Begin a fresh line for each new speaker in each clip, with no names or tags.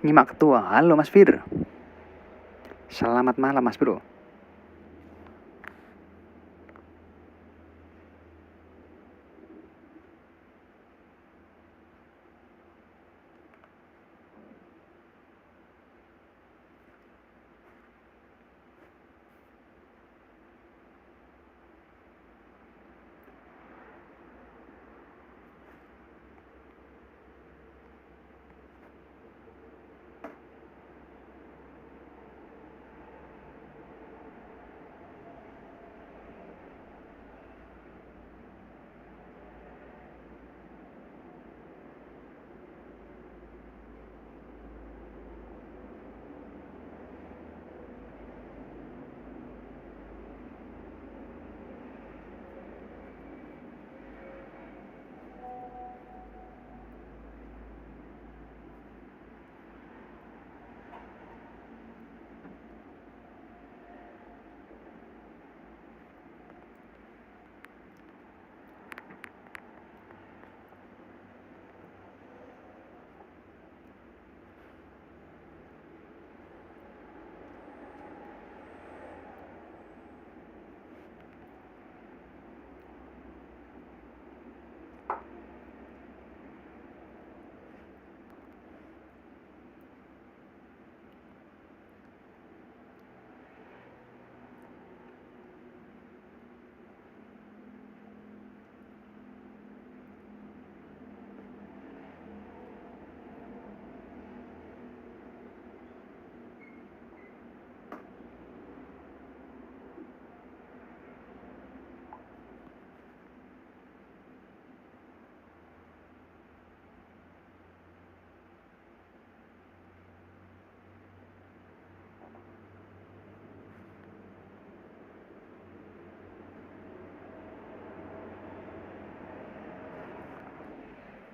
nyimak ketua. Halo Mas Fir. Selamat malam Mas Bro.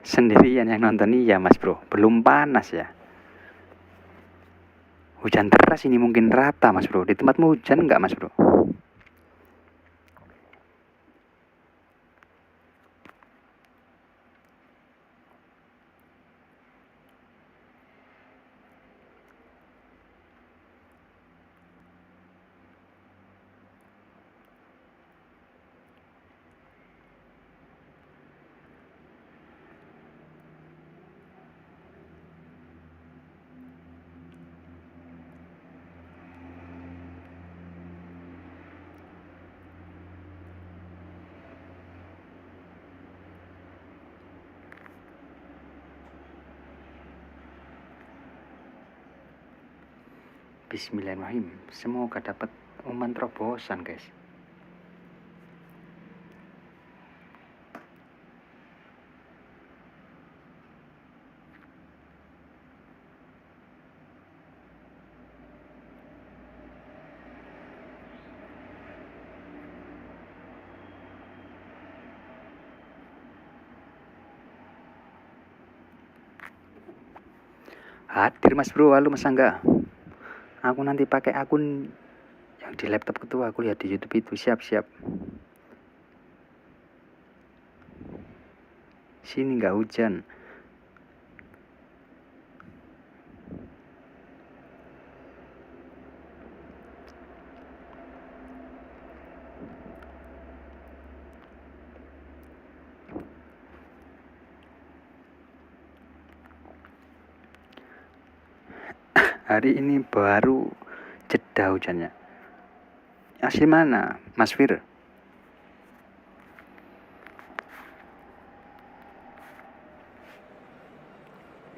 Sendirian yang nonton. Iya Mas Bro, belum panas ya. Hujan deras ini mungkin rata Mas Bro. Di tempatmu hujan nggak Mas Bro? Bismillahirrahmanirrahim. Semoga dapat umpan terobosan guys. Hadir Mas Bro. Halo Mas Angga. Aku nanti pakai akun yang di laptop ketua, aku lihat di YouTube itu. Siap-siap. Sini nggak hujan. Hari ini baru jeda hujannya. Asli mana Mas Fir?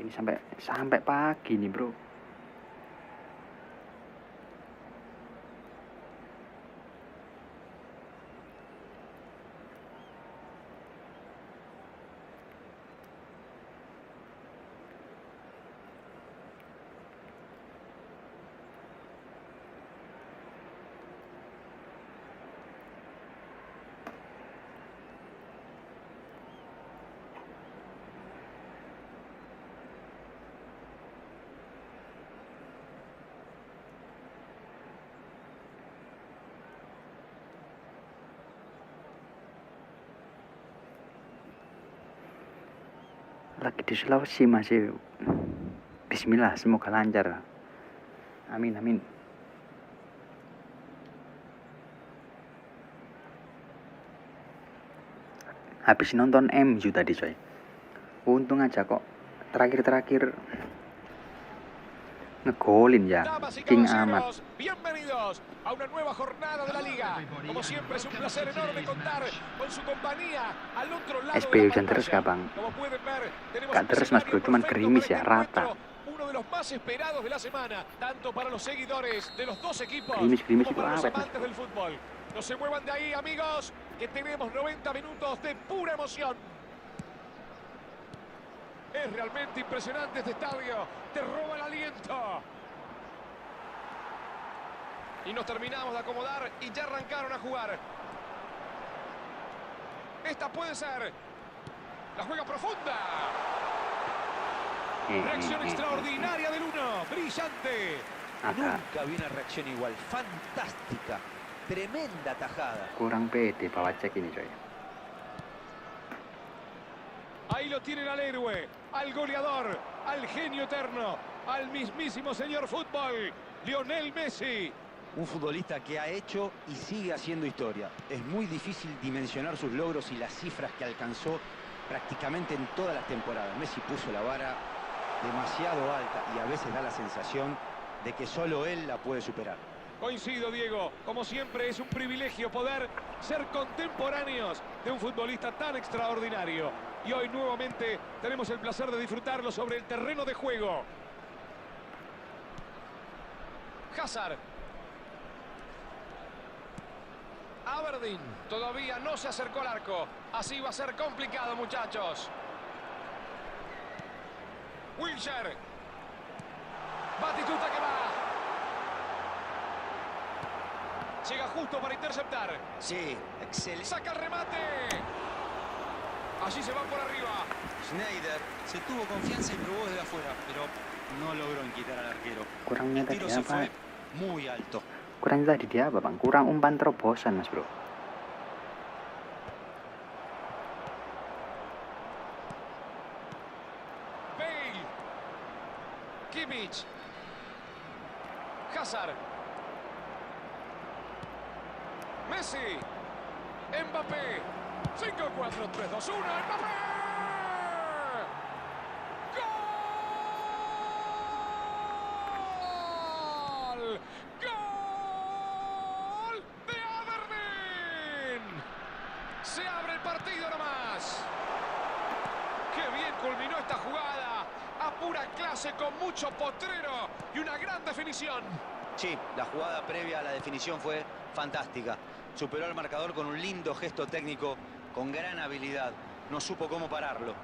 Ini sampai pagi nih bro. Lagi di Sulawesi masih Bismillah, semoga lancar. Amin, amin. Habis nonton MU tadi coy. Untung aja kok terakhir-terakhir ngegolin ya. King Ahmad.
Bienvenidos a una nueva jornada de la liga. Como siempre es un placer enorme contar con su compañía al otro lado
SP
de la
hujan terus
pantalla.
Bang?
Como pueden ver, tenemos
Gak
un
terus mas bro,
escenario
cuman
perfecto
gerimis
para
ya,
este
rata.
encuentro, uno de los más esperados de la semana, tanto para los seguidores de los dos equipos
Gerimis
como
itu
para los
awet mas
amantes
bro.
del fútbol. No se muevan de ahí, amigos, que tenemos 90 minutos de pura emoción. Es realmente impresionante este estadio, te roba el aliento. Y nos terminamos de acomodar y ya arrancaron a jugar. Esta puede ser la juega profunda. Reacción extraordinaria del uno, brillante.
Nunca vi una reacción igual, fantástica, tremenda tajada.
Kurang pede bawa cek ini coy.
Ahí lo tienen al héroe, al goleador, al genio eterno, al mismísimo señor fútbol, Lionel Messi.
Un futbolista que ha hecho y sigue haciendo historia. Es muy difícil dimensionar sus logros y las cifras que alcanzó prácticamente en todas las temporadas. Messi puso la vara demasiado alta y a veces da la sensación de que solo él la puede superar.
Coincido, Diego. Como siempre, es un privilegio poder ser contemporáneos de un futbolista tan extraordinario. Y hoy nuevamente tenemos el placer de disfrutarlo sobre el terreno de juego. Hazard. Aberdeen todavía no se acercó al arco. Así va a ser complicado, muchachos. Wilshere. Batistuta que va. Llega justo para interceptar.
Sí, excelente.
Saca el remate. Allí se va por arriba.
Schneider se tuvo confianza y probó desde afuera, pero no logró inquietar al arquero.
Kurangnya
El tiro
tadi
se
apa?
fue muy alto.
Kurang tadi dia apa bang? Kurang umpan terobosan mas bro.
Bale. Kimmich. Hazard. Messi. Mbappé. 5, 4, 3, 2, 1. Mbappé. ¡Gol! ¡Gol de Aberdeen! Se abre el partido nomás. ¡Qué bien culminó esta jugada! A pura clase, con mucho potrero y una gran definición.
Sí, la jugada previa a la definición fue fantástica. Superó al marcador con un lindo gesto técnico, con gran habilidad. No supo cómo pararlo.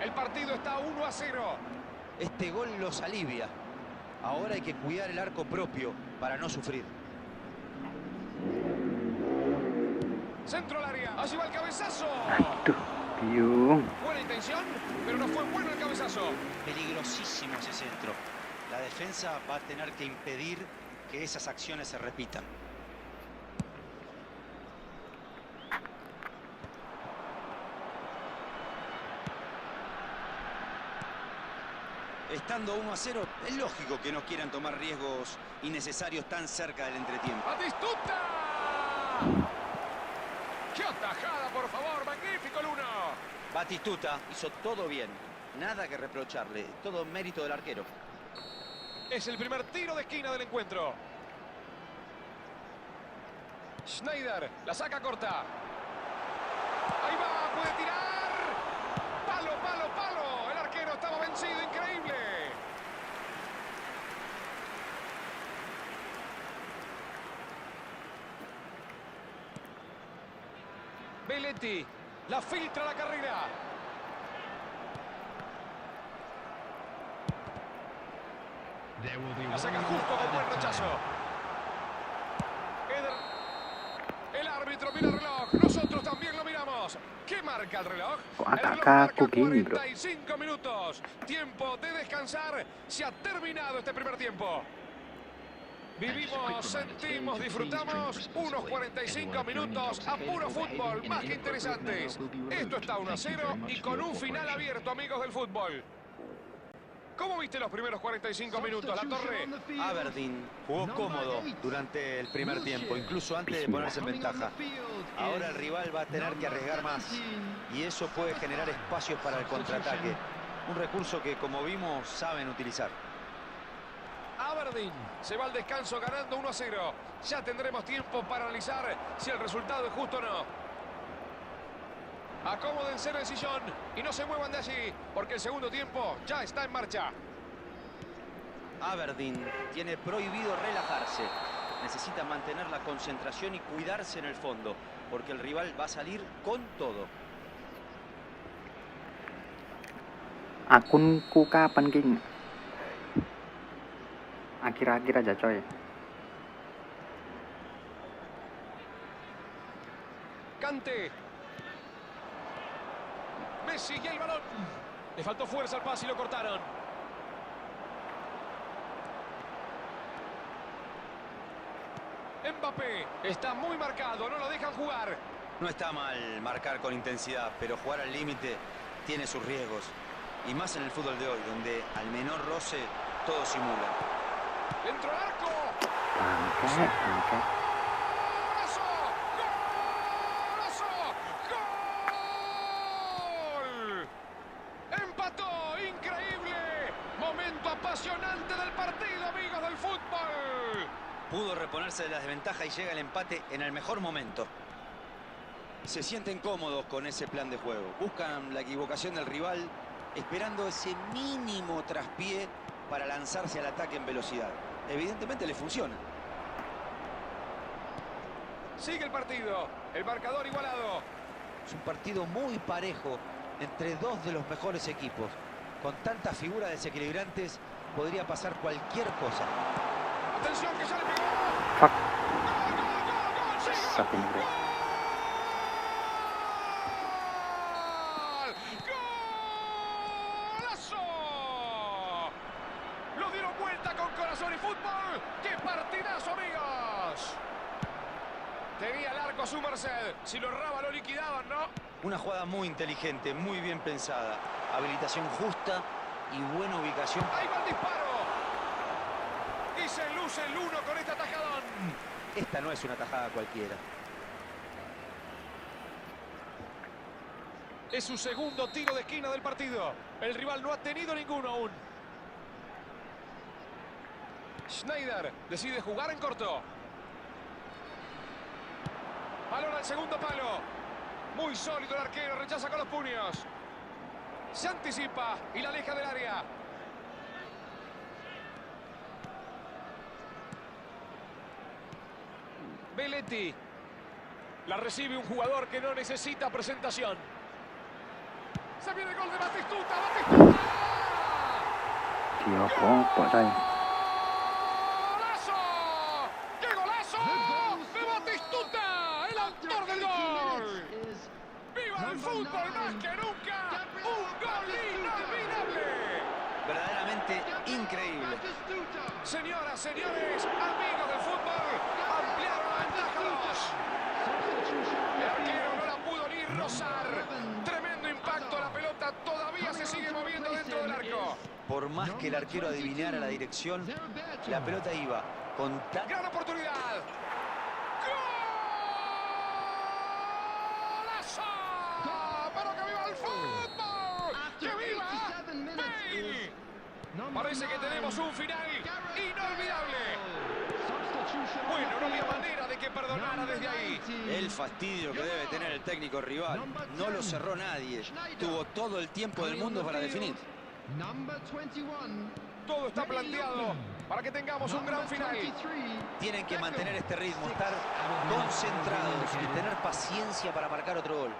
El partido está 1-0.
Este gol los alivia. Ahora hay que cuidar el arco propio para no sufrir.
Centro al área. Allí va el cabezazo.
Aduh, biung.
Buena intención, pero no fue bueno el cabezazo.
Peligrosísimo ese centro. La defensa va a tener que impedir que esas acciones se repitan. Estando 1-0, es lógico que no quieran tomar riesgos innecesarios tan cerca del entretiempo.
¡Batistuta! ¡Qué atajada, por favor! ¡Magnífico el uno!
Batistuta hizo todo bien. Nada que reprocharle. Todo mérito del arquero.
Es el primer tiro de esquina del encuentro. Schneider, la saca corta. Ahí va, puede tirar. Palo, palo, palo. El arquero estaba vencido, increíble. Belletti, la filtra la carrera. La saca justo con buen rechazo. El árbitro mira el reloj. Nosotros también lo miramos. ¿Qué marca el reloj? El reloj marca 45 minutos. Tiempo de descansar. Se ha terminado este primer tiempo. Vivimos, sentimos, disfrutamos unos 45 minutos a puro fútbol, más que interesantes. Esto está 1-0 y con un final abierto, amigos del fútbol. ¿Cómo viste los primeros 45 minutos, La Torre?
Aberdeen jugó cómodo durante el primer tiempo, incluso antes de ponerse en ventaja. Ahora el rival va a tener que arriesgar más y eso puede generar espacios para el contraataque. Un recurso que, como vimos, saben utilizar.
Aberdeen se va al descanso ganando 1-0. Ya tendremos tiempo para analizar si el resultado es justo o no. Acomódense en el sillón y no se muevan de allí, porque el segundo tiempo ya está en marcha.
Aberdeen tiene prohibido relajarse. Necesita mantener la concentración y cuidarse en el fondo, porque el rival va a salir con todo.
Akunku kapan king? Akhir-akhir aja coy.
Cante. Messi y el balón. Le faltó fuerza al pase y lo cortaron. Mbappé está muy marcado, no lo dejan jugar.
No está mal marcar con intensidad, pero jugar al límite tiene sus riesgos. Y más en el fútbol de hoy, donde al menor roce todo simula.
Dentro del arco.
Bangke.
¡Golazo! ¡Gol! ¡Empató! ¡Increíble! Momento apasionante del partido, amigos del fútbol.
Pudo reponerse de la desventaja y llega el empate en el mejor momento. Se sienten cómodos con ese plan de juego. Buscan la equivocación del rival, esperando ese mínimo traspié para lanzarse al ataque en velocidad. Evidentemente le funciona.
Sigue el partido. El marcador igualado.
Es un partido muy parejo entre dos de los mejores equipos. Con tantas figuras desequilibrantes podría pasar cualquier cosa.
Atención que ya le pegó.
Fuck.
¡Gol! ¡Sí, gol!
Sapingre.
¡Golazo! Lo dieron vuelta con corazón y fútbol. ¡Qué partidazo, amigos! Tenía el arco a su merced. Si lo erraba, lo liquidaban, ¿no?
Una jugada muy inteligente, muy bien pensada. Habilitación justa y buena ubicación.
¡Ahí va el disparo! Y se luce el 1 con este atajadón.
Esta no es una tajada cualquiera.
Es su segundo tiro de esquina del partido. El rival no ha tenido ninguno aún. Schneider decide jugar en corto. Balón al segundo palo. Muy sólido el arquero, rechaza con los puños. Se anticipa y la aleja del área. Belletti. La recibe un jugador que no necesita presentación. Se viene el gol de Batistuta. ¡Batistuta!
Tío, ¿cómo coy?
¡Golazo! ¡Qué golazo! ¡De Batistuta! ¡El autor del gol! ¡Viva el fútbol más que nunca! ¡Un gol inolvidable!
Verdaderamente increíble.
Señoras, señores, amigos del fútbol, ampliaron la ventaja 2. El arquero no la pudo ni rozar. Tremendo impacto, la pelota todavía se sigue moviendo dentro del arco.
Por más que el arquero adivinara la dirección, la pelota iba con
¡Gran oportunidad! ¡Golazo! ¡Pero que viva el fútbol! ¡Que viva! ¡Bale! Parece que tenemos un final inolvidable. Bueno, no había manera de que perdonara desde ahí.
el fastidio que debe tener el técnico rival. No lo cerró nadie. Tuvo todo el tiempo del mundo para definir.
Todo está planteado para que tengamos un gran final.
Tienen que mantener este ritmo, estar concentrados y tener paciencia para marcar otro gol.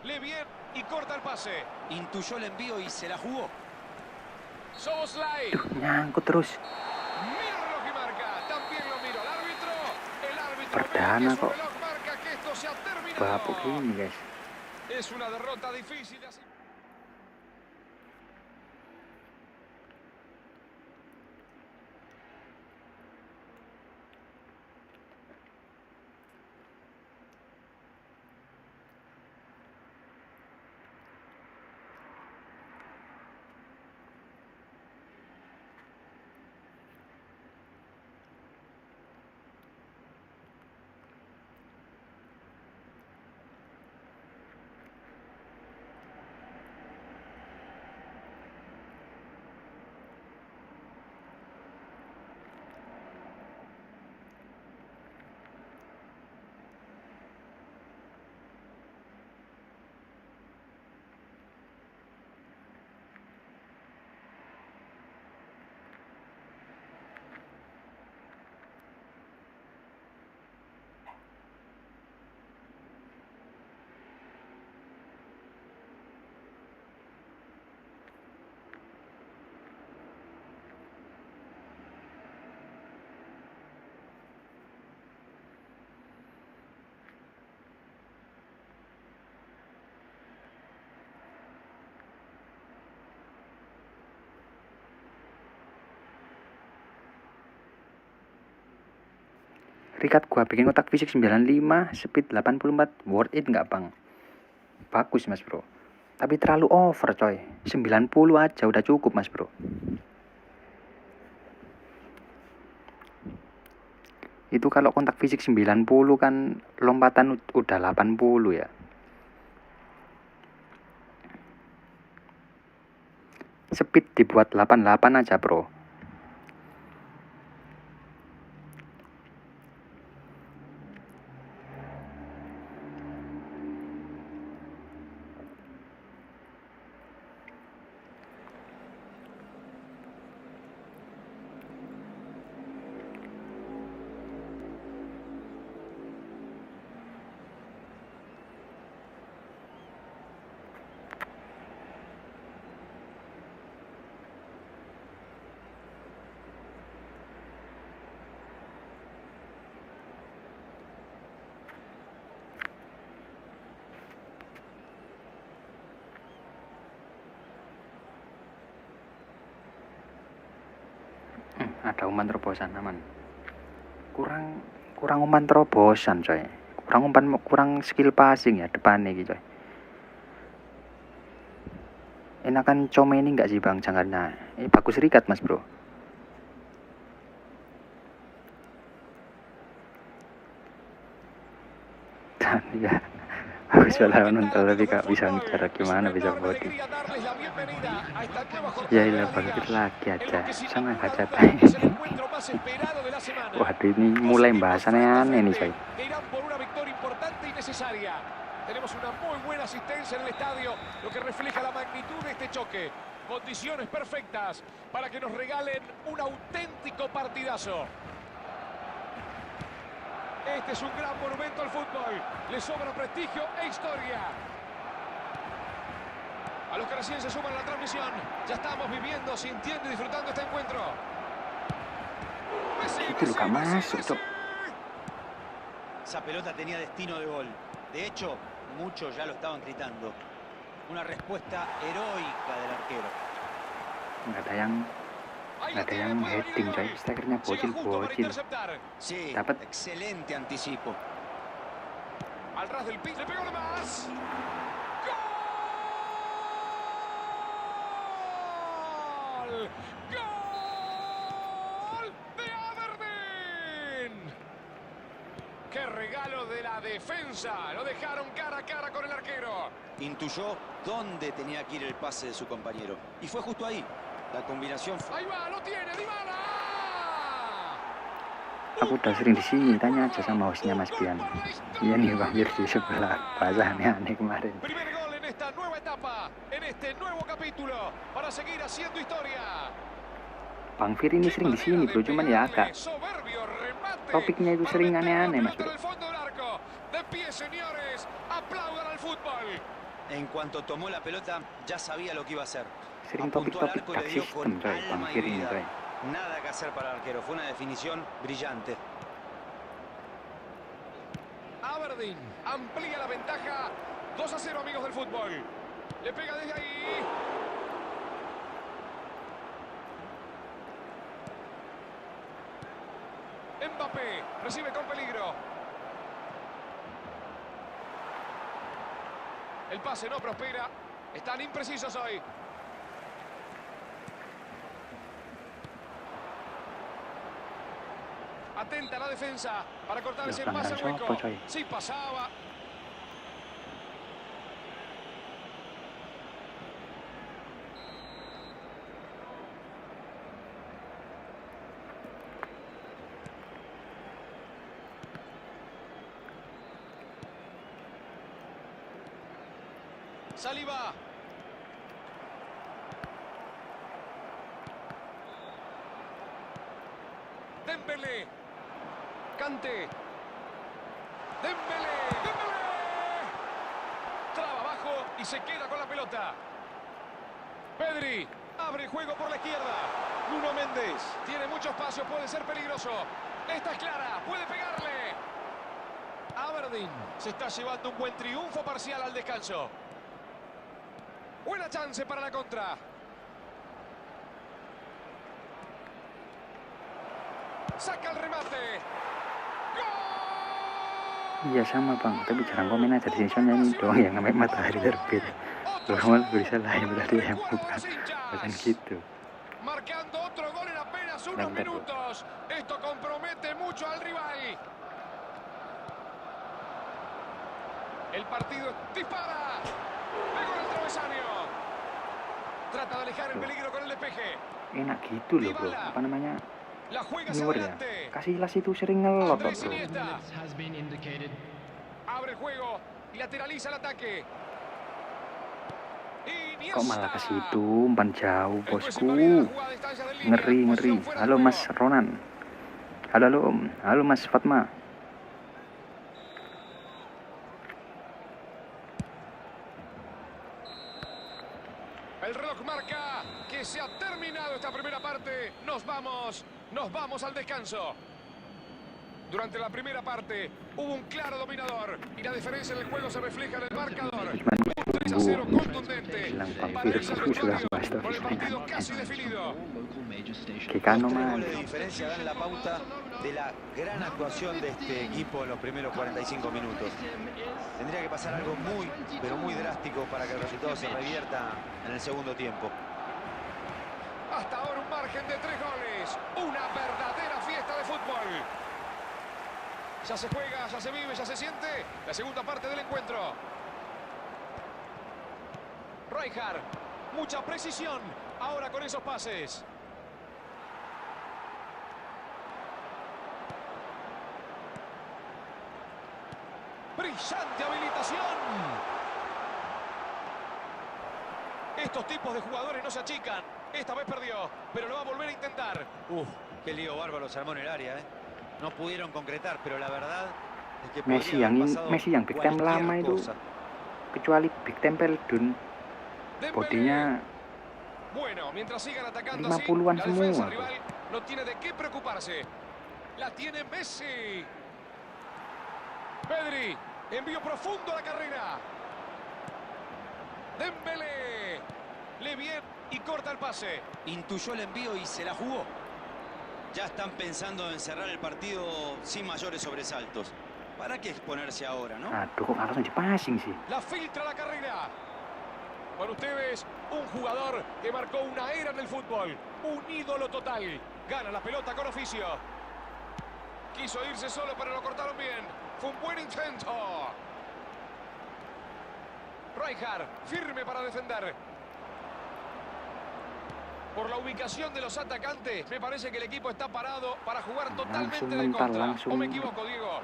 Lee bien y corta el pase.
Intuyó el envío y se la jugó.
Soboslai.
Nyangkut terus.
Mira el reloj y marca. También lo miro al árbitro. El árbitro
Perdana
mira que su
kok.
reloj marca que esto se ha terminado.
Babuk ini guys.
Es una derrota difícil de asimilar.
Rikat gua bikin kotak fisik 95, speed 84, worth it nggak bang? Bagus mas bro. Tapi terlalu over coy. 90 aja udah cukup mas bro. Itu kalau kontak fisik 90 kan lompatan udah 80 ya. Speed dibuat 88 aja bro. Ada umpan terobosan aman. Kurang umpan terobosan coy. Kurang skill passing ya depannya gitu coy. Enakan Come ini enggak sih bang jangkarnya? Bagus Rikat mas bro. Dan ya bagus banget nonton tapi gak bisa bicara gimana bisa voting. Ya ilah bangkit lagi aja sama kaca. Waduh ini mulai bahasannya aneh nih coy.
Tenemos una muy buena asistencia en el estadio, lo que refleja la magnitud de este choque. Condiciones perfectas para que nos regalen un auténtico partidazo. Este es un gran monumento al fútbol. Le sobra prestigio e historia. A los que recién se suman a la transmisión, ya estamos viviendo, sintiendo y disfrutando este encuentro.
Itu luka masuk cok.
Esa pelota tenía destino de gol. De hecho, muchos ya lo estaban gritando. Una respuesta heroica del arquero.
Nggak ada yang heading coy, strikernya bocil.
Sí,
Dapat.
excelente anticipo.
Al ras del piso, le pegó de más. ¡Gol! ¡Gol de Aberdeen! ¡Qué regalo de la defensa! Lo dejaron cara a cara con el arquero.
Intuyó dónde tenía que ir el pase de su compañero. Y fue justo ahí. La combinación fue...
Ahí va, lo tiene, Dybala.
Aku udah sering di sini, tanya aja sama hostnya Mas Bian. Iya nih Bang Bir di sebelah, bahasa aneh kemarin.
Primer gol en esta nueva etapa, en este nuevo capítulo, para seguir haciendo historia.
Bang Fir ini sering di sini bro, cuman ya agak topiknya itu sering aneh-aneh Mas bro.
De pie, señores, aplaudan al fútbol.
En cuanto tomó la pelota, ya sabía lo que iba a hacer.
Sering topik-topik tak sistem coy, Bang Fir ini coy.
Nada que hacer para el arquero, fue una definición brillante.
Aberdeen amplía la ventaja, 2-0 amigos del fútbol. Le pega desde ahí. Mbappé recibe con peligro. El pase no prospera. Están imprecisos hoy. Atenta la defensa para cortar ese pase al hueco. Sí pasaba. Saliba. Dembélé. Kanté. Dembélé. Traba abajo y se queda con la pelota. Pedri abre el juego por la izquierda. Nuno Méndez tiene mucho espacio, puede ser peligroso. Esta es clara, puede pegarle. Aberdeen se está llevando un buen triunfo parcial al descanso. Buena chance para la contra. Saca el remate.
Iya sama bang, tapi jarang komen aja di sini ini doang yang namanya matahari terbit. Loh kamu bisa lah yang tadi yang buka, bukan gitu.
Marcando otro gol en apenas unos minutos. Esto compromete mucho al rival. El partido dispara. Pegó el travesaño. Trata de alejar el peligro con el despeje.
Enak gitu loh bro, apa namanya?
La juega hacia
Ngewur ya.
adelante.
Casillas itu sering ngelot bro.
Abre el juego y lateraliza el ataque.
Kok malah ke situ, umpan jauh bosku. Ngeri. Halo Mas Ronan. Halo Om. Halo Mas Fatma.
El reloj marca que se ha terminado esta primera parte. Nos vamos al descanso. Durante la primera parte hubo un claro dominador y la diferencia en el juego se refleja en el marcador. Un 3-0 contundente para irse al vestuario con el partido casi definido.
Que cano
Los 3
man.
goles de diferencia dan la pauta de la gran actuación de este equipo en los primeros 45 minutos. Tendría que pasar algo muy, pero muy drástico para que el resultado se revierta en el segundo tiempo.
Hasta ahora un margen de 3 goles. Una verdadera fiesta de fútbol. Ya se juega, ya se vive, ya se siente la segunda parte del encuentro. Rijkaard, mucha precisión ahora con esos pases. Brillante habilitación. Estos tipos de jugadores no se achican. Esta vez perdió, pero lo va a volver a intentar.
Qué lío bárbaro se armó en el área, ¿eh? No pudieron concretar, pero la verdad es que
Messi yang big time lama itu, kecuali big time Peldun, bodinya
bueno, mientras sigan atacando
50-an
así, la defensa
semua.
rival no tiene de qué preocuparse. La tiene Messi. Pedri, envío profundo a la carrera. Dembélé, le bien y corta el pase.
Intuyó el envío y se la jugó. Ya están pensando en cerrar el partido sin mayores sobresaltos. ¿Para qué exponerse ahora, no?
Aduh, kok langsung passing sih.
La filtra la carrera. Para ustedes, un jugador que marcó una era en el fútbol. Un ídolo total. Gana la pelota con oficio. Quiso irse solo, pero lo cortaron bien. Fue un buen intento. Rijkaard, firme para defender. Por la ubicación de los atacantes, me parece que el equipo está parado para jugar totalmente de contra. ¿O me equivoco, Diego?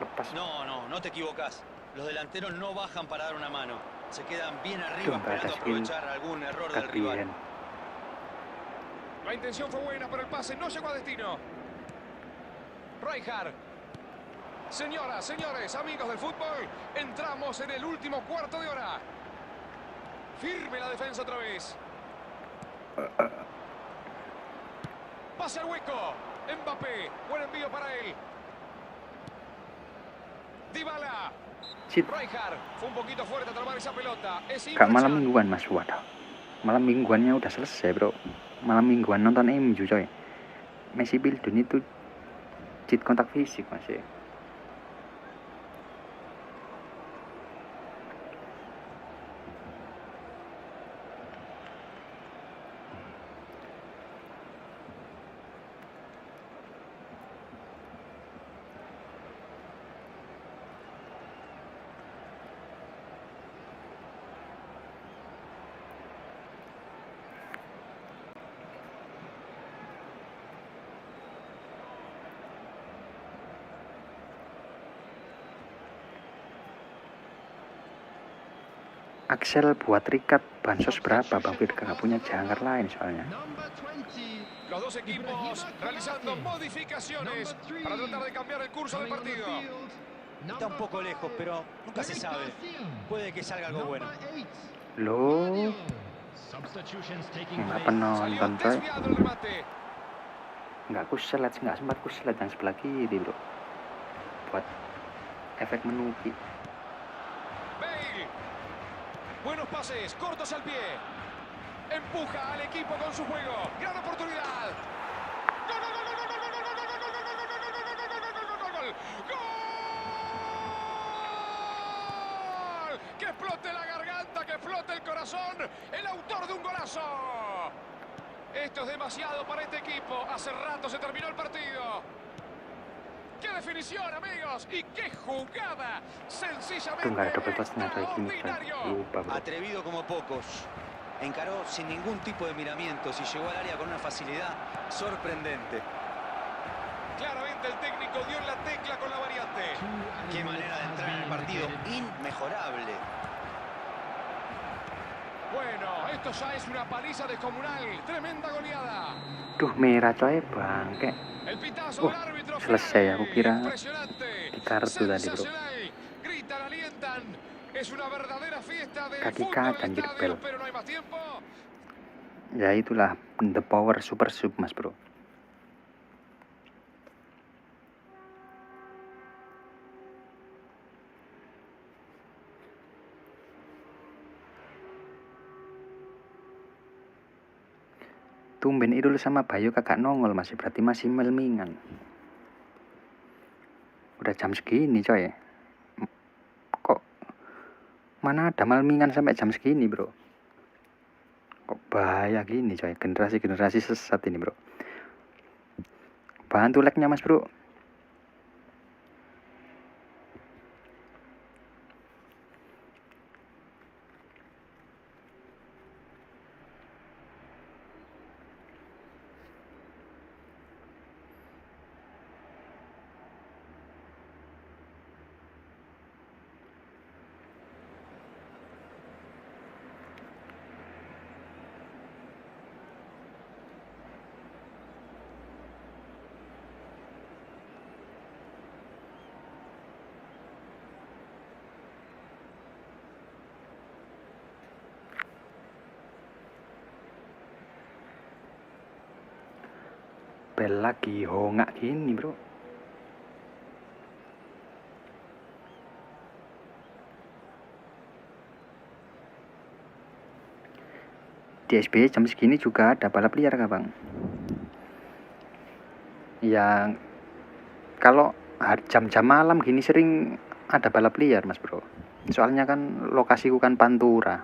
No te equivocas. Los delanteros no bajan para dar una mano. Se quedan bien arriba esperando aprovechar algún error del rival.
La intención fue buena, pero el pase no llegó a destino. Rijkaard. Señoras, señores, amigos del fútbol, entramos en el último cuarto de hora. Firme la defensa otra vez. Pase al hueco. Mbappé. Buen envío para él. Dybala. Rijkaard. Fue un poquito fuerte a tomar esa pelota.
Gak malam mingguan mas, waduh. Malam mingguannya udah selesai bro. Malam mingguan nonton MU coy. Messi Bildun itu cheat kontak fisik masih. Axel buat Rikat bansos berapa Bang Firka? Gak punya jangkar lain soalnya.
Los dos equipos realizando modificaciones para tratar de cambiar el curso del partido.
Está un poco lejos, pero nunca se sabe. Puede que salga algo bueno.
Loh, nggak penonton coy. Nggak sempat kuselet yang sebelah kiri bro. Buat efek menuki.
Buenos pases, cortos al pie. Empuja al equipo con su juego. Gran oportunidad. ¡Gol! ¡Gol! flote la garganta, que flote el corazón. El autor de un golazo. Esto es demasiado para este equipo. Hace rato se terminó el partido. ¡Qué definición, amigos! ¡Y qué jugada! Sencillamente extraordinario.
Atrevido como pocos. Encaró sin ningún tipo de miramientos y llegó al área con una facilidad sorprendente.
Claramente el técnico dio en la tecla con la variante.
Qué manera de entrar en el partido. Inmejorable.
Bueno, esto ya es una paliza descomunal. Tremenda goleada.
Duh, merah coy, bangke.
El pitazo del árbitro.
Selesai, aku kira
impresionante.
di kartu tadi, bro.
Sensacional. Gritan, alientan. Es una verdadera fiesta de
Kaki
fútbol
kanan
en
jadi
estadio,
bel.
pero no hay más tiempo.
Ya itulah the power super sub, mas bro. Tumben Idul sama Bayu kakak nongol, masih berarti masih melmingan. Udah jam segini coy. Kok mana ada melmingan sampai jam segini, bro? Kok bahaya gini coy, generasi sesat ini, bro. Bantu like-nya, mas bro. Bel lagi hongak gini, bro. Di SBY jam segini juga ada balap liar, kak bang. Yang kalau jam-jam malam gini sering ada balap liar, mas bro. Soalnya kan lokasiku kan Pantura.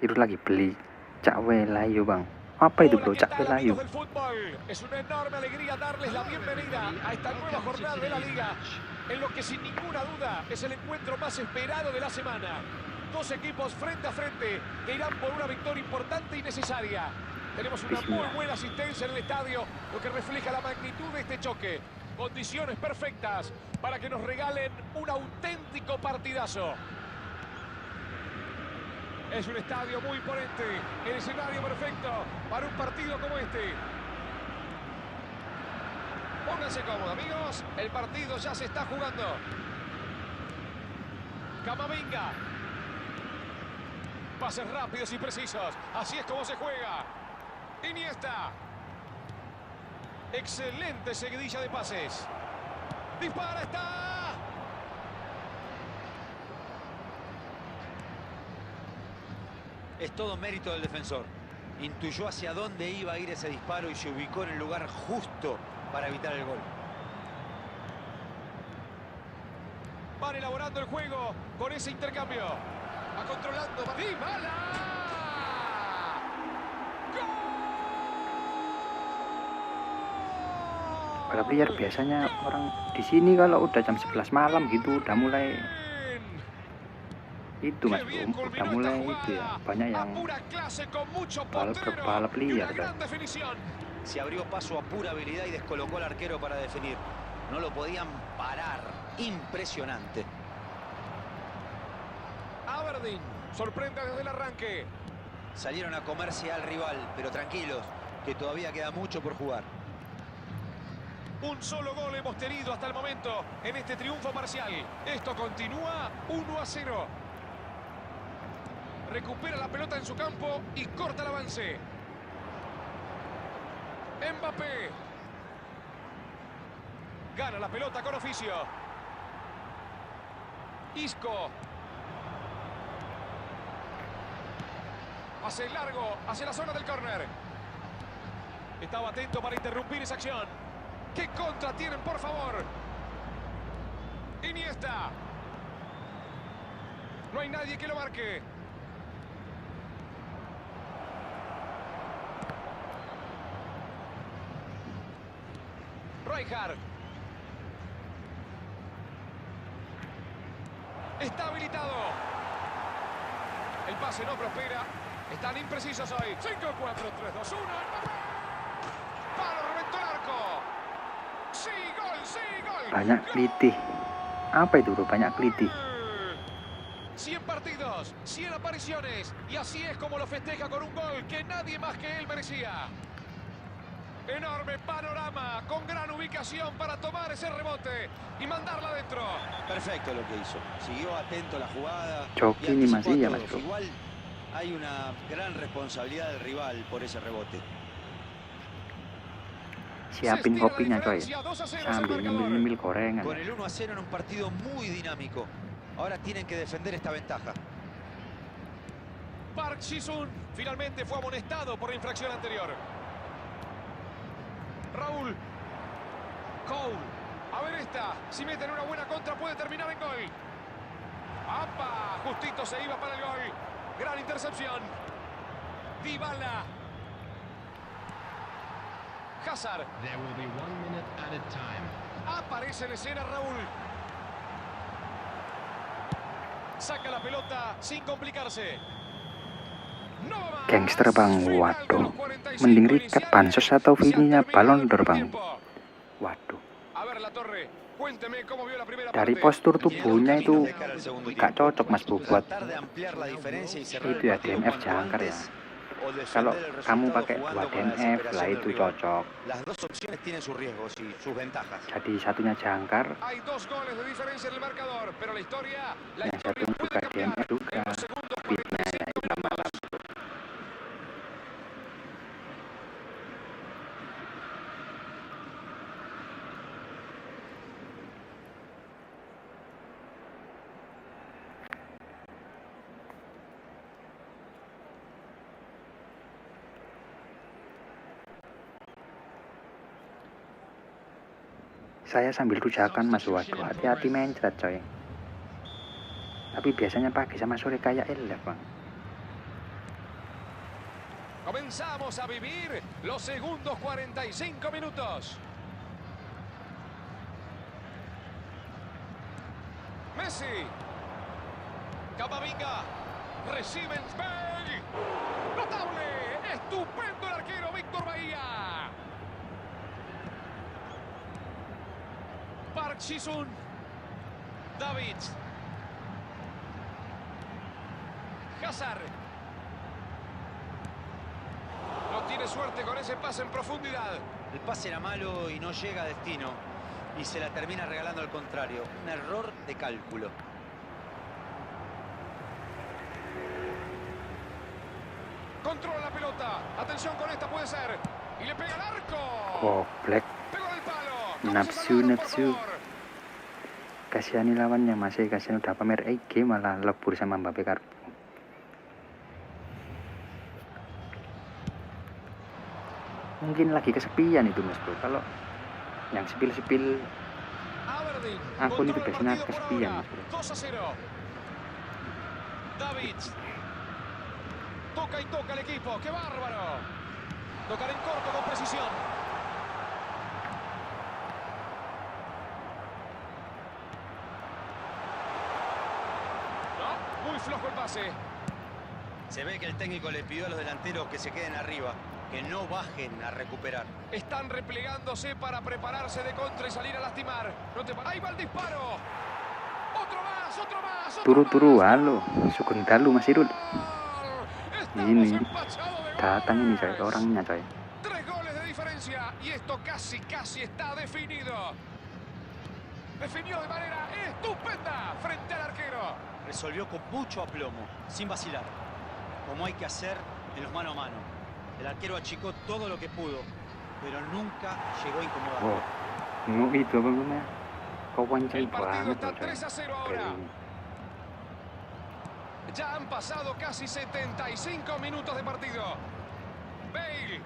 Itu lagi beli cak welayu, bang. Apa itu, bro? Cak welayu.
Es una enorme alegría darles la bienvenida a esta nueva jornada de la Liga, en lo que sin ninguna duda es el encuentro más esperado de la semana. Dos equipos frente a frente que irán por una victoria importante y necesaria. Tenemos una muy buena asistencia en el estadio, lo que refleja la magnitud de este choque. Condiciones perfectas para que nos regalen un auténtico partidazo. Es un estadio muy imponente, el escenario perfecto para un partido como este. Pónganse cómodos, amigos, el partido ya se está jugando. Camavinga. Pases rápidos y precisos, así es como se juega. Iniesta. Excelente seguidilla de pases. Dispara, está.
Es todo mérito del defensor. Intuyó hacia dónde iba a ir ese disparo y se ubicó en el lugar justo para evitar el gol.
Van elaborando el juego con ese intercambio. Va controlando. ¡Y mala!
Balap liar biasanya orang di sini kalau udah jam 11 malam gitu udah mulai itu, mas bro, udah mulai itu ya, banyak yang balap liar kan.
Se abrió paso a pura habilidad y descolocó al arquero para definir. No lo podían parar. Impresionante.
Aberdeen sorprende desde el arranque.
Salieron a comerse al rival, pero tranquilos, que todavía queda mucho por jugar.
Un solo gol hemos tenido hasta el momento en este triunfo parcial. Esto continúa 1-0. Recupera la pelota en su campo y corta el avance. Mbappé. Gana la pelota con oficio. Isco. Pase largo hacia la zona del córner. Estaba atento para interrumpir esa acción. ¡Qué contra tienen, por favor! Iniesta. No hay nadie que lo marque. Rijkaard. Está habilitado. El pase no prospera. Están imprecisos hoy. 5, 4, 3, 2, 1. Palo, reventó el arco. Sí, gol, sí, gol.
Banyak klitih. Apa itu bro, banyak klitih?
100 partidos, 100 apariciones. Y así es como lo festeja con un gol que nadie más que él merecía. Enorme panorama, con gran ubicación para tomar ese rebote y mandarla adentro.
Perfecto lo que hizo. Siguió atento a la jugada.
JOKI
y
ini
anticipó
masih ya
a
mas
todos.
bro.
Igual hay una gran responsabilidad del rival por ese rebote.
Siapin kopinya coy, sambil nyemil-nyemil gorengan.
Con el 1-0 en un partido muy dinámico. Ahora tienen que defender esta ventaja.
Park Ji-sung finalmente fue amonestado por la infracción anterior. Raúl. Cole. A ver esta. Si meten una buena contra puede terminar en gol. ¡Apa! Justito se iba para el gol. Gran intercepción. Dybala. Hazard.
There will be 1 minute added time.
Aparece en escena Raúl. Saca la pelota sin complicarse. No más.
Gangster bang, waduh. Mending Rikat bansos atau Vininya Ballon d'Or bang. Waduh.
A ver la torre. Cuénteme cómo vio la primera
Dari
parte.
postur tubuhnya itu gak cocok mas Bu buat
Tratar de ampliar la diferencia y cerrar
itu ya
el partido
DMF
cuanto
jangkar ya.
antes, o
Kalau
defender el
kamu
resultado
pakai 2
jugando con la
DMF lah
desesperación
itu
del rival.
cocok.
Las dos opciones tienen sus riesgos y sus ventajas.
Jadi satunya jangkar,
Hay 2 goles de diferencia en el marcador, pero la historia
yang satu
puede
juga
cambiar
DMF juga.
en los segundos
Fitnya ya
45
lama-lama. Saya sambil rujakan mas, waduh hati-hati mencret coy. Tapi biasanya pagi sama sore kayak elef bang.
Comenzamos a vivir los segundos 45 minutos. Messi. Camavinga. Recibe en Spain. Notable. Estupendo el arquero Víctor Bahía. Park Ji-sung. David. Hazard. No tiene suerte con ese pase en profundidad.
El pase era malo y no llega a destino. Y se la termina regalando al contrario. Un error de cálculo.
Controla la pelota. Atención con esta, puede ser. Y le pega al arco.
Goblek,
Pegó en el palo.
nafsu. Kasihani lawannya masih, kasihan udah pamer IG malah lebur sama Mbappe karbu. Mungkin lagi kesepian itu mas bro. Kalau yang sepil-sepil akun itu biasanya kesepian mas bro.
2-0. David. Toca y toca el equipo. ¡Qué bárbaro! Tocar en corto con precisión. No, muy flojo el pase.
Se ve que el técnico le pidió a los delanteros que se queden arriba, que no bajen a recuperar.
Están replegándose para prepararse de contra y salir a lastimar. No te... Ahí va el disparo. Otro más, otro más.
Turu-turu, halo, sukun dalu Mas Irul.
Estamos
Ini
empachados de gol.
datang ini coy, orangnya coy.
3 goles de diferencia y esto casi está definido. Definió de manera estupenda frente al arquero.
Resolvió con mucho aplomo, sin vacilar, como hay que hacer en los mano a mano. El arquero achicó todo lo que pudo, pero nunca llegó a incomodar.
Wow, mau itu apa namanya? Kau pancing
El partido
banget
está
coy.
3-0 ahora.
Kering.
Ya han pasado casi 75 minutos de partido. Bale.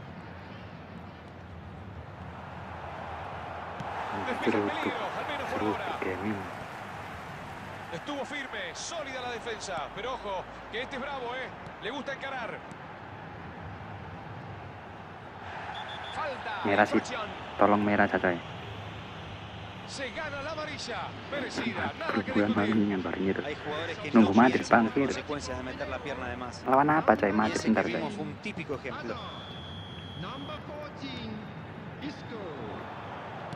Nanti
Despeja el
seru
peligro, al menos por
seru
ahora.
gaming.
Estuvo firme, sólida la defensa. Pero ojo, que este es bravo, le gusta encarar. Falta.
Merah sih, tolong merah coy.
Se gana la amarilla. Merecida, nada que
Bulan
discutir.
malingnya barunya
Hay jugadores que
nunggu
no
Madrid
piensan las
bangkit.
consecuencias de meter la pierna de más.
Lawan apa coy
Y
Madrid
ese
bentar
que
coy.
vimos fue un típico ejemplo.
Number 14, Isco.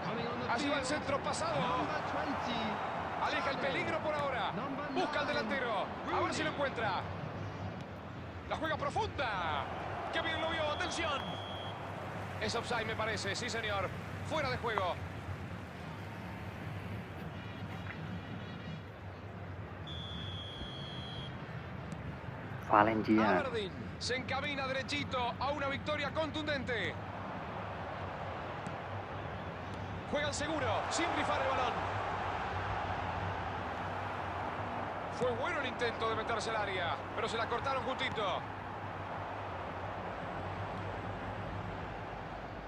Coming on the
Allí va el
field,
centro pasado.
number 20.
Aleja el peligro por ahora. Busca al delantero. A ver si lo encuentra. La juega profunda. ¡Qué bien lo vio! ¡Atención! Es offside, me parece. Sí, señor. Fuera de juego.
Valencia.
Aberdeen se encamina derechito a una victoria contundente. Juega al seguro, sin rifar el balón. Fue bueno el intento de meterse al área, pero se la cortaron justito.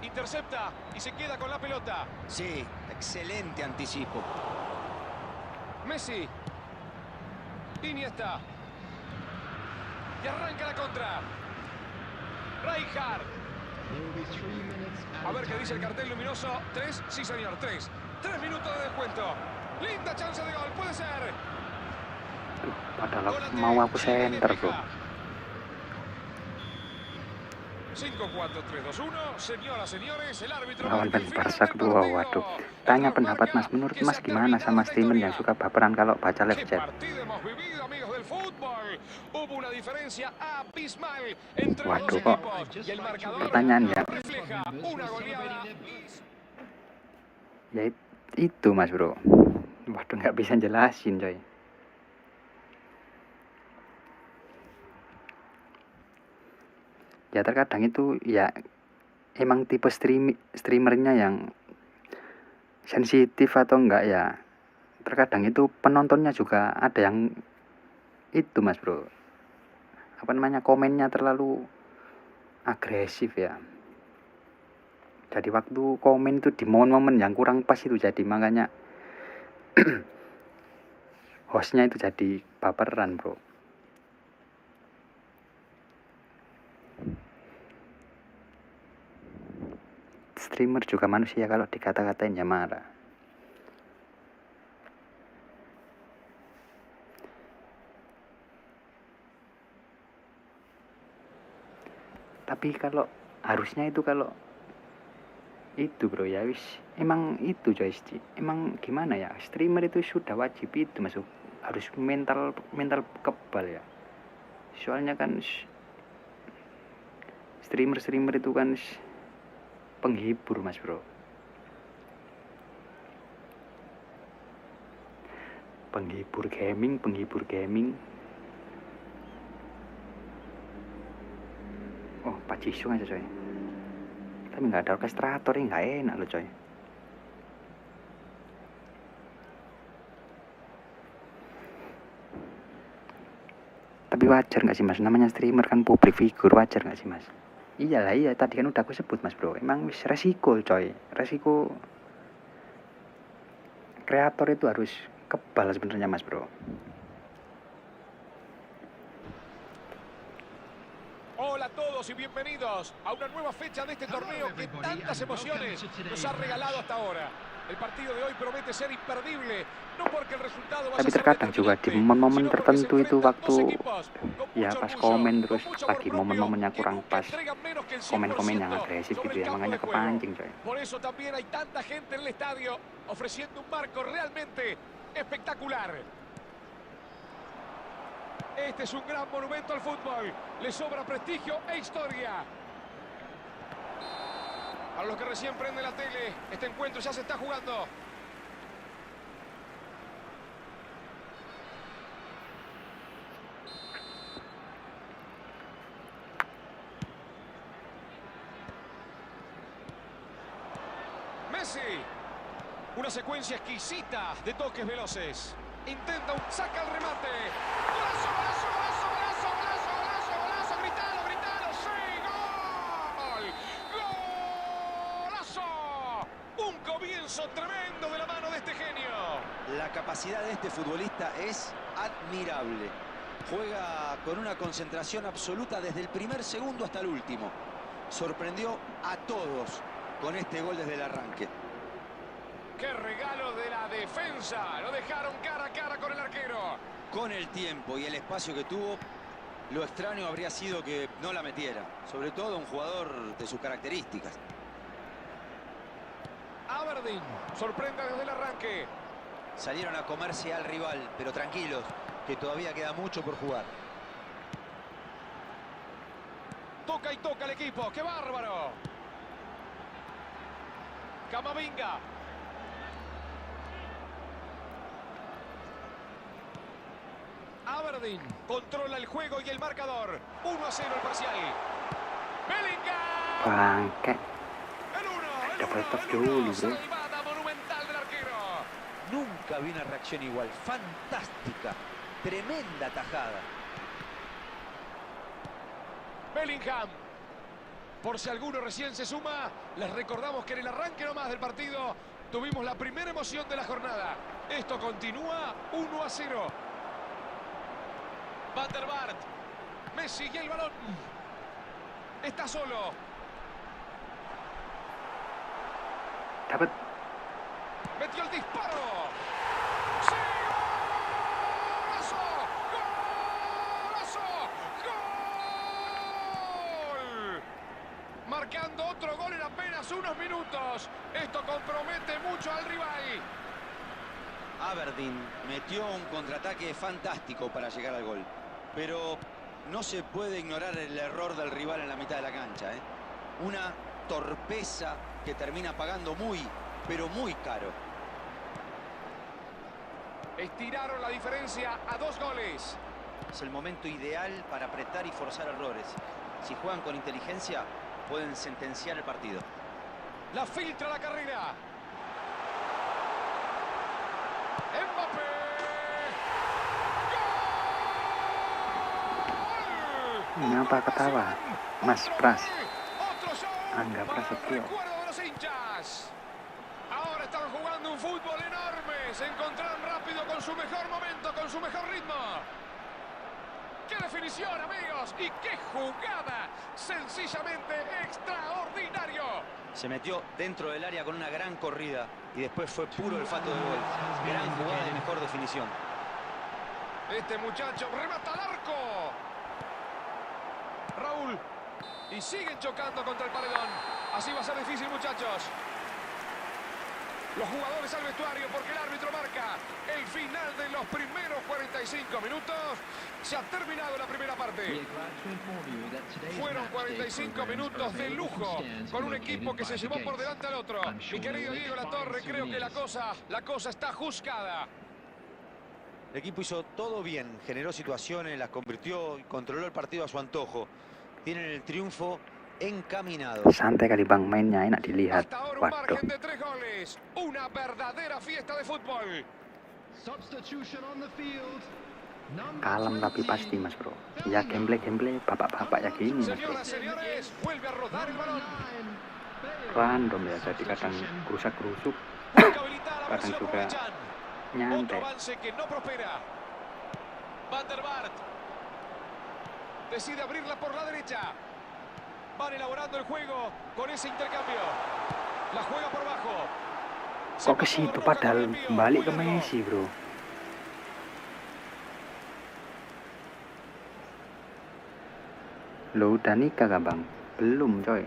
Intercepta y se queda con la pelota.
Sí, excelente anticipo.
Messi. Iniesta. Y arranca la contra. Rijkaard.
There will be 3 minutes
A ver qué
added
dice el
time.
cartel luminoso. 3, sí señor, 3. 3 minutos de descuento. Linda chance de gol, puede ser.
Padahal
Gol ante
mau aku
Chile
center bro.
Benfica. 5, 4, 3, 2, 1. Señoras, señores, el árbitro
Lawan
marca el final
Barca
del
kedua,
partido.
waduh.
El
Tanya
reloj
pendapat
marca
Mas, menurut
que
Mas
se ha
gimana
terminado
sama
esta
streamer
historia.
yang suka baperan kalau baca live
¿Qué
chat?
partido hemos vivido, amigos del fútbol? Hubo una diferencia abismal entre los
Waduh,
dos
kok
equipos. Y el marcador
pertanyaan ya?
refleja una goleada.
Ya itu Mas bro. Waduh, nggak bisa jelasin coy. Ya terkadang itu ya emang tipe streamernya yang sensitif atau enggak ya. Terkadang itu penontonnya juga ada yang itu Mas bro. Apa namanya, komennya terlalu agresif ya. Jadi waktu komen itu di momen-momen yang kurang pas itu, jadi makanya hostnya itu jadi baperan bro. Streamer juga manusia, kalau dikata-katain ya marah. Tapi kalau harusnya itu, kalau itu bro ya wis, emang itu coy, emang gimana ya, streamer itu sudah wajib itu masuk, harus mental kebal ya. Soalnya kan streamer itu kan penghibur Mas bro. Penghibur gaming. Oh, PAGI aja coy. Tapi nggak ada orkestrator, ya nggak enak loh coy. Tapi wajar nggak sih Mas, namanya streamer kan public figure, wajar nggak sih Mas? Iyalah, iya, tadi kan udah aku sebut Mas bro, emang wis resiko coy, resiko kreator itu harus kebal sebenarnya Mas bro.
Hola a todos y bienvenidos a una nueva fecha de este torneo que tantas emociones nos ha regalado hasta ahora. El partido de hoy promete ser imperdible, no porque el resultado vaya
Tapi
a ser
terkadang juga di momen-momen tertentu itu, waktu ya pas komen terus lagi momen-momennya kurang pas, komen-komen yang agresif gitu ya, makanya kepancing coy.
Por eso también hay tanta gente en el estadio ofreciendo un marco realmente espectacular. Este es un gran monumento al fútbol. Le sobra prestigio e historia. Para los que recién prenden la tele, este encuentro ya se está jugando. Messi. Una secuencia exquisita de toques veloces. Intenta saca el remate. ¡Golazo, golazo, golazo, golazo, golazo, golazo, golazo! ¡Gritalo, gritalo! ¡Sí! ¡Gol! ¡Golazo! Un comienzo tremendo de la mano de este genio.
La La capacidad de este futbolista es admirable. Juega con una concentración absoluta desde el primer segundo hasta el último. Sorprendió a todos con este gol desde el arranque.
¡Qué regalo de la defensa! Lo dejaron cara a cara con el arquero.
Con el tiempo y el espacio que tuvo, lo extraño habría sido que no la metiera. Sobre todo un jugador de sus características.
Aberdeen sorprende desde el arranque.
Salieron a comerse al rival, pero tranquilos, que todavía queda mucho por jugar.
Toca y toca el equipo. ¡Qué bárbaro! Camavinga. Aberdeen controla el juego y el marcador. 1-0 el parcial. Bellingham.
Bangke.
El 1.
Dapat dulu, bro.
Salvada monumental del arquero.
Nunca vi una reacción igual. Fantástica. Tremenda tajada.
Bellingham. Por si alguno recién se suma, les recordamos que en el arranque nomás del partido tuvimos la primera emoción de la jornada. Esto continúa 1-0. Van der Vaart. Messi y el balón. Está solo.
Dapat.
Metió el disparo. ¡Sí! ¡Golazo! ¡Golazo! ¡Gol! Marcando otro gol en apenas unos minutos. Esto compromete mucho al rival.
Aberdeen metió un contraataque fantástico para llegar al gol. Pero no se puede ignorar el error del rival en la mitad de la cancha, ¿eh? Una torpeza que termina pagando muy, pero muy caro.
Estiraron la diferencia a 2 goles.
Es el momento ideal para apretar y forzar errores. Si juegan con inteligencia, pueden sentenciar el partido.
La filtra la carrera. Mbappé.
Ngapa ketawa? Mas Pras.
Otro show
Angga
para el
Prasetyo.
recuerdo de los hinchas. Ahora están jugando un fútbol enorme. Se encontraron rápido con su mejor momento, con su mejor ritmo. ¡Qué definición, amigos! ¡Y qué jugada! Sencillamente extraordinario.
Se metió dentro del área con una gran corrida y después fue puro olfato de gol. Gran jugada y mejor definición.
Este muchacho remata al arco. Raúl. Y siguen chocando contra el paredón. Así va a ser difícil, muchachos. Los jugadores al vestuario porque el árbitro marca el final de los primeros 45 minutos. Se ha terminado la primera parte. Fueron 45 minutos de lujo con un equipo que se llevó por delante al otro. Mi querido Diego Latorre, creo que la cosa está juzgada.
El equipo hizo todo bien, generó situaciones, las convirtió y controló el partido a su antojo. Tienen el triunfo encaminado.
Santai kali bang, mainnya enak dilihat.
Hasta ahora un
Waduh.
margen de 3 goles. Una verdadera fiesta de fútbol.
Substitution on the field. Number
Kalem tapi
20.
pasti mas bro. Ya gameplay bapak-bapak ya gini mas bro.
Señoras, señores, vuelve a rodar el balón.
Random ya, jadi kadang kerusak-kerusuk,
Busca habilitar a ver si
kadang
lo
juga
aprovechan. Otro
nyantai.
avance que no prospera. Van der Vaart. Decide abrirla por la derecha. Van elaborando el juego con ese intercambio. La juega por bajo.
Kok ke situ padahal balik ke Messi bro. Lo udah nikah gak bang? Belum coy.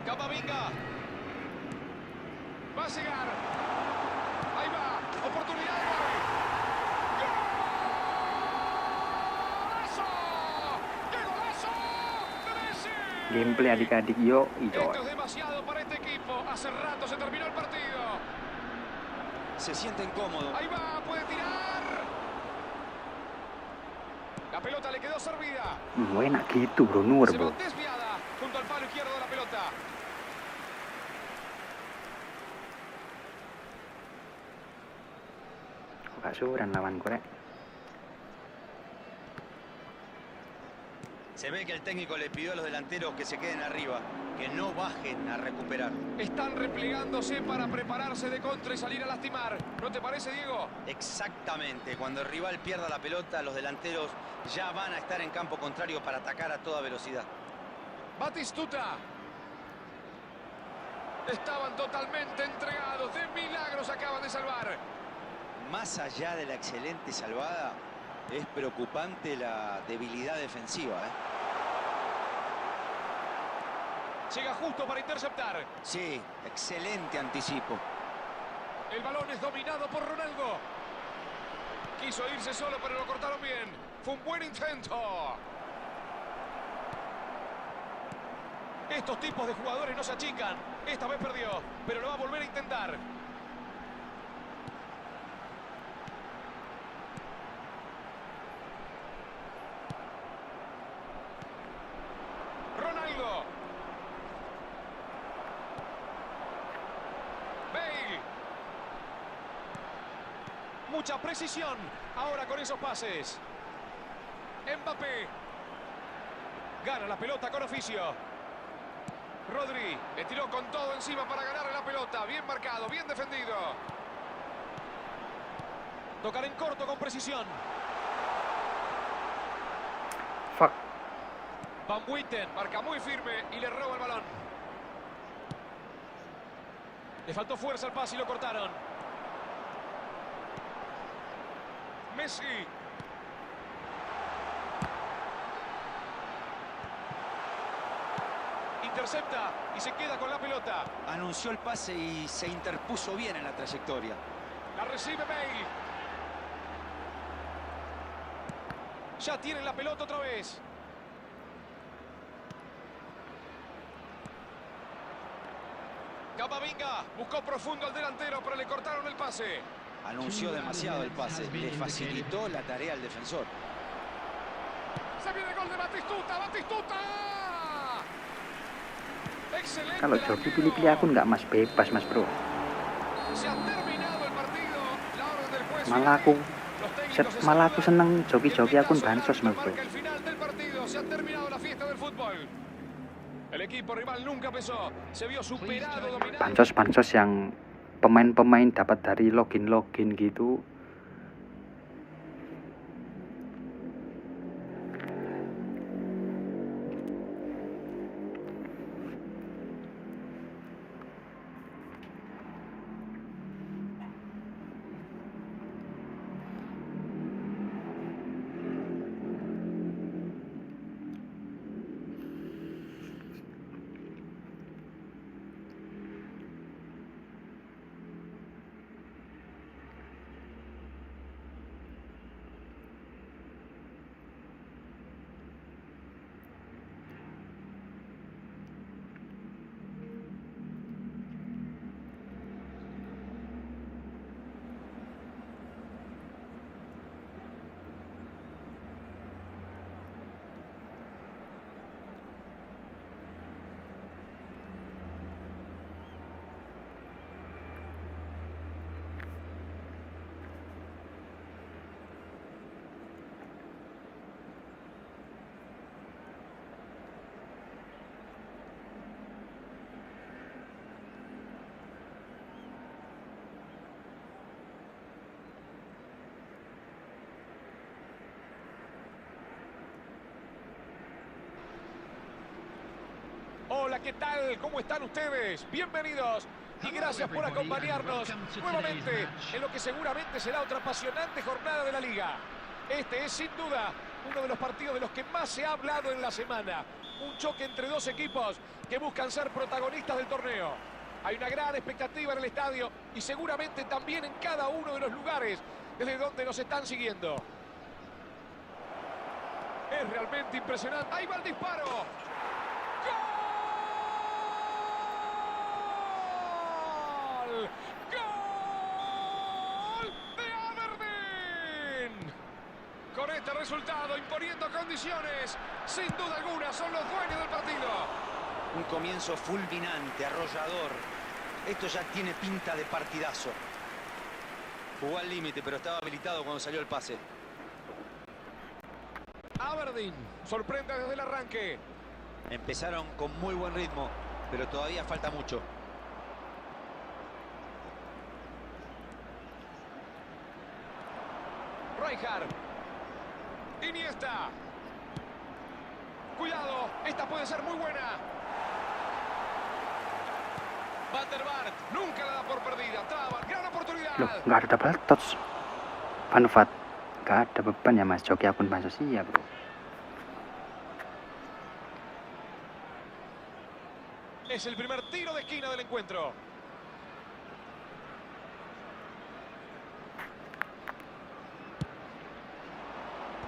Camavinga. Va a llegar. Ahí va. Oportunidad de gol. ¡Golazo! ¡Qué golazo! ¡De Messi!
Gameplay adik-adik yo
Esto
coy.
es demasiado para este equipo. Hace rato se terminó el partido.
Se sienten cómodos.
Ahí va, puede tirar. La pelota le quedó servida.
Enak gitu bro, nur
Se
bro.
va desviada junto al palo izquierdo de la pelota.
Kok gak suran lawan Korea?
Se ve que el técnico le pidió a los delanteros que se queden arriba, que no bajen a recuperar.
Están replegándose para prepararse de contra y salir a lastimar. ¿No te parece, Diego?
Exactamente. Cuando el rival pierda la pelota, los delanteros ya van a estar en campo contrario para atacar a toda velocidad.
Batistuta. Estaban totalmente entregados. De milagros acaban de salvar.
Más allá de la excelente salvada, es preocupante la debilidad defensiva,
Llega justo para interceptar.
Sí, excelente anticipo.
El balón es dominado por Ronaldo. Quiso irse solo, pero lo cortaron bien. Fue un buen intento. Estos tipos de jugadores no se achican. Esta vez perdió, pero lo va a volver a intentar. Ronaldo. Bale. Mucha precisión ahora con esos pases. Mbappé. Gana la pelota con oficio. Rodri le tiró con todo encima para ganarle la pelota. Bien marcado, bien defendido. Tocar en corto con precisión.
Fuck.
Van Witten marca muy firme y le roba el balón. Le faltó fuerza al pase y lo cortaron. Messi. Intercepta y se queda con la pelota.
Anunció el pase y se interpuso bien en la trayectoria.
La recibe Bale. Ya tienen la pelota otra vez. Camavinga buscó profundo al delantero, pero le cortaron el pase.
Anunció demasiado el pase, le facilitó la tarea al defensor.
Se viene el gol de Batistuta. ¡Batistuta! Excelente.
Kalau joki pilih-pilih akun nggak mas, bebas mas bro.
Se ha terminado el partido. La orden del juez.
Malah aku seneng joki-joki akun bansos mas bro.
Marca el final del partido. Se ha terminado la fiesta del fútbol. El equipo rival nunca pesó. Se vio superado, dominado.
Bansos yang pemain-pemain dapat dari login gitu.
Hola, ¿qué tal? ¿Cómo están ustedes? Bienvenidos y gracias por acompañarnos nuevamente en lo que seguramente será otra apasionante jornada de la Liga. Este es sin duda uno de los partidos de los que más se ha hablado en la semana. Un choque entre dos equipos que buscan ser protagonistas del torneo. Hay una gran expectativa en el estadio y seguramente también en cada uno de los lugares desde donde nos están siguiendo. Es realmente impresionante. ¡Ahí va el disparo! ¡Gol! ¡Gol de Aberdeen! Con este resultado, imponiendo condiciones, sin duda alguna, son los dueños del partido.
Un comienzo fulminante, arrollador. Esto ya tiene pinta de partidazo. Jugó al límite, pero estaba habilitado cuando salió el pase.
Aberdeen sorprende desde el arranque.
Empezaron con muy buen ritmo, pero todavía falta mucho.
Rijkaard. Iniesta. Cuidado, esta puede ser muy buena. Van der Vaart nunca la da por perdida. Traba, gran oportunidad.
Loh, nggak ada double touch. Fun fact, nggak ada beban ya Mas Joki akun Manusia, bro.
Es el primer tiro de esquina del encuentro.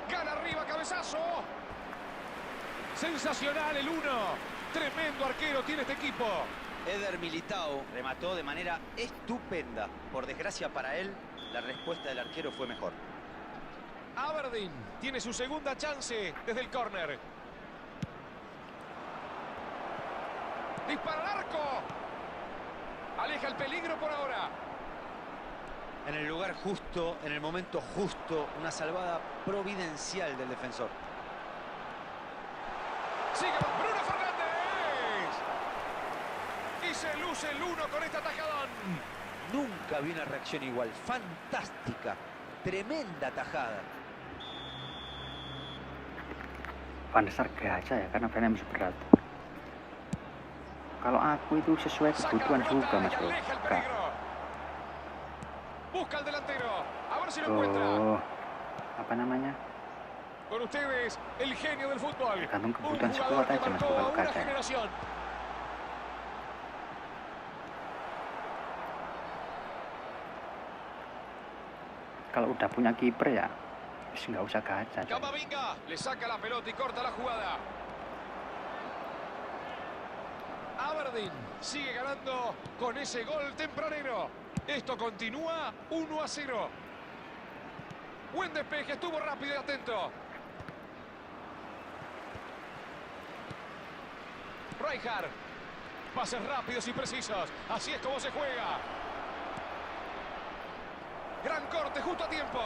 Gana arriba, cabezazo. Sensacional el 1. Tremendo arquero tiene este equipo.
Eder Militao remató de manera estupenda. Por desgracia para él, la respuesta del arquero fue mejor.
Aberdeen tiene su segunda chance desde el córner. Dispara al arco. Aleja el peligro por ahora.
En el lugar justo, en el momento justo, una salvada providencial del defensor.
Sigue Bruno Fernández. Y se luce el 1 con este atajadón.
Nunca vi una reacción igual. Fantástica. Tremenda tajada.
Van der Sar gacha ya, karena fan MU berat. Kalau aku itu sesuai kebutuhan juga Mas bro. Kak.
Busca al delantero. A ver si lo encuentra.
Oh, apa namanya?
Con ustedes, el genio del fútbol.
Tergantung
Un
kebutuhan
jugador
squad
que
aja Mas
marcó
bro
a
kalau
una
gacha.
generación.
Kalau udah punya kiper ya, nggak usah gacha. Coy.
Camavinga le saca la pelota y corta la jugada. Aberdeen sigue ganando con ese gol tempranero. Esto continúa 1-0. Buen despeje, estuvo rápido y atento. Rijkaard. Pases rápidos y precisos. Así es como se juega. Gran corte justo a tiempo.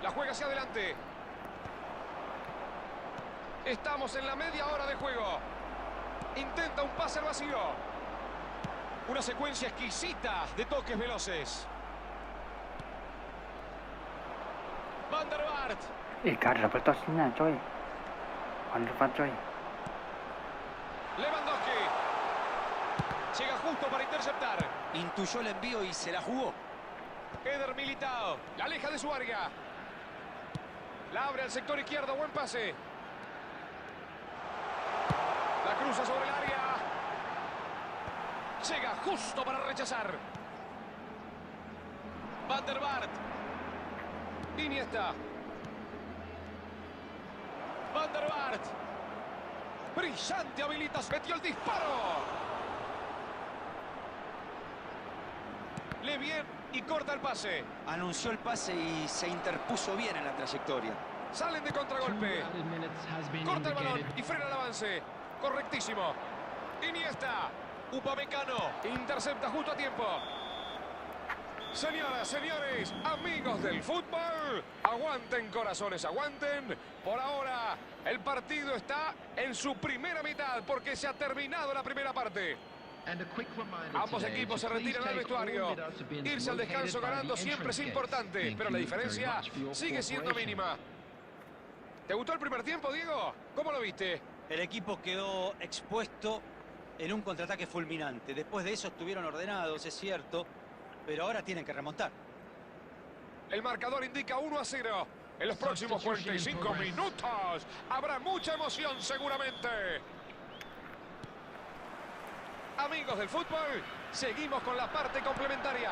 La juega hacia adelante. Estamos en la media hora de juego. Intenta un pase al vacío. Una secuencia exquisita de toques veloces. Van der Vaart.
Gak ada double touch-nya coy. Van der Vaart coy.
Lewandowski. Llega justo para interceptar.
Intuyó el envío y se la jugó.
Eder Militao. La aleja de su área. La abre al sector izquierdo. Buen pase. La cruza sobre el área. Llega justo para rechazar. Van der Vaart. Iniesta. Van der Vaart. Brillante habilita. Metió el disparo. Le bien y corta el pase.
Anunció el pase y se interpuso bien en la trayectoria.
Salen de contragolpe. Corta el balón y frena el avance. Correctísimo. Iniesta. Upamecano. Intercepta justo a tiempo. Señoras, señores, amigos del fútbol, aguanten corazones, aguanten. Por ahora, el partido está en su primera mitad porque se ha terminado la primera parte. Ambos equipos se retiran al vestuario. Irse al descanso ganando siempre es importante, pero la diferencia sigue siendo mínima. ¿Te gustó el primer tiempo, Diego? ¿Cómo lo viste?
El equipo quedó expuesto en un contraataque fulminante. Después de eso estuvieron ordenados, es cierto, pero ahora tienen que remontar.
El marcador indica 1-0. En los próximos 45 minutos habrá mucha emoción seguramente. Amigos del fútbol, seguimos con la parte complementaria.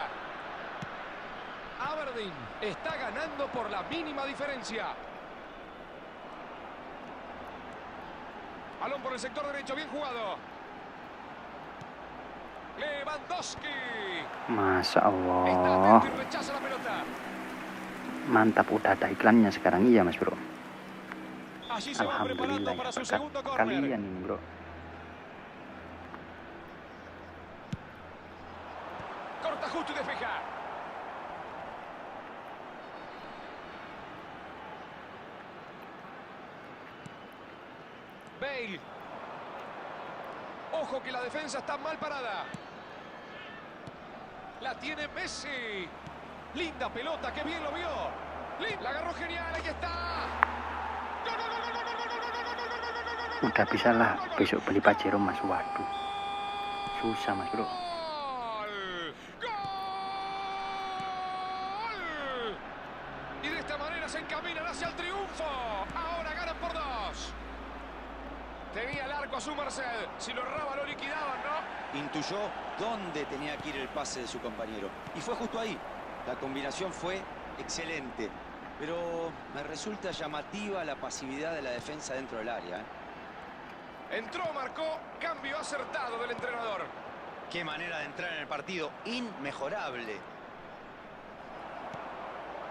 Aberdeen está ganando por la mínima diferencia. Balón por el sector derecho, bien jugado. Lewandowski.
Masya
Está
Allah.
atento y rechaza la pelota.
Mantap, udah ada iklannya sekarang. Iya Mas bro.
Allí se va preparando
Alhamdulillah ya,
para su
berkat
segundo córner.
kalian ini bro.
Corta justo y despeja. Bale. Ojo que la defensa está mal parada. La tiene Messi. Linda pelota, qué bien lo vio. La agarró genial, ahí está.
Udah bisa lah besok beli Pajero mas. Waduh, susah mas bro.
¡Gol! ¡Gol! Y de esta manera se encaminan hacia el triunfo. Ahora ganan por 2. Tenía el arco a su merced. Si lo erraba, lo liquidaban, ¿no?
Intuyó dónde tenía que ir el pase de su compañero. Y fue justo ahí. La combinación fue excelente. Pero me resulta llamativa la pasividad de la defensa dentro del área.
Entró, marcó, cambio acertado del entrenador.
Qué manera de entrar en el partido. Inmejorable.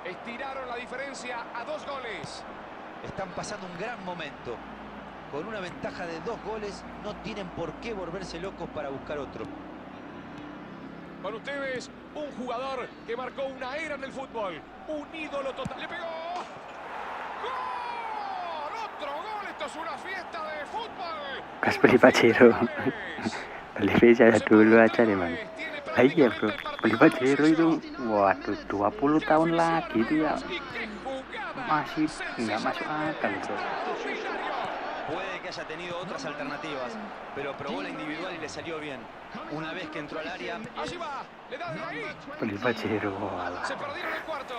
Estiraron la diferencia a 2 goles.
Están pasando un gran momento. Con una ventaja de 2 goles, no tienen por qué volverse locos para buscar otro.
Con ustedes, un jugador que marcó una era en el fútbol. Un ídolo total. ¡Le pegó! ¡Gol! ¡Otro gol! Esto es una fiesta de fútbol.
Pas beli Pajero. Beli Pajero dulu aja deh bang. Lah iya bro, beli Pajero itu waduh 20 tahun lagi itu ya masih nggak masuk akal bro.
Puede que haya tenido otras alternativas, pero probó la individual y le salió bien. Una vez que entró al área,
Allí va, le da de ahí.
Beli Pajero walah.
Se perdieron el cuarto.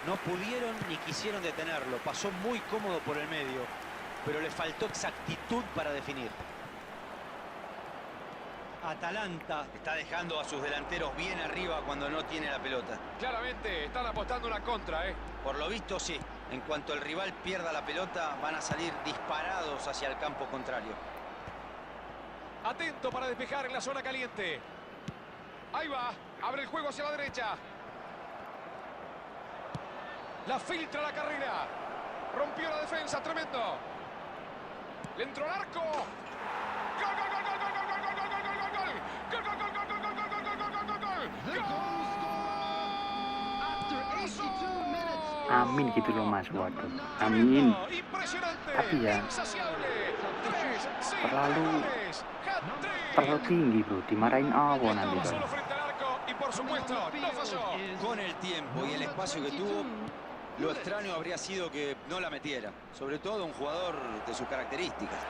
no pudieron ni quisieron detenerlo. Pasó muy cómodo por el medio, pero le faltó exactitud para definir. Atalanta está dejando a sus delanteros bien arriba cuando no tiene la pelota.
Claramente están apostando una contra, ¿eh?
Por lo visto, sí. En cuanto el rival pierda la pelota, van a salir disparados hacia el campo contrario.
Atento para despejar en la zona caliente. Ahí va, abre el juego hacia la derecha. La filtra la carrera. Rompió la defensa, tremendo. Le entró al arco. ¡Gol, gol, gol, gol, gol, gol, gol, gol, gol, gol, gol, gol! ¡Gol, gol, gol, gol, gol, gol, gol, gol, gol, gol, gol, gol!
The goal scored after 82 minutes.
Amin gitu loh mas, waduh. Amin.
Impresionante.
Tapi ya
Insaciable. 3,
terlalu tinggi bro, dimarahin awon nanti
Solo
bro.
frente al arco y por supuesto no falló.
Con el tiempo y el espacio que tuvo, lo extraño habría sido que no la metiera. Sobre todo un jugador de sus características.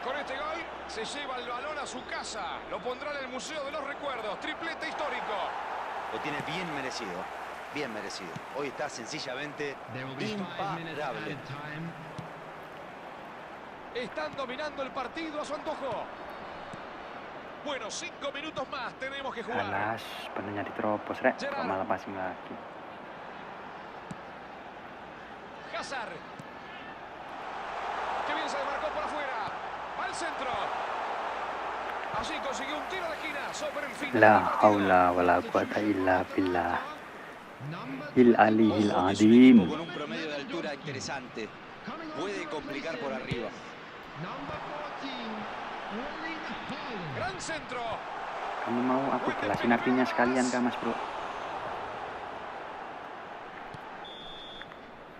Con este gol se lleva el balón a su casa. Lo pondrá en el Museo de los Recuerdos. Triplete histórico.
Lo tiene bien merecido. Bien merecido. Hoy está sencillamente
There will be 5 minutes
imparable.
added time.
Están dominando el partido a su antojo. Bueno, 5 minutos más tenemos que jugar.
Alas, penuhnya diterobos rek, kok malah passing lagi.
Hazard. Qué bien se desmarcó por afuera. Al centro. Así consiguió un tiro de esquina sobre el final
La
del partido.
haula wala quwata illa billah.
Number
Il alihil
Ojo que su equipo
adim.
con un promedio de altura interesante. Puede complicar por arriba.
number 14, Erling Haaland.
Gran centro.
Kamu mau aku jelasin artinya sekalian kah mas bro?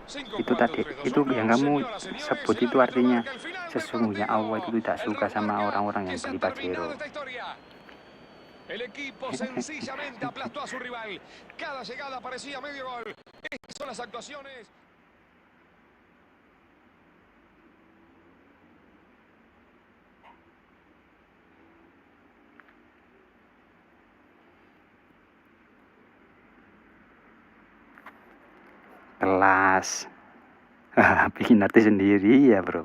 5,
Itu
4,
tadi,
3, 2,
itu
1.
yang kamu
Señoras, señores,
sebut
el
itu
árbitro
artinya
marca el final del
sesungguhnya
partido.
Allah itu tidak
El
suka
reloj
sama
marca
orang-orang
que
yang
se ha
beli
terminado
Pajero.
esta historia. El equipo sencillamente aplastó a su rival. Cada llegada parecía medio gol. Estas son las actuaciones.
Kelas. Bikin arti sendiri ya bro.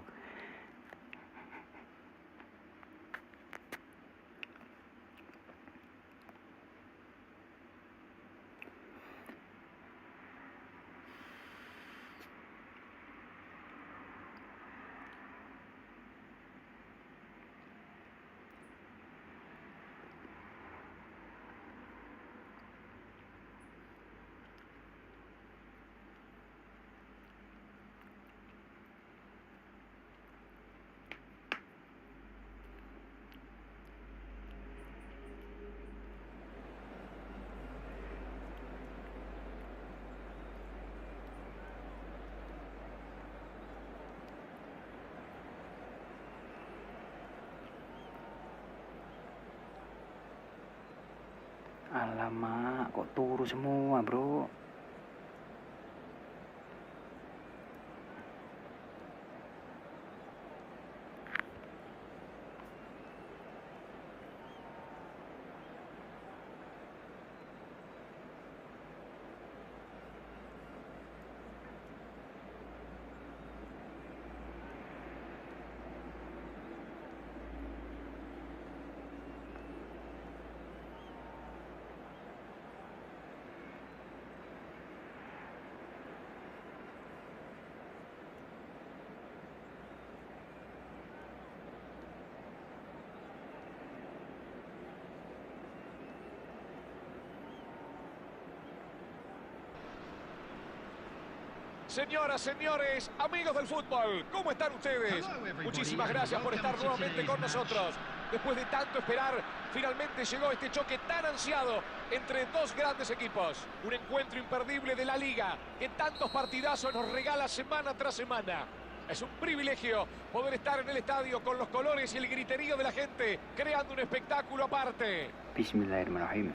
Alamak, kok turu semua, bro.
Señoras, señores, amigos del fútbol, ¿cómo están ustedes? Muchísimas gracias por estar nuevamente con nosotros. Después de tanto esperar, finalmente llegó este choque tan ansiado entre dos grandes equipos. Un encuentro imperdible de la Liga que tantos partidazos nos regala semana tras semana. Es un privilegio poder estar en el estadio con los colores y el griterío de la gente, creando un espectáculo aparte.
Bismillahirrahmanirrahim.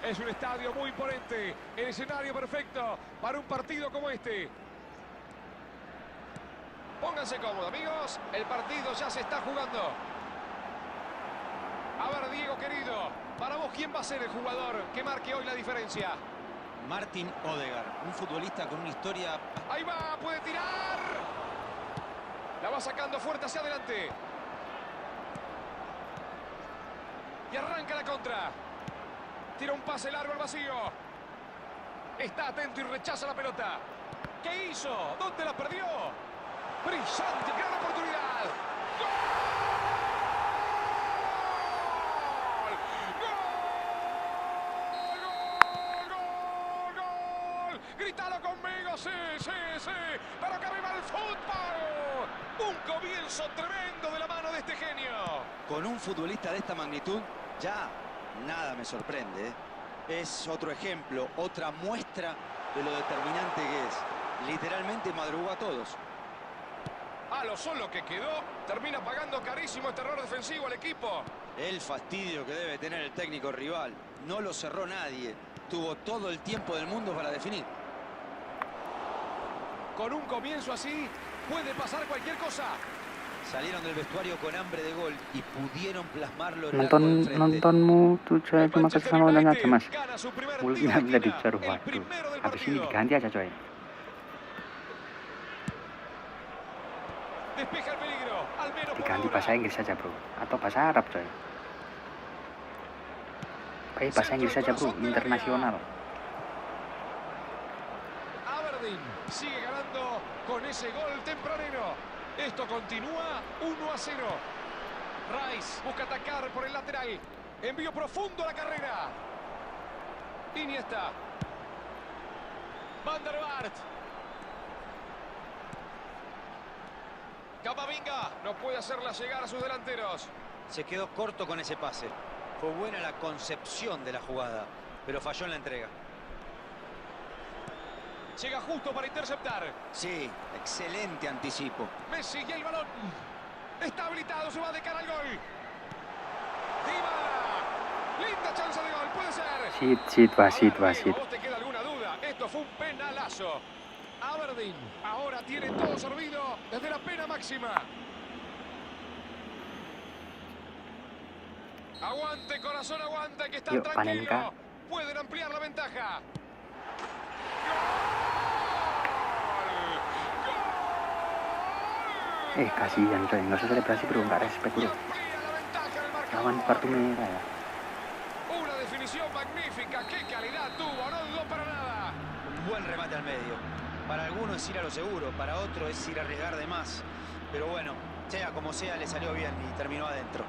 Es un estadio muy imponente, el escenario perfecto para un partido como este. Pónganse cómodos, amigos, el partido ya se está jugando. A ver, Diego querido, para vos, ¿quién va a ser el jugador que marque hoy la diferencia?
Martin Odegaard, un futbolista con una historia...
Ahí va, puede tirar. La va sacando fuerte hacia adelante. Y arranca la contra. Tira un pase largo al vacío. Está atento y rechaza la pelota. ¿Qué hizo? ¿Dónde la perdió? Brillante, gran oportunidad. ¡Gol! ¡Gol! ¡Gol! ¡Gol! ¡Grítalo conmigo! ¡Sí, sí, sí! ¡Pero que viva el fútbol! Un comienzo tremendo de la mano de este genio.
Con un futbolista de esta magnitud, ya nada me sorprende, ¿eh? Es otro ejemplo, otra muestra de lo determinante que es. Literalmente madrugó a todos.
A lo solo que quedó, termina pagando carísimo este error defensivo al equipo.
El fastidio que debe tener el técnico rival. No lo cerró nadie. Tuvo todo el tiempo del mundo para definir.
Con un comienzo así, puede pasar cualquier cosa.
Salieron del vestuario con hambre de gol y pudieron plasmarlo en el arco de frente.
Nontonmu tujuh cuma kesal udah aja mas.
Gana su primer
Mulutnya
tiro de
udah
esquina,
dicor,
el
waduh.
primero del
Habis ini
partido.
diganti aja coy.
Despeja el peligro, al menos por
Diganti
ahora.
bahasa Inggris saja bro, atau bahasa Arab coy. Pakai bahasa Inggris saja bro, internasional.
Aberdeen sigue ganando con ese gol tempranero. Esto continúa 1-0. Rice busca atacar por el lateral. Envío profundo a la carrera. Iniesta. Van der Vaart. Camavinga no puede hacerla llegar a sus delanteros.
Se quedó corto con ese pase. Fue buena la concepción de la jugada, pero falló en la entrega.
Llega justo para interceptar.
Sí, excelente anticipo.
Messi y el balón. Está habilitado, se va de cara al gol. Dybala. Linda chance de gol, puede ser.
Sit,
A
wasit,
ver,
wasit.
Diego, ¿vos te queda alguna duda? Esto fue un penalazo. Aberdeen ahora tiene todo servido desde la pena máxima. Aguante, corazón, aguante, que están
Yuk,
tranquilos.
Panenka.
Pueden ampliar la ventaja.
Kasihan coy, nggak usah selebrasi bro, nggak respect
Y
bro.
amplía la ventaja en el marcador.
Lawan kartu merah ya.
Una definición magnífica, qué calidad tuvo, no dudó para nada.
Un buen remate al medio. Para algunos es ir a lo seguro, para otros es ir a arriesgar de más. Pero bueno, sea como sea, le salió bien y terminó adentro.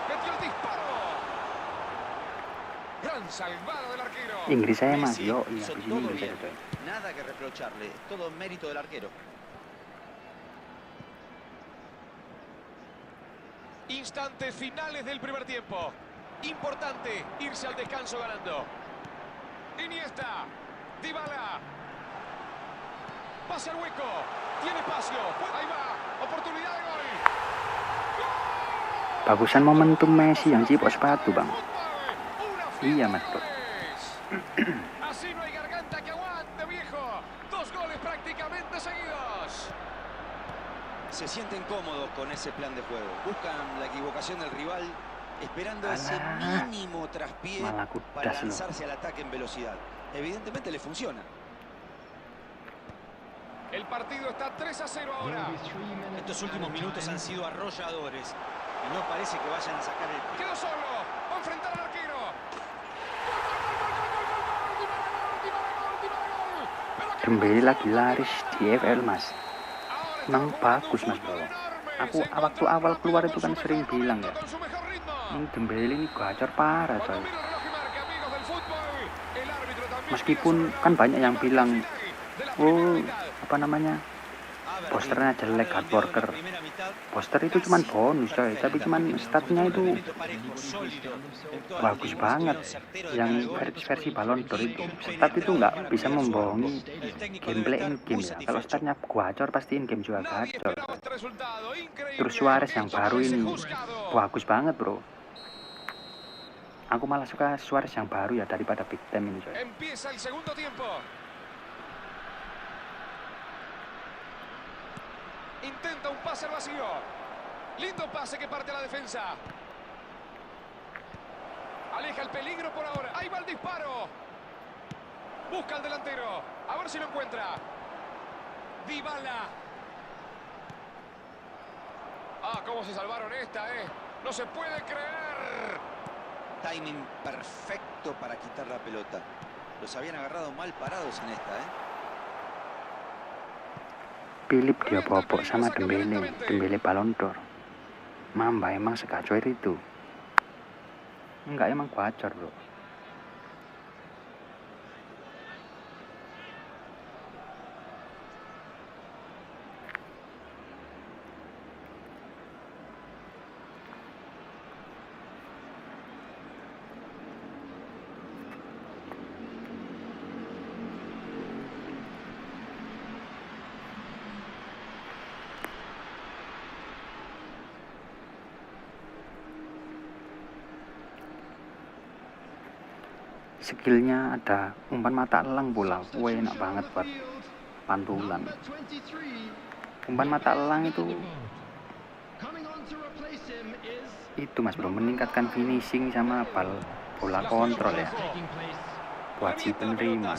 Metió el disparo. Gran salvada del arquero.
Inggris saya mas,
Messi
yo iya
hizo
di sini
todo
Inggris
bien.
aja coy.
Nada que reprocharle, es todo mérito del arquero.
Instantes finales del primer tiempo. Importante irse al descanso ganando. Iniesta. Dybala. Pasa al hueco. Tiene espacio. Ahí va. Oportunidad de gol. ¡Gol!
Bagusan momentum Messi yang cipok sepatu, Bang. Iya, Mas Bro.
Así no hay garganta que aguante, viejo. 2 goles prácticamente seguidos.
Se sienten cómodos con ese plan de juego. Buscan la equivocación del rival, esperando ese mínimo traspié para lanzarse al ataque en velocidad. Evidentemente le funciona.
El partido está 3-0 ahora.
Estos últimos minutos han sido arrolladores y no parece que vayan a sacar el...
Quedó solo. Va a enfrentar al arquero.
Dembele lagi laris di EFL, Mas. Emang bagus, Mas Bro. Aku waktu awal keluar itu kan sering bilang ya, ini Dembele ini gacor parah, coy. Meskipun kan banyak yang bilang, oh apa namanya, posternya jelek, hard worker. Poster itu cuman bonus, coy, tapi cuman statnya itu bagus banget. Yang versi Ballon d'Or itu stat itu nggak bisa membohongi gameplay in game ya. Kalau statnya gacor pasti in game juga gacor. Terus Suarez yang baru ini bagus banget, bro. Aku malah suka Suarez yang baru ya daripada Big Time ini, coy.
Empieza el segundo tiempo. Intenta un pase al vacío. Lindo pase que parte a la defensa. Aleja el peligro por ahora. Ahí va el disparo. Busca al delantero. A ver si lo encuentra. Dybala. Ah, cómo se salvaron esta, No se puede creer.
Timing perfecto para quitar la pelota. Los habían agarrado mal parados en esta,
Philip dia bobok sama Dembele Ballon d'Or. Mamba emang segacor itu. Enggak, emang gacor, bro. Skillnya ada umpan mata elang pula. Wah, enak banget buat pantulan. Umpan mata elang itu Mas Bro, meningkatkan finishing sama bola kontrol ya buat si penerima.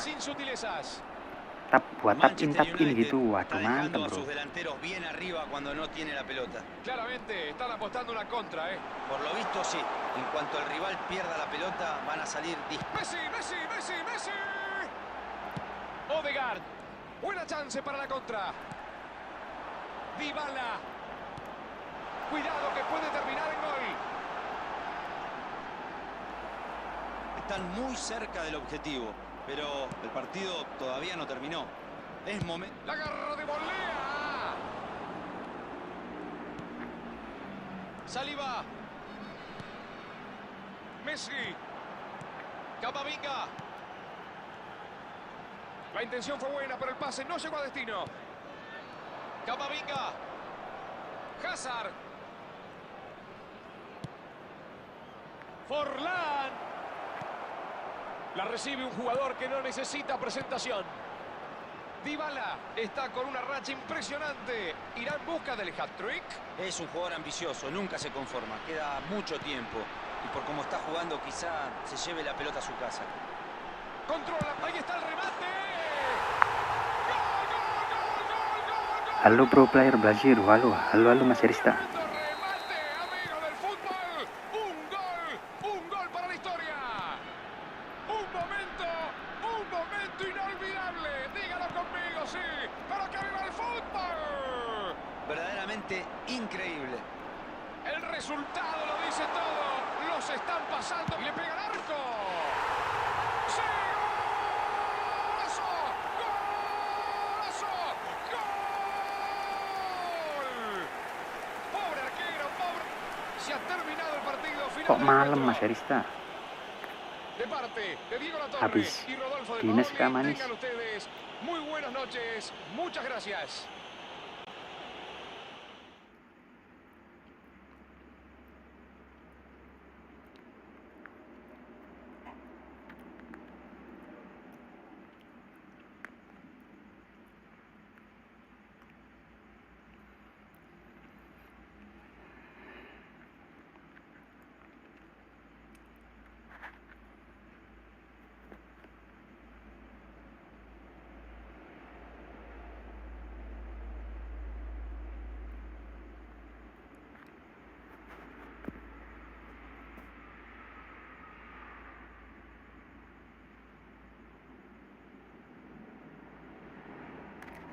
Buat tap in gitu, waduh mantap, bro.
Claramente están apostando una contra,
Por lo visto sí. En cuanto el rival pierda la pelota, van a salir
Messi. Odegaard. Buena chance para la contra. Dybala. Cuidado que puede terminar en gol.
Están muy cerca del objetivo, pero el partido todavía no terminó. Es momento.
La agarra de volea. Saliba. Messi. Camavinga. La intención fue buena, pero el pase no llegó a destino. Camavinga. Hazard. Forlán. La recibe un jugador que no necesita presentación. Dybala está con una racha impresionante. ¿Irá en busca del hat-trick?
Es un jugador ambicioso, nunca se conforma. Queda mucho tiempo. Y por cómo está jugando, quizá se lleve la pelota a su casa.
Controla, ahí está el remate.
Halo pro player Brazil, halo Mas Erista.
Remate, amigo del fútbol. Un gol para la historia. Un momento inolvidable. Dígalo conmigo, sí. Pero que viva el fútbol.
Verdaderamente increíble.
El resultado lo dice todo. Los están pasando y le pega al arco. ¡Sí! ¡Golazo! ¡Golazo! ¡Gol! Pobre arquero, pobre. Se ha terminado el partido.
Kok malam, Mas Erista?
De parte de Diego La Torre
Habis
y Rodolfo de
dinas
Paoli,
manis.
tengan ustedes muy buenas noches. Muchas gracias.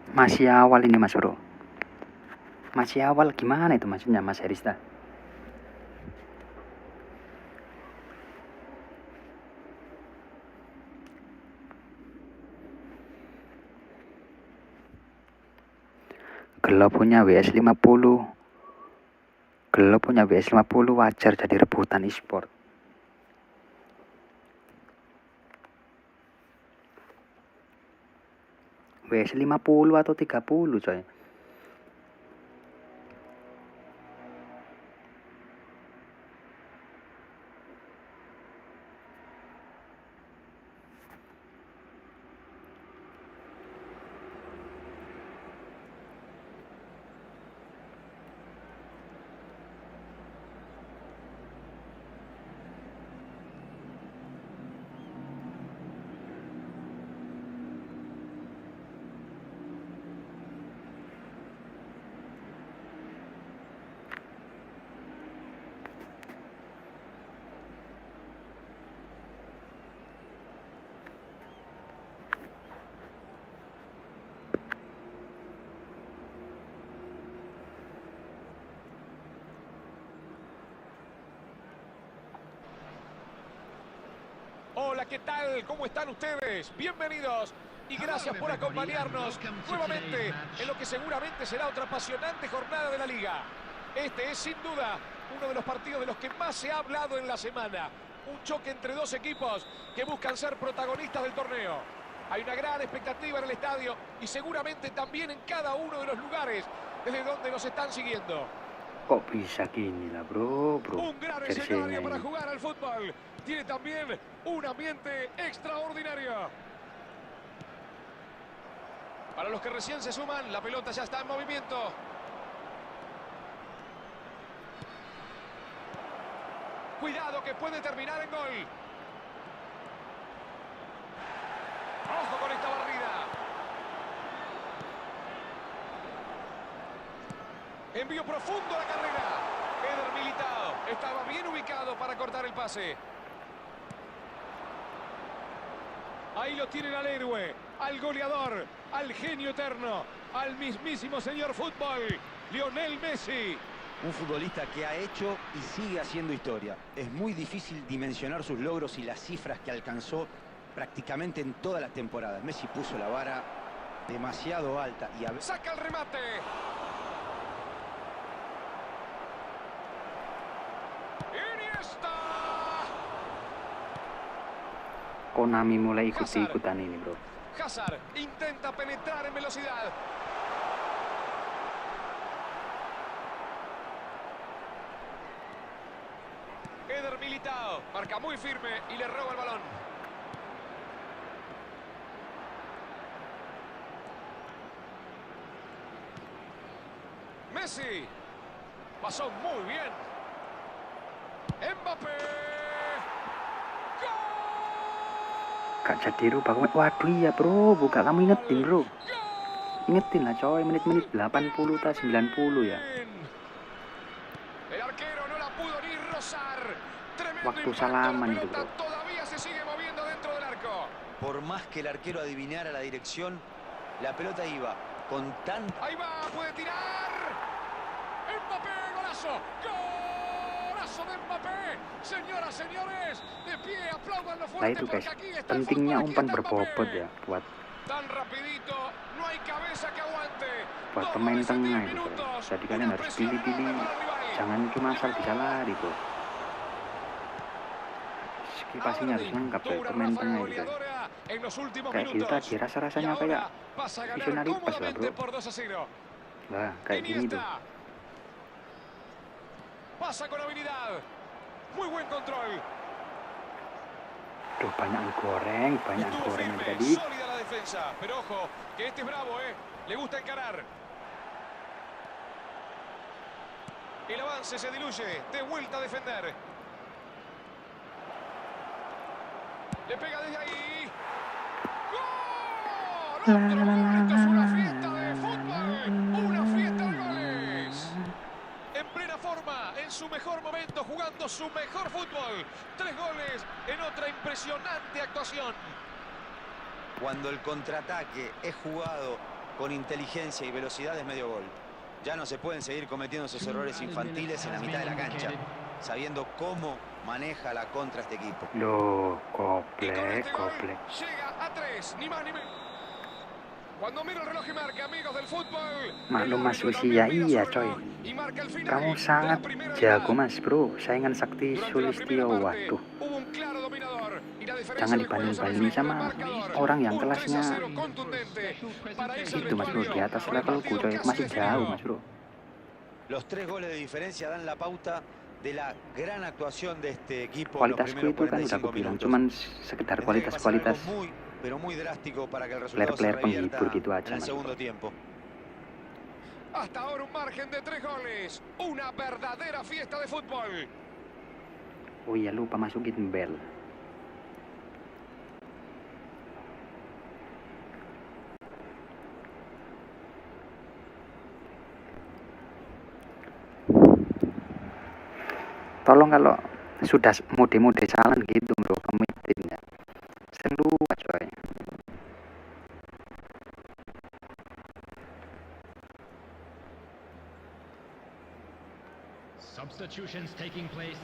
Masih awal ini Mas Bro. Masih awal gimana itu maksudnya Mas Herista? Kalau punya WS 50 wajar jadi rebutan e-sport. WS 50 atau 30 coy.
Hola, ¿qué tal? ¿Cómo están ustedes? Bienvenidos y gracias por acompañarnos nuevamente en lo que seguramente será otra apasionante jornada de la Liga. Este es sin duda uno de los partidos de los que más se ha hablado en la semana. Un choque entre dos equipos que buscan ser protagonistas del torneo. Hay una gran expectativa en el estadio y seguramente también en cada uno de los lugares desde donde nos están siguiendo.
Kok bisa gini lah bro?
Un gran escenario para jugar al fútbol. Tiene también un ambiente extraordinario. Para los que recién se suman, la pelota ya está en movimiento. Cuidado que puede terminar en gol. Ojo con esta barrida. Envío profundo a la carrera. Eder Militao estaba bien ubicado para cortar el pase. Ahí lo tienen al héroe, al goleador, al genio eterno, al mismísimo señor fútbol, Lionel Messi.
Un futbolista que ha hecho y sigue haciendo historia. Es muy difícil dimensionar sus logros y las cifras que alcanzó prácticamente en todas las temporadas. Messi puso la vara demasiado alta y
saca el remate.
Konami mulai ikut-ikutan ini bro.
Hazard intenta penetrar en velocidad. Eder Militao marca muy firme y le roba el balón. Messi pasó muy bien. Mbappé.
Gak jadi rubah. Waduh iya bro, buka kamu ingetin bro. Ingetin lah coy, menit-menit 80 atau 90 ya. Waktu salaman itu bro.
Por más que el arquero adivinara la dirección, la pelota iba con tan...
Ahí va, puede tirar. Mbappé, golazo. Golazo de Mbappé. Señoras, señores, de pie, aplaudan lo
Nah
fuerte
itu guys,
porque aquí está el
pentingnya
fútbol,
umpan
aquí está
berbobot
Mbappé.
ya buat
Tan rapidito, no hay cabeza que aguante.
pemain tengah gitu. Jadi kalian harus pilih-pilih, jangan cuma asal bisa lari bro. Skipasinya harus lengkap ya, pemain tengah gitu. Kayak gitu tadi rasa-rasanya kayak visionaris pas lah bro. Wah kayak gini tuh.
Pasa con habilidad. Muy buen control.
Tuh banyak goreng tadi.
Sólida la defensa, pero ojo, que este es bravo, le gusta encarar. El avance se diluye, de vuelta a defender. Le pega desde ahí. ¡Gol! Esto es una fiesta de fútbol, una fiesta de goles. En plena forma, en su mejor momento, jugando su mejor fútbol. 3 goles en otra impresionante actuación.
Cuando el contraataque es jugado con inteligencia y velocidad es medio gol. Ya no se pueden seguir cometiendo esos errores infantiles en la mitad de la cancha, sabiendo cómo maneja la contra este equipo.
Loh,
Y con
goblek,
este gol
goblek.
llega a 3, ni más ni menos. Cuando mira el reloj y marca, amigos del fútbol, el
Maklum mas
árbitro
usia,
también mira su
iya
reloj
coy.
y marca el final
Kamu
de
sangat
la primera
jago
mitad.
mas bro, saingan Sakti
Durante la primera
Sulistyo,
parte
waduh.
hubo un claro dominador y la diferencia
Jangan
del juego se
dibanding-bandingin
refleja en el
sama
marcador.
orang yang
Un 3 a
kelasnya
0 contundente para irse al
itu mas bro, di
vestuario
atas
con el
levelku
partido
coy,
casi
masih jauh
definido.
mas bro.
Los 3 goles de diferencia dan la pauta de la gran actuación de este equipo en los
Kualitasku
primeros
itu kan udah
45
aku bilang,
minutos.
cuman sekedar
Tendría que pasar algo
kualitas
muy, pero muy drástico para que el resultado se
player-player penghibur
revierta
gitu
en
aja
el
mas
segundo
bro.
tiempo.
Hasta ahora un margen de 3 goles. Una verdadera fiesta de fútbol.
Oh iya, lupa masukin bel. Tolong kalau sudah mode-mode jalan gitu bro, kemitin ya. Seru coy.
Substitutions taking place.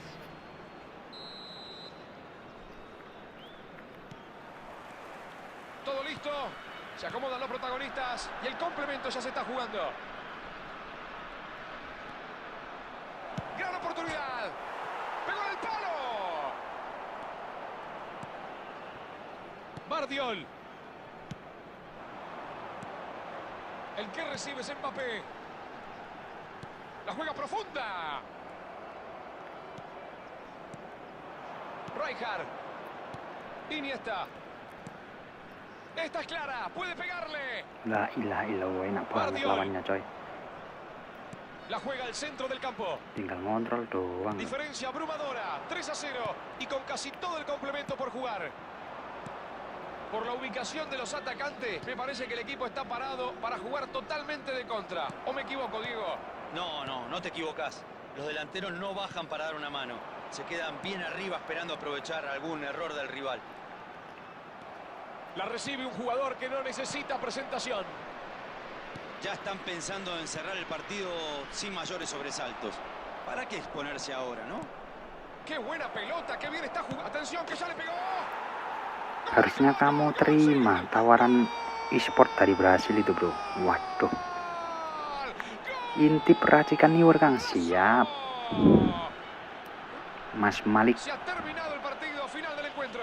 Todo listo. Se acomodan los protagonistas y el complemento ya se está jugando. Gran oportunidad. Pegó en el palo. Bardiol. El que recibe es Mbappé. La juega profunda. Rijkaard. Iniesta. Esta es clara. Puede pegarle.
La ilaha illallah, enak banget lawannya coy.
La juega al centro del campo.
Tinggal ngontrol doang.
Diferencia abrumadora. 3 a 0. Y con casi todo el complemento por jugar. Por la ubicación de los atacantes, me parece que el equipo está parado para jugar totalmente de contra. ¿O me equivoco, Diego?
No te equivocas. Los delanteros no bajan para dar una mano. Se quedan bien arriba esperando aprovechar algún error del rival.
La recibe un jugador que no necesita presentación.
Ya están pensando en cerrar el partido sin mayores sobresaltos. ¿Para qué exponerse ahora, no?
¡Qué buena pelota! ¡Qué bien está jugando! ¡Atención, que ya le pegó!
Harusnya kamu terima tawaran e-sport dari Brasil itu bro. Waduh. Intip racikan Newer Kang, siap. Mas Malik.
Se ha terminado el partido final del encuentro.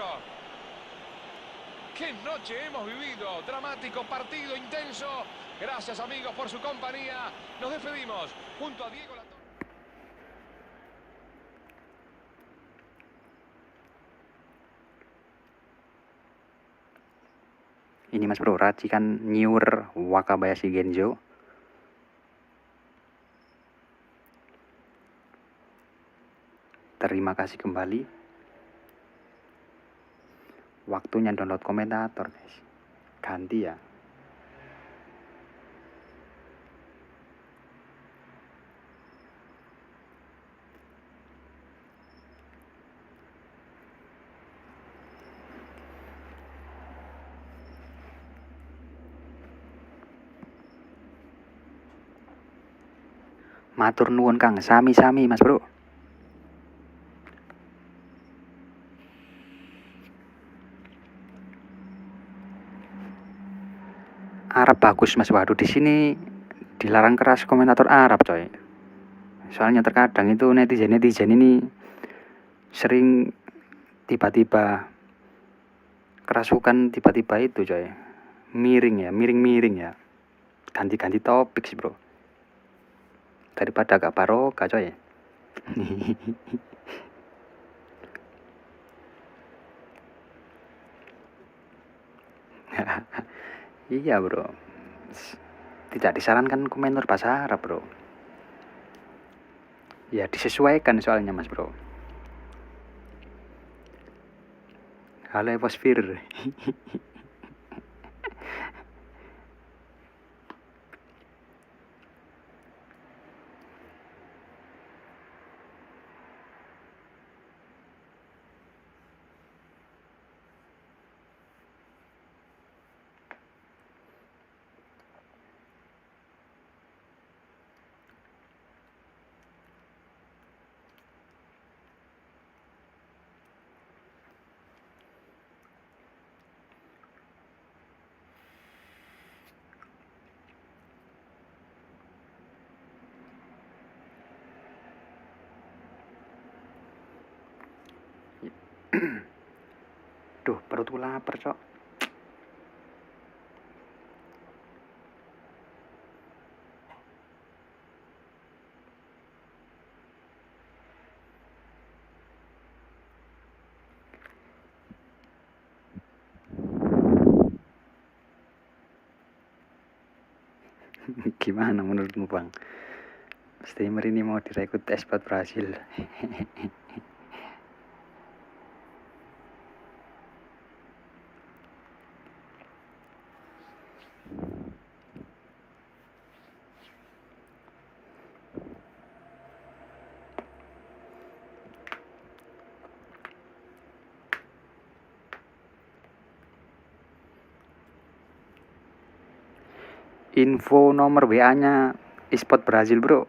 ¡Qué noche hemos vivido! Dramático partido, intenso. Gracias, amigos, por su compañía. Nos despedimos junto a Diego.
Ini mas bro, racikan Newer Wakabayashi Genjo. Terima kasih kembali. Waktunya download komentator guys. Ganti ya. Matur nuwun Kang, sami-sami mas bro. Arab bagus mas, waduh di sini dilarang keras komentator Arab coy. Soalnya terkadang itu netizen ini sering tiba-tiba kerasukan, tiba-tiba itu coy miring ya, ganti-ganti topik sih bro, daripada gak barokah coy. Iya bro, tidak disarankan komentar bahasa Arab bro. Ya disesuaikan soalnya mas bro. Halo Evosfir. Duh, perutku lapar, Cok. Gimana menurutmu, Bang? Streamer ini mau direkrut ekspor Brasil. Info nomor WA-nya eSport Brasil, bro.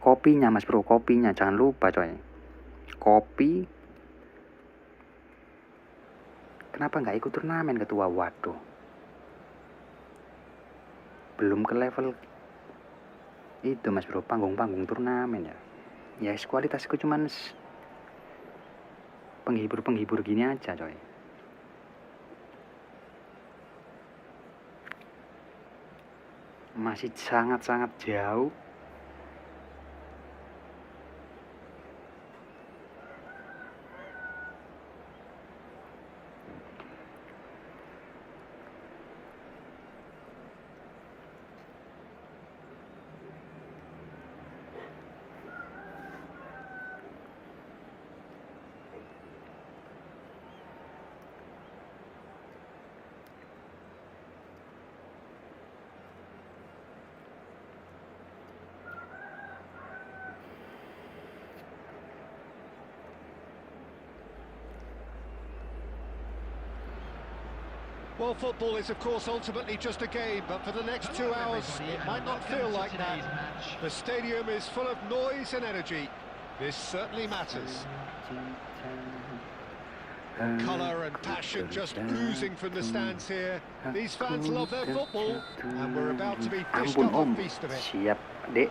Kopinya, Mas Bro, kopinya jangan lupa, coy. Kopi. Kenapa nggak ikut turnamen, ketua? Waduh. Belum ke level itu, Mas Bro, panggung-panggung turnamen ya. Ya, kualitasku cuman penghibur-penghibur gini aja, coy. Masih sangat-sangat jauh.
Well, football is, of course, ultimately just a game, but for the next 2 hours, it might not feel like that. The stadium is full of noise and energy. This certainly matters. Colour and passion just oozing from the stands here. These fans love their football, and we're about to be dished up a feast of it.
Siap, Dek.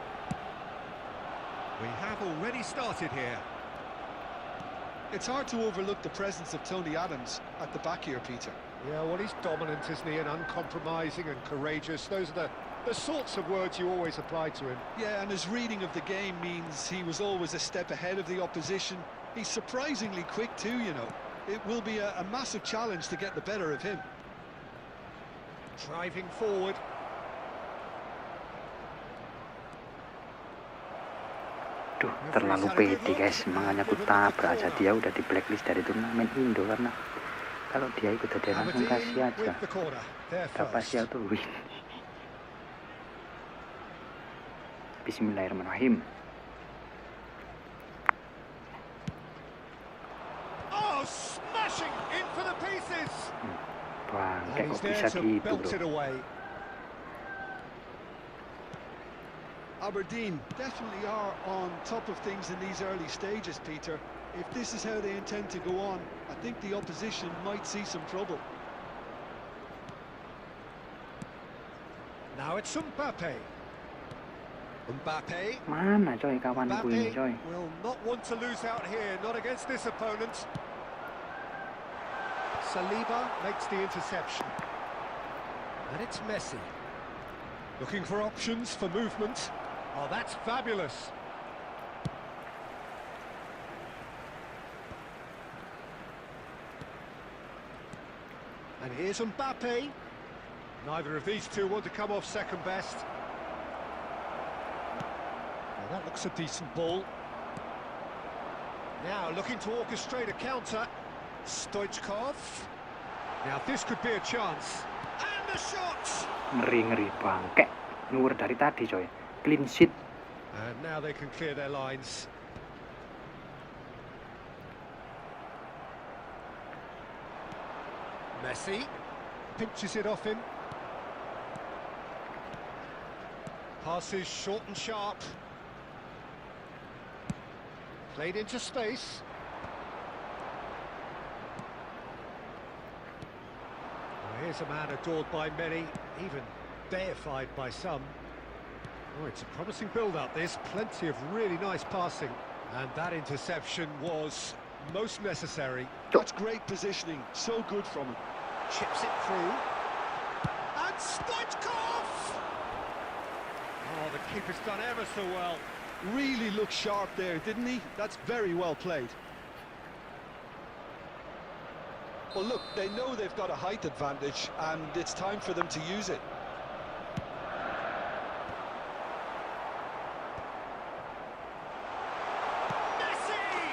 We have already started here.
It's hard to overlook the presence of Tony Adams at the back here, Peter.
Yeah, well, he's dominant, isn't he, and uncompromising and courageous. Those are the sorts of words you always apply to him.
Yeah, and his reading of the game means he was always a step ahead of the opposition. He's surprisingly quick too, you know. It will be a massive challenge to get the better of him.
Driving forward.
Duh, terlalu pede, guys. Makanya aku tabrak aja. Dia udah di blacklist dari turnamen Indo karena kalau dia ikut dia langsung kasih aja. Gak pasti auto win. Bismillahirrahmanirrahim.
Oh, smashing in for the pieces.
Bangke, kok bisa gitu, bro.
Aberdeen definitely are on top of things in these early stages, Peter. If this is how they intend to go on, I think the opposition might see some trouble.
Now it's Mbappe. Mbappe.
Mana coy kawanku ini, coy?
Will not want to lose out here, not against this opponent. Saliba makes the interception. And it's Messi. Looking for options for movement. Oh, that's fabulous. And here's Mbappe. Neither of these two want to come off second best. Well, that looks a decent ball. Now looking to orchestrate a counter. Stoichkov. Now this could be a chance.
And the shot.
Ngeri bangke. Nur dari tadi coy. Clean sheet.
And now they can clear their lines. Messi pinches it off him. Passes short and sharp. Played into space. Well, here's a man adored by many, even deified by some. Oh, it's a promising build-up, this. Plenty of really nice passing. And that interception was most necessary.
That's great positioning, so good from him.
Chips it through. And Stoichkov! Oh, the keeper's done ever so well.
Really looked sharp there, didn't he? That's very well played. Well, look, they know they've got a height advantage, and it's time for them to use it.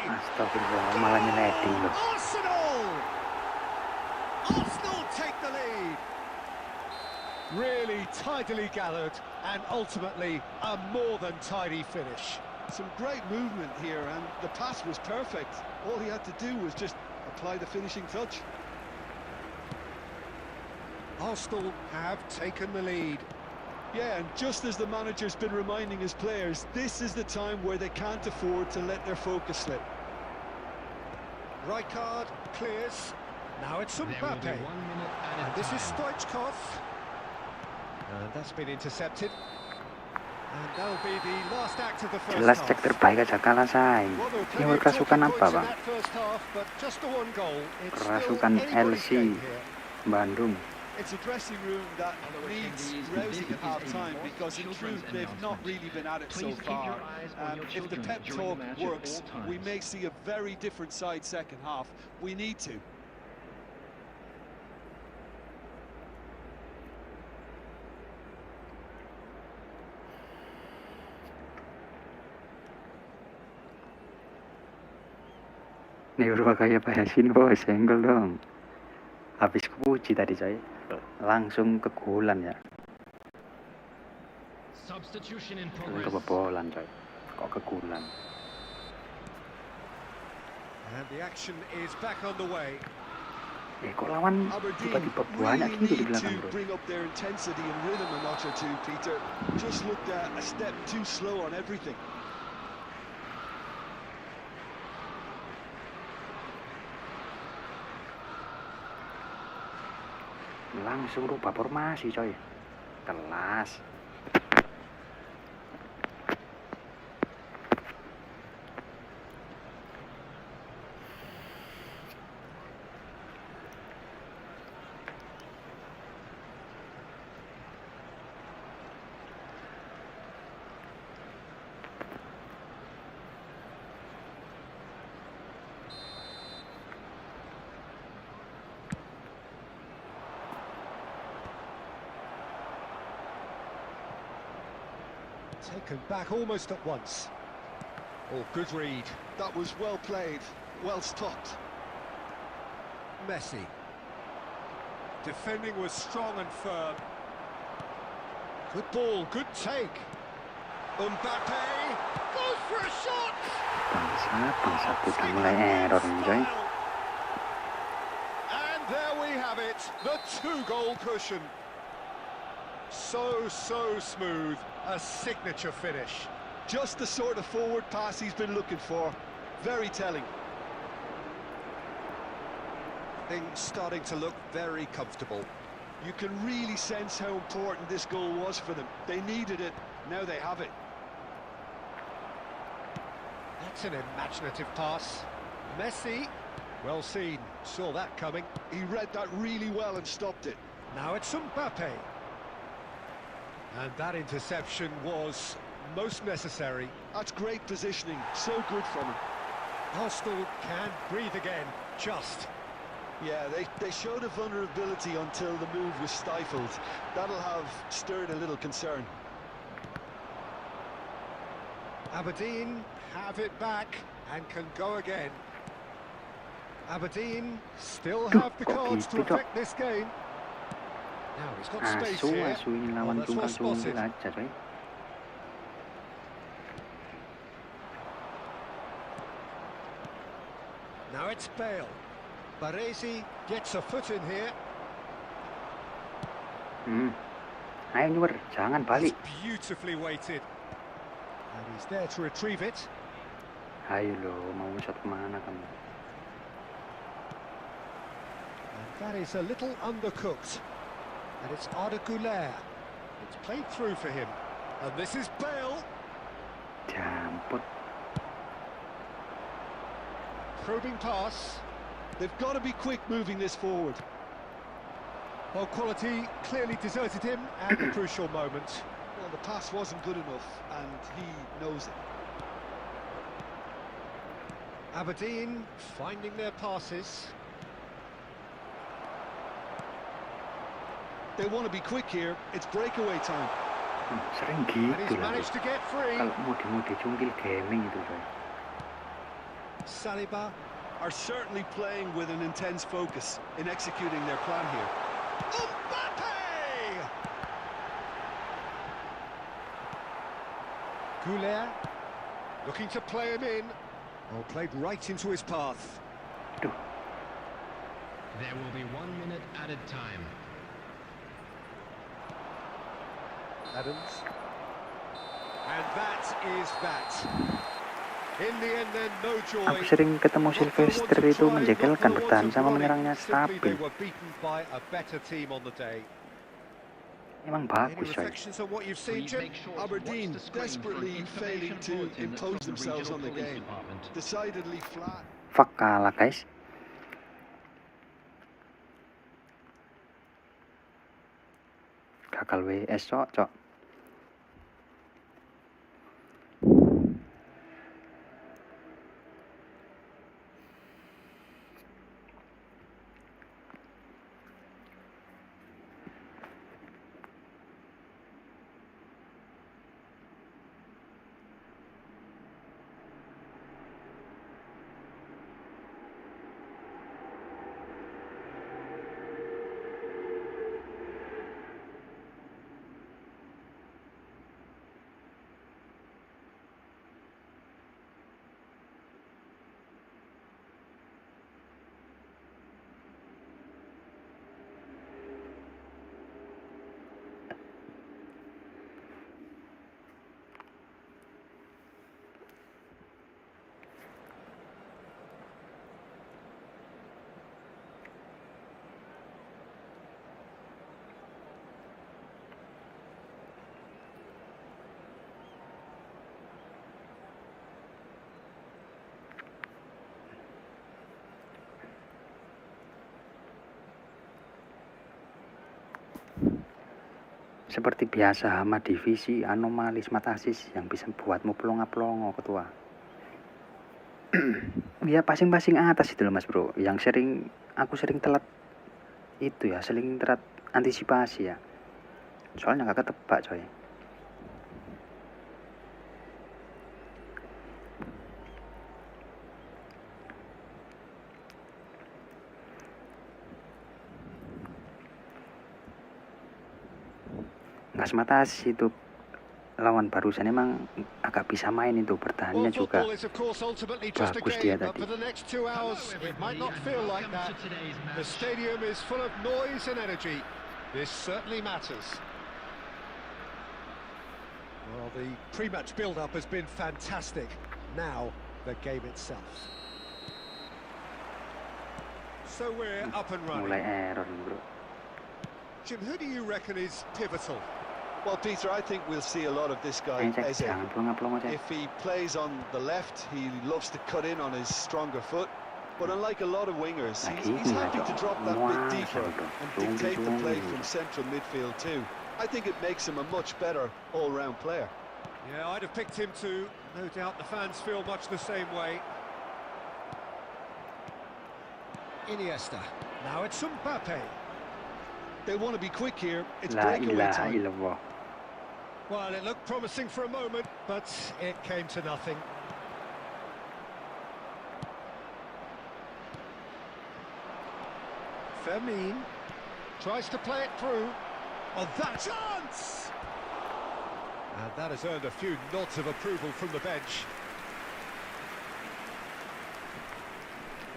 Astagfirullah, malah nyeleting loh.
Arsenal take the lead. Really tidily gathered, and ultimately a more than tidy finish.
Some great movement here, and the pass was perfect. All he had to do was just apply the finishing touch.
Arsenal have taken the lead.
Yeah, and just as the manager's been reminding his players, this is the time where they can't afford to let their focus slip.
Rijkaard clears. Now it's SAMPAI. And this is Stoichkov. And that's been intercepted. And that'll be the last act of the first
Jelas
half.
cek terbaik aja kalah say. Ini kerasukan apa bang? Kerasukan LC Bandung.
It's a dressing room that needs rousing at half-time, because in truth they've not really been at it so far. If the pep talk works, we may see a very different side second half. We need to.
Nih berubah kayak Pak Yasin bos, senggol dong. Habis kepuji tadi coy. Langsung ke golan ya. Kebobolan coy. Kok ke golan.
And the action is back on the way.
Kok lawan tiba-tiba banyak gitu di belakang bro.
Bring up their intensity and rhythm a notch or two, Peter. Just looked a step too slow on everything.
Langsung rubah formasi coy. Kelas.
Taken back almost at once. Oh, good read.
That was well played, well stopped.
Messi. Defending was strong and firm. Good ball, good take. Mbappe goes for a shot.
Bangsat udah mulai error nih coy.
And there we have it, the 2-goal cushion. So smooth, a signature finish.
Just the sort of forward pass he's been looking for. Very telling.
Things starting to look very comfortable.
You can really sense how important this goal was for them. They needed it, now they have it.
That's an imaginative pass. Messi, well seen, saw that coming.
He read that really well and stopped it.
Now it's Mbappe. And that interception was most necessary.
That's great positioning, so good from him.
Arsenal can breathe again, just.
Yeah, they showed a vulnerability until the move was stifled. That'll have stirred a little concern.
Aberdeen have it back and can go again. Aberdeen still have the cards to affect this game. Now he's got space here.
Asu ini
Oh,
lawan
that's well
jungkal-jungkil
spotted.
aja coy.
Now it's Bale. Baresi gets a foot in here.
Ayo nyuwer, jangan balik.
That's beautifully weighted. And he's there to retrieve it.
Ayo lo, mau shot kemana kamu?
And that is a little undercooked. And it's ADIK. It's played through for him. And this is Bale.
Jamput.
Probing pass.
They've got to be quick moving this forward.
Well, quality clearly deserted him at the crucial moment.
Well, the pass wasn't good enough, and he knows it.
Aberdeen finding their passes.
They want to be quick here. It's breakaway time.
Sering
And
gitu
he's
lah.
managed to get free.
Kalau mode jungkil gaming itu coy.
Saliba.
Are certainly playing with an intense focus in executing their plan here.
Mbappe! Goulet looking to play him in. Oh, played right into his path.
Aduh.
There will be 1 minute added time.
Adams. And that is that. In the end then, no joy.
Aku sering ketemu Sylvester itu menjegalkan, bertahan sama menyerangnya
Simply they
stabil.
were beaten by a better team on the day.
Emang
Any
bagus coy.
reflections on what you've seen, Jim?
Aberdeen desperately failing to impose themselves on the game. Decidedly flat.
Fuck, kalah guys. Gagal WS cok. Seperti biasa hama divisi anomali matasis yang bisa buatmu pelongo-pelongo ketua. Ya pasing-pasing atas itu loh mas bro. Yang aku sering telat itu ya, sering telat antisipasi ya. Soalnya gak ketebak coy. Nggak semata itu lawan barusan emang agak bisa main itu, bertahannya juga bagus dia tadi.
Well, the pre-match build-up has been fantastic. Now, the game itself. So we're up and running.
Mulai error nih bro.
Jim, who do you reckon is pivotal?
Well, Peter, I think we'll see a lot of this guy, Eze.
Jangan pelongo-pelongo cek.
If he plays on the left, he loves to cut in on his stronger foot. But unlike a lot of wingers, he's happy to drop that bit deeper and dictate the play from central midfield too. I think it makes him a much better all-round player.
Yeah, I'd have picked him too. No doubt the fans feel much the same way. Iniesta. Now it's Mbappe.
They want to be quick here. It's
La
breakaway
ilaha
time.
illallah.
Well, it looked promising for a moment, but it came to nothing. Fermin tries to play it through. Oh, that chance! And that has earned a few nods of approval from the bench.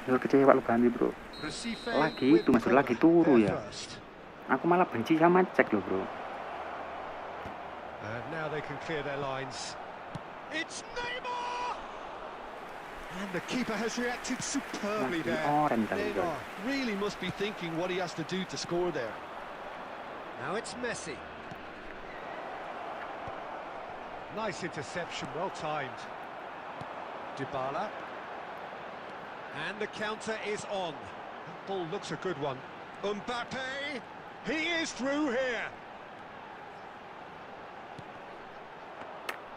Kecewa lu ganti bro. Lagi itu masuk lagi turu ya. Aku malah benci sama cek lo bro.
And now they can clear their lines. It's Neymar! And the keeper has reacted superbly there.
Neymar really must be thinking what he has to do to score there.
Now it's Messi. Nice interception, well timed. Dybala. And the counter is on. That ball looks a good one. Mbappe, he is through here.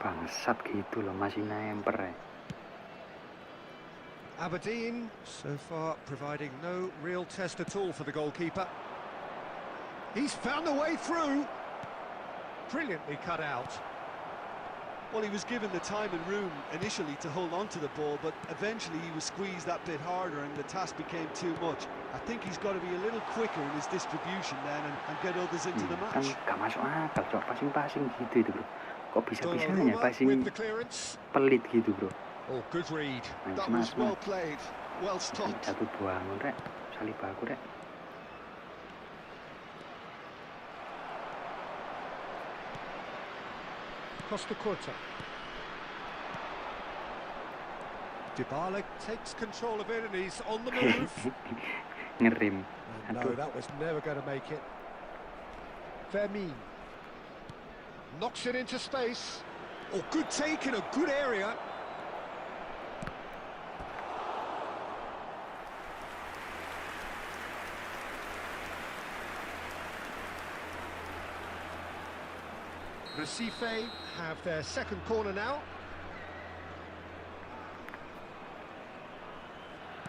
Bangsat gitu loh, masih nemper ya.
ADIK so far providing no real test at all for the goalkeeper. He's found the way through. Brilliantly cut out.
Well, he was given the time and room initially to hold on to the ball, but eventually he was squeezed that bit harder and the task became too much. I think he's got to be a little quicker in his distribution then and get others into the match.
Kan gak masuk akal, cok, passing gitu itu bro. Kok bisa-bisanya passing pelit gitu bro.
Oh, good read.
That was well played, well stopped.
Jatuh bangun rek, salib aku rek.
Costa Curta. Dybala takes control of it and he's on the move.
Ngerim.
No, that was never going to make it. Vermin. Knocks it into space. Oh, good take in a good area. Recife have their second corner now.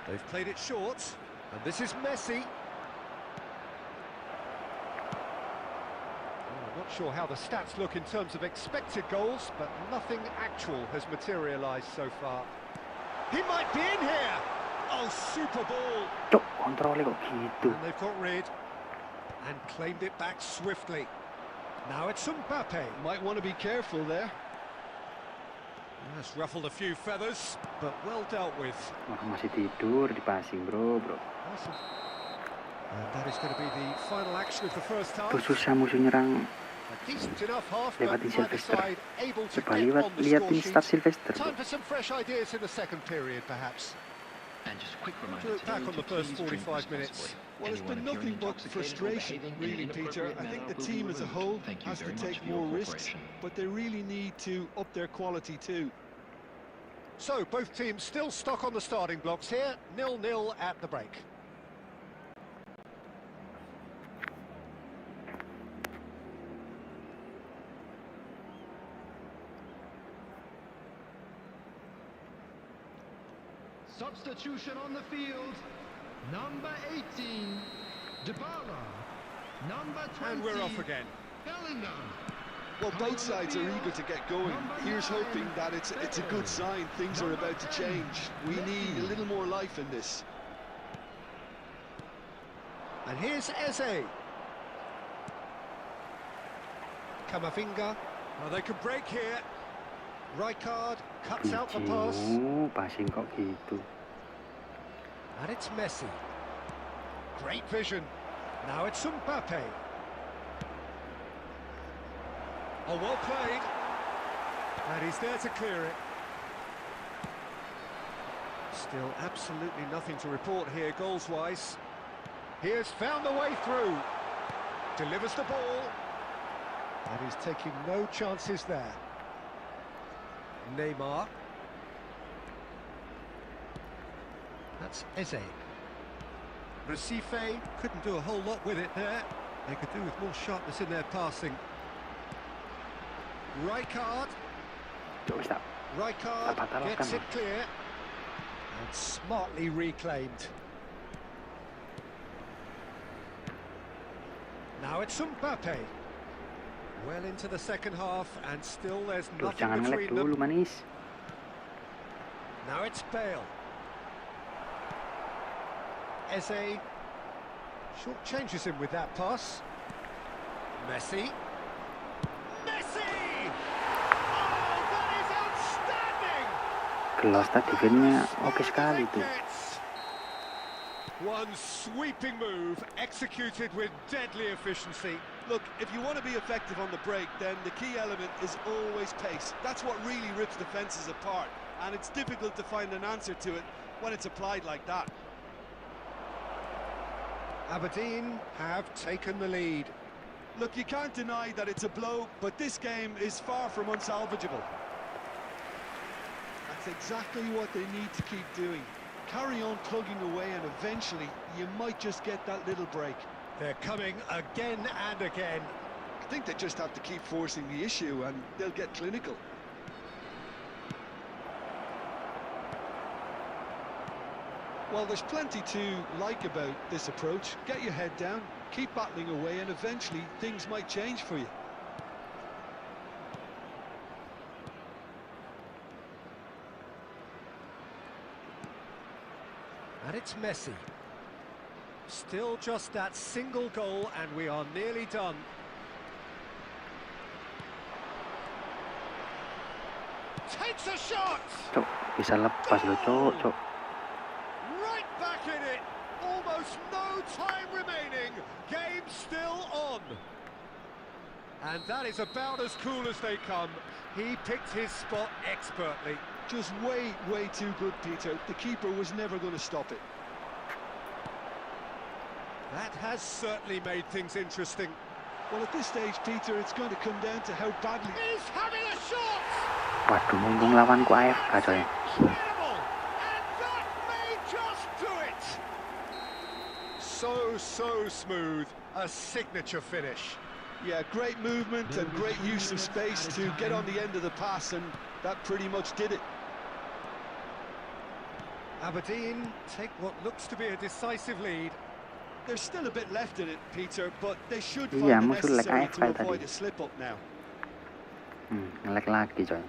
They've played it short, and this is Messi. I'm not sure how the stats look in terms of expected goals, but nothing actual has materialised so far. He might be in here! Oh, super ball!
Cok, kontrolnya kok gitu.
And they've got rid, and claimed it back swiftly. Now it's Mbappe.
Might want to be careful there.
That's ruffled a few feathers, but well dealt with.
Orang masih tidur di passing bro.
Awesome. And that is going to be the final action of the first half.
Tuh susah musuh nyerang.
A decent enough half, but
Lewatin
neither
Sylvester.
side able to
Coba
get on the
liatin
score
start
sheet.
Sylvester.
Time for some fresh ideas in the second period, perhaps.
And just a quick reminder,
Look back on the first 45 minutes.
Well, it's been nothing but frustration, really, Peter. I think the team as a whole has to take more risks, but they really need to up their quality too.
So, both teams still stuck on the starting blocks here, 0-0 at the break.
Substitution on the field. Number 18, Dybala. Number 20,
And we're off again.
Bellingham.
Well, both sides are eager to get going. Here's hoping that it's a good sign. Things are about to change. We need a little more life in this.
And here's Eze. Camavinga. Oh, they could break here. Rijkaard cuts out the pass.
Passing kok gitu.
And it's Messi. Great vision. Now it's Mbappe. Oh, well played. And he's there to clear it. Still absolutely nothing to report here goals-wise. He has found the way through. Delivers the ball. And he's taking no chances there. Neymar. That's Eze. Recife couldn't do a whole lot with it there. They could do with more sharpness in their passing. Rijkaard. Rijkaard gets it clear. And smartly reclaimed. Now it's Mbappe. Well into the second half, and still there's nothing between them.
Manis.
Now it's Bale. Eze short changes him with that pass. Messi. Messi! Oh, that is outstanding!
Close tadi gamenya oke sekali tuh.
One sweeping move executed with deadly efficiency.
Look, if you want to be effective on the break, then the key element is always pace. That's what really rips defences apart, and it's difficult to find an answer to it when it's applied like that.
Aberdeen have taken the lead.
Look, you can't deny that it's a blow, but this game is far from unsalvageable. That's exactly what they need to keep doing. Carry on plugging away, and eventually you might just get that little break.
They're coming again and again.
I think they just have to keep forcing the issue, and they'll get clinical. Well, there's plenty to like about this approach. Get your head down, keep battling away, and eventually things might change for you.
And it's Messi. Still just that single goal, and we are nearly done. Takes a shot!
Cok, bisa lepas loh, cok.
Right back in it. Almost no time remaining. Game still on. And that is about as cool as they come. He picked his spot expertly.
Just way too good, Peter. The keeper was never going to stop it.
That has certainly made things interesting.
Well, at this stage, Peter, it's going to come down to how badly...
He's having a shot!
Waduh, mumpung lawanku AFK coy.
Incredible! And that may just do it! So smooth. A signature finish.
Yeah, great movement and great use of space to get on the end of the pass, and that pretty much did it.
Aberdeen take what looks to be a decisive lead.
There's still a bit left in it, Peter, but they should
Iya,
find the
musuh lag
necessary
AFK
to avoid
tadi.
a slip-up now.
Nge-lag lagi coy.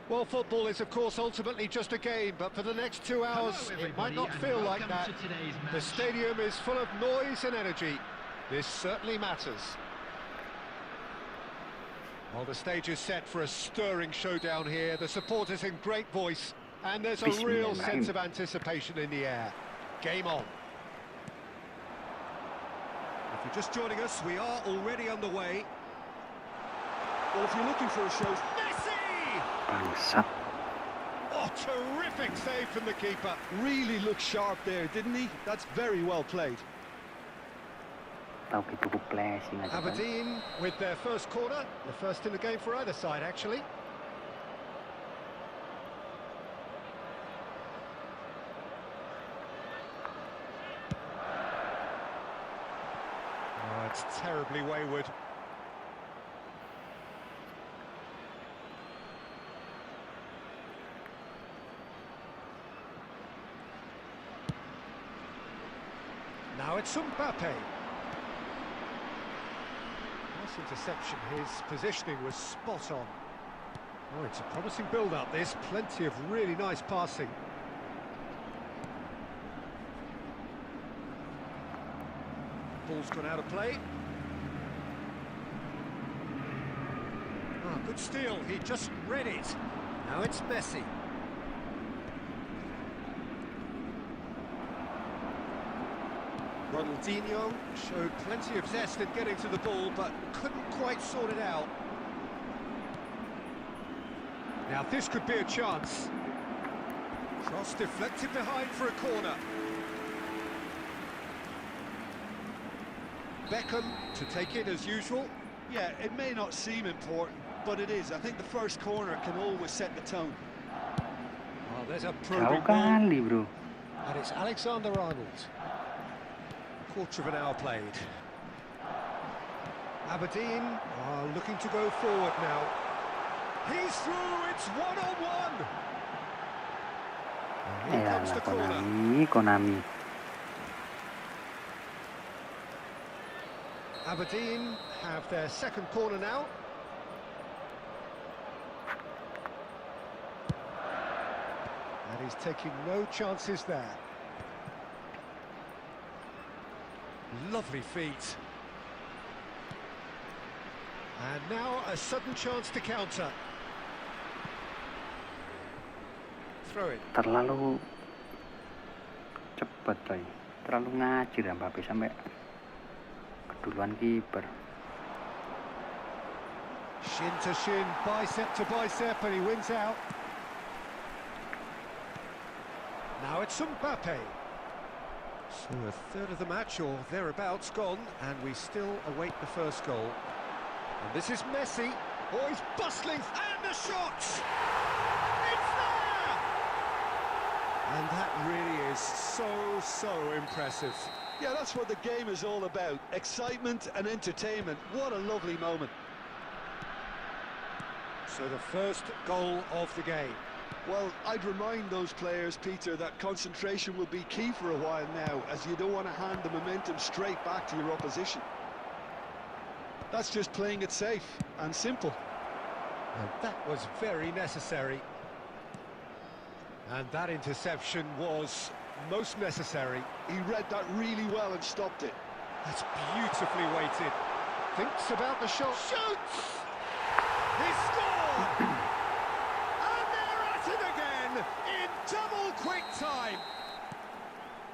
Well, football is, of course, ultimately just a game, but for the next 2 hours, it might not feel like that. The stadium is full of noise and energy. This certainly matters. Well, the stage is set for a stirring showdown here. The supporters in great voice, and there's a real sense of anticipation in the air. Game on. you're just joining us, we are already underway.
Well, if you're looking for a show...
Messi!
Bangsat.
Oh, terrific save from the keeper.
Really looked sharp there, didn't he? That's very well played.
Tahu gitu flashing aja kan.
Aberdeen with their first corner, the first in the game for either side, actually. Oh, it's terribly wayward. Now it's SAMPAI. Nice interception, his positioning was spot on. Oh, it's a promising build-up, this. Plenty of really nice passing. Ball's gone out of play. Oh, good steal, he just read it. Now it's Messi. Ronaldinho showed plenty of zest in getting to the ball, but couldn't quite sort it out. Now this could be a chance. Cross deflected behind for a corner. Beckham to take it as usual.
Yeah, it may not seem important, but it is. I think the first corner can always set the tone.
Oh, there's a
Jauh
probing ball,
kali bro.
and it's Alexander-Arnold. Quarter of an hour played. Aberdeen are looking to go forward now. He's through, it's one-on-one. And here comes the corner.
Konami.
Aberdeen have their second corner now. And he's taking no chances there. Lovely feet. And now a sudden chance to counter. Throw it.
Terlalu cepat coy. Terlalu ngajir Mbappe sampai keduluan kiper.
Shin to shin, bicep to bicep, and he wins out. Now it's SAMPAI. So a third of the match or thereabouts gone, and we still await the first goal. And this is Messi. Oh, he's bustling, and the shot! It's there! And that really is so impressive.
Yeah, that's what the game is all about. Excitement and entertainment. What a lovely moment.
So the first goal of the game.
Well, I'd remind those players, Peter, that concentration will be key for a while now, as you don't want to hand the momentum straight back to your opposition. That's just playing it safe and simple.
And that was very necessary. And that interception was most necessary.
He read that really well and stopped it.
That's beautifully weighted. Thinks about the shot. Shoots! He scored! And they're at it again in double quick time.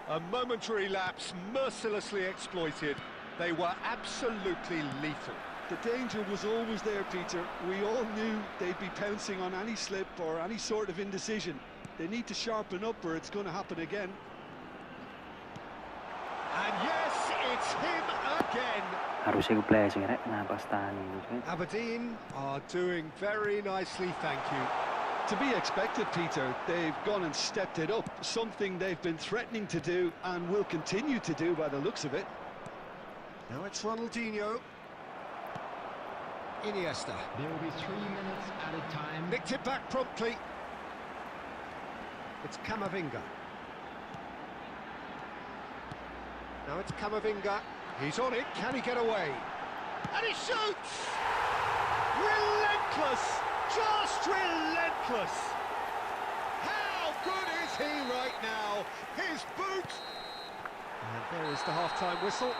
A momentary lapse mercilessly exploited. They were absolutely lethal.
The danger was always there, Peter. We all knew they'd be pouncing on any slip or any sort of indecision. They need to sharpen up or it's going to happen again.
And yes, it's him again.
Harusnya gue play sih rek napas tani.
Aberdeen are doing very nicely, thank you.
To be expected, Peter. They've gone and stepped it up, something they've been threatening to do and will continue to do by the looks of it.
Now it's Ronaldinho. Iniesta.
There will be 3 minutes added time.
Nicked it back promptly. It's Camavinga. Now it's Camavinga. He's on it. Can he get away? And he shoots! Relentless! Just relentless! How good is he right now? His boot! And there is the half-time whistle.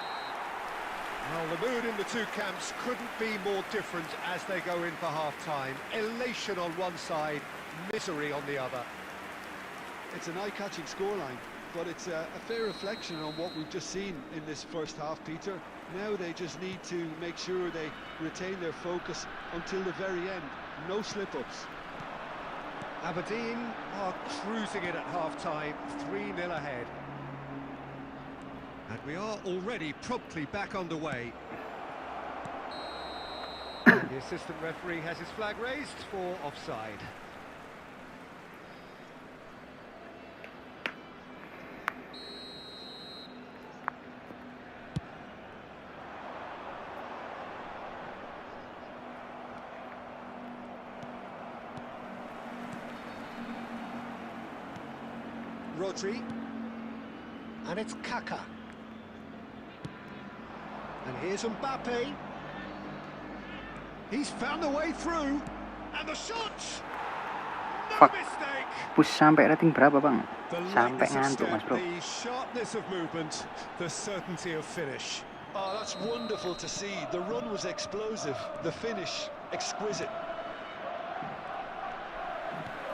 Well, the mood in the two camps couldn't be more different as they go in for half-time. Elation on one side, misery on the other.
It's an eye-catching scoreline, but it's a fair reflection on what we've just seen in this first half, Peter. Now they just need to make sure they retain their focus until the very end. No slip-ups.
Aberdeen are cruising it at half-time, 3-0 ahead. And we are already promptly back underway. And the assistant referee has his flag raised for offside. Rodri, and it's Kaka, and here's Mbappe. He's found a way through, and the shot. No
Fuck.
mistake.
Push sampai rating berapa bang?
The
Sampai
lightness of
ngantuk mas
step,
bro.
the sharpness of movement, the certainty of finish.
Oh, that's wonderful to see. The run was explosive, the finish exquisite.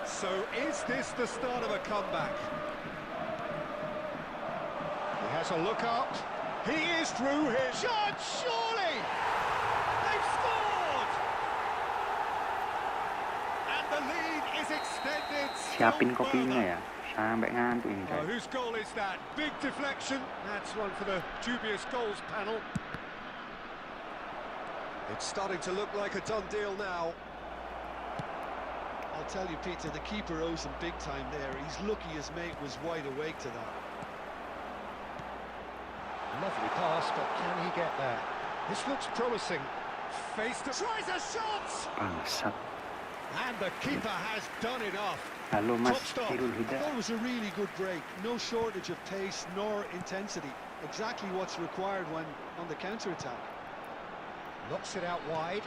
So is this the start of a comeback? He has a look up. He is through his shot, surely! They've scored! And the lead is extended.
Siapin
still
kopinya
further.
ya. Sampai ngantuk ini
Oh,
guys.
whose goal is that? Big deflection. That's one for the dubious goals panel. It's starting to look like a done deal now.
I'll tell you, Peter, the keeper owes him big time there. He's lucky his mate was wide awake to that.
Lovely pass, but can he get there? This looks promising. Face to... Tries a shot!
Bangsat.
And the keeper has done enough.
Halo mas
Top stop.
Irul
I
Huda.
thought it was a really good break. No shortage of pace nor intensity. Exactly what's required when on the counter-attack.
Knocks it out wide.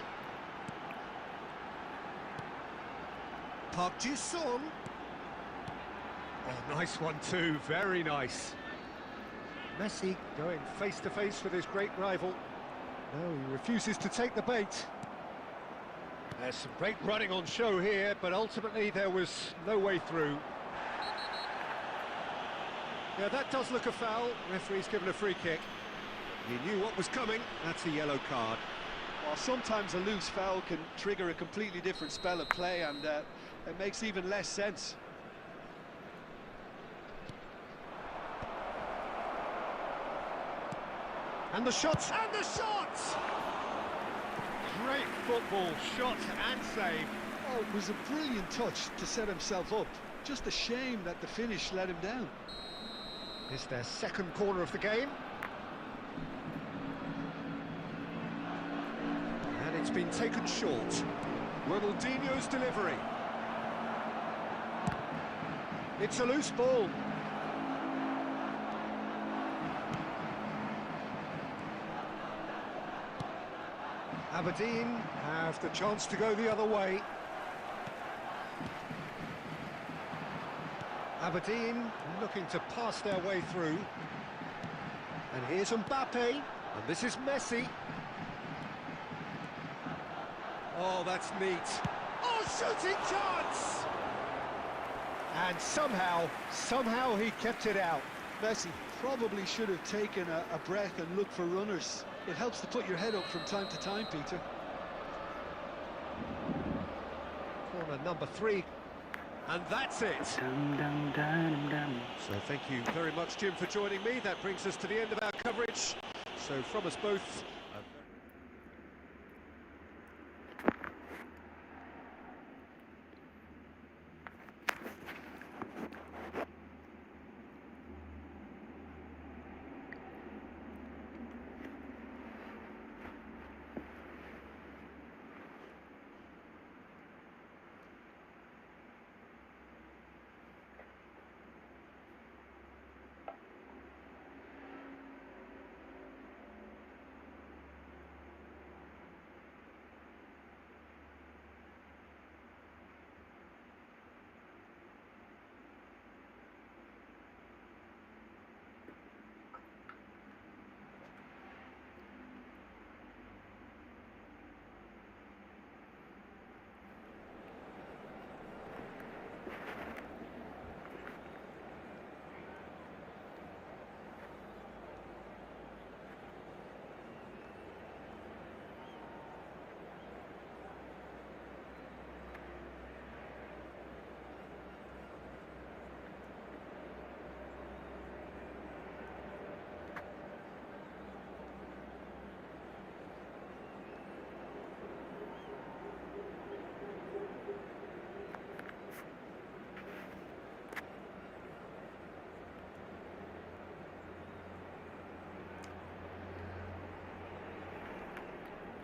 Park Ji-sung. Oh, nice one too, very nice. Messi going face-to-face with his great rival. No, he refuses to take the bait. There's some great running on show here, but ultimately there was no way through. Yeah, that does look a foul. Referee's given a free kick. He knew what was coming. That's a yellow card.
Well, sometimes a loose foul can trigger a completely different spell of play, and it makes even less sense.
And the shots, and the shots! Great football, shot and save.
Oh, it was a brilliant touch to set himself up. Just a shame that the finish let him down.
It's their second corner of the game. And it's been taken short. Ronaldinho's delivery. It's a loose ball. Aberdeen have the chance to go the other way. Aberdeen looking to pass their way through. And here's Mbappe, and this is Messi. Oh, that's neat. Oh, shooting chance! And somehow he kept it out.
Messi probably should have taken a breath and looked for runners. It helps to put your head up from time to time, Peter.
Corner number 3. And that's it.
Dum, dum, dum, dum.
So thank you very much, Jim, for joining me. That brings us to the end of our coverage. So from us both,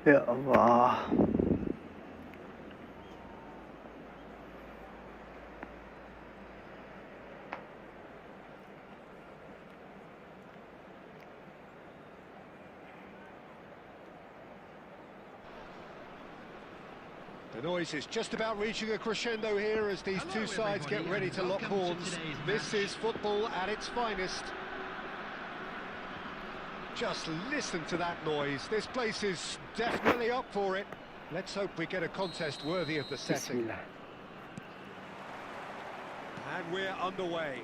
Ya Allah.
The noise is just about reaching a crescendo here as these two sides get ready to lock horns. This is football at its finest. Just listen to that noise. This place is definitely up for it. Let's hope we get a contest worthy of the setting.
Bismillah.
And we're underway.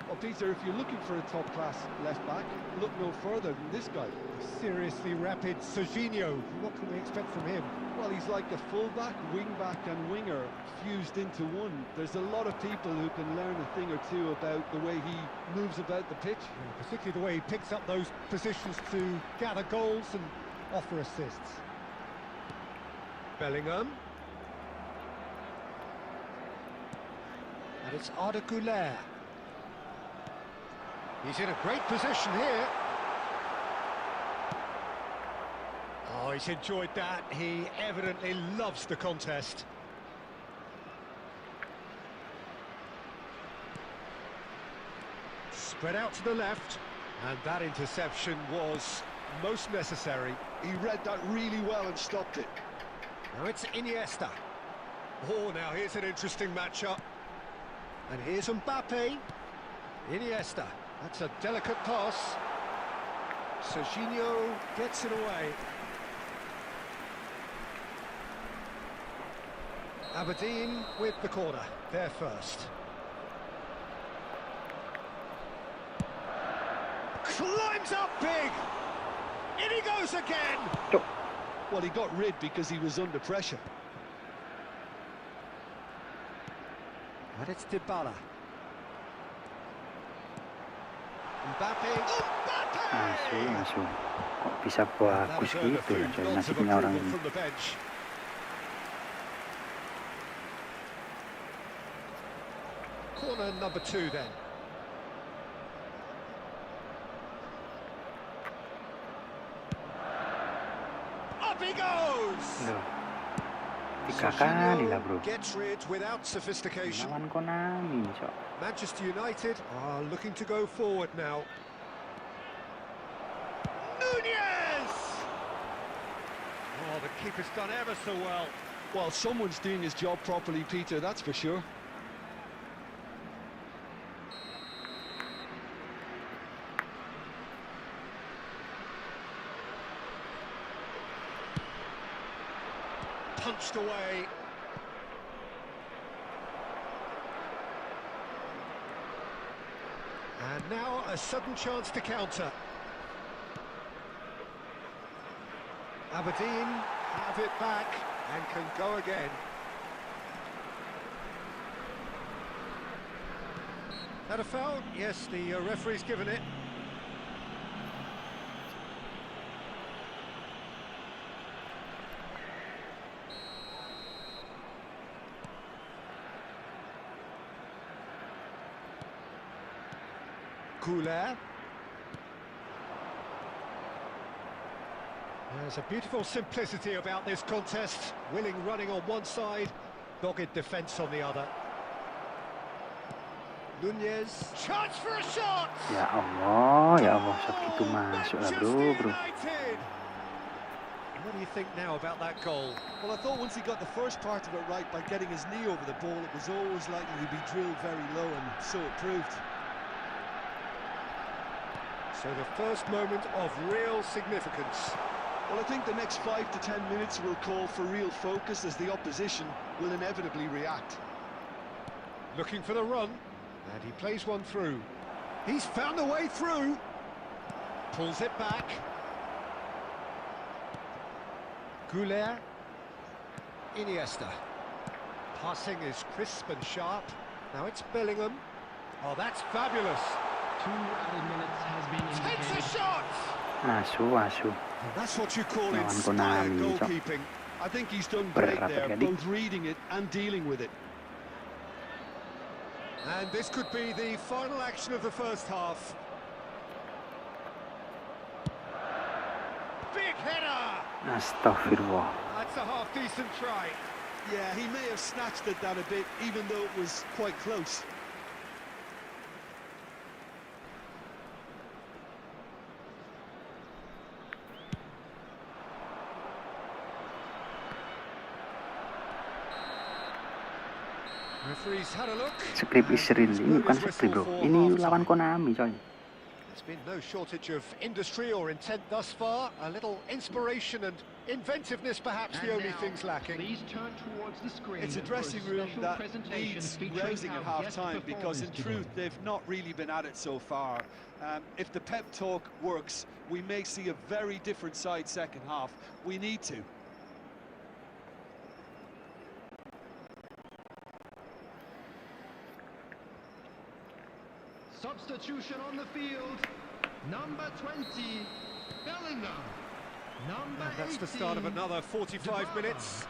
Well, Peter, if you're looking for a top-class left-back, look no further than this guy.
Seriously rapid Serginho. What can we expect from him?
Well, he's like a full-back, wing-back and winger fused into one. There's a lot of people who can learn a thing or two about the way he moves about the pitch.
Yeah, particularly the way he picks up those positions to gather goals and offer assists. Bellingham. And it's ADIK. He's in a great position here. Oh, he's enjoyed that. He evidently loves the contest. Spread out to the left. And that interception was most necessary.
He read that really well and stopped it.
Now it's Iniesta. Oh, now here's an interesting matchup. And here's Mbappe. Iniesta. That's a delicate pass. Serginho gets it away. Aberdeen with the corner. They're first. Climbs up big. In he goes again.
Well, he got rid because he was under pressure.
And it's Dybala. Mbappe.
Masuk. Kok bisa bagus gitu ya coy nasibnya orang ini.
From the bench. Corner number 2 then. Up he goes.
Loh. 3 kali lah bro.
Gets rid without sophistication.
Lawan Konami cok.
Manchester United are looking to go forward now. Nunez! Oh, the keeper's done ever so well.
Well, someone's doing his job properly, Peter, that's for sure.
Punched away. And now a sudden chance to counter. Aberdeen have it back and can go again. That a foul? Yes, the referee's given it. There's a beautiful simplicity about this contest. Willing running on one side, dogged defence on the other. Nunez, chance for a shot!
Ya Allah, shot gitu masuk lah bro.
What do you think now about that goal?
Well, I thought once he got the first part of it right by getting his knee over the ball, it was always likely to be drilled very low, and so it proved.
So the first moment of real significance.
Well, I think the next 5 to 10 minutes will call for real focus as the opposition will inevitably react.
Looking for the run, and he plays one through. He's found a way through. Pulls it back. Goulet. Iniesta. Passing is crisp and sharp. Now it's Bellingham. Oh, that's fabulous.
2 added minutes has been indicated.
Takes a shot!
Masuk.
And that's what you call
Lawan
inspired
Konami, Cok.
goalkeeping.
I think he's done great
Berat
there,
adik.
both reading it and dealing with it.
And this could be the final action of the first half. Big header!
Astagfirullah.
That's a half-decent try.
Yeah, he may have snatched at that a bit, even though it was quite close.
Referee's had a look.
Script is real. Ini bukan script bro. Ini lawan Konami coy.
There's been no shortage of industry or intent thus far. A little inspiration and inventiveness, perhaps the only things lacking.
Please turn towards the screen.
It's a dressing room that needs rousing at half-time, because in truth they've not really been at it so far. If the pep talk works, we may see a very different side second half. We need to.
Substitution on the field. Number 20, Bellingham. Number 18,
that's the start of another 45 minutes.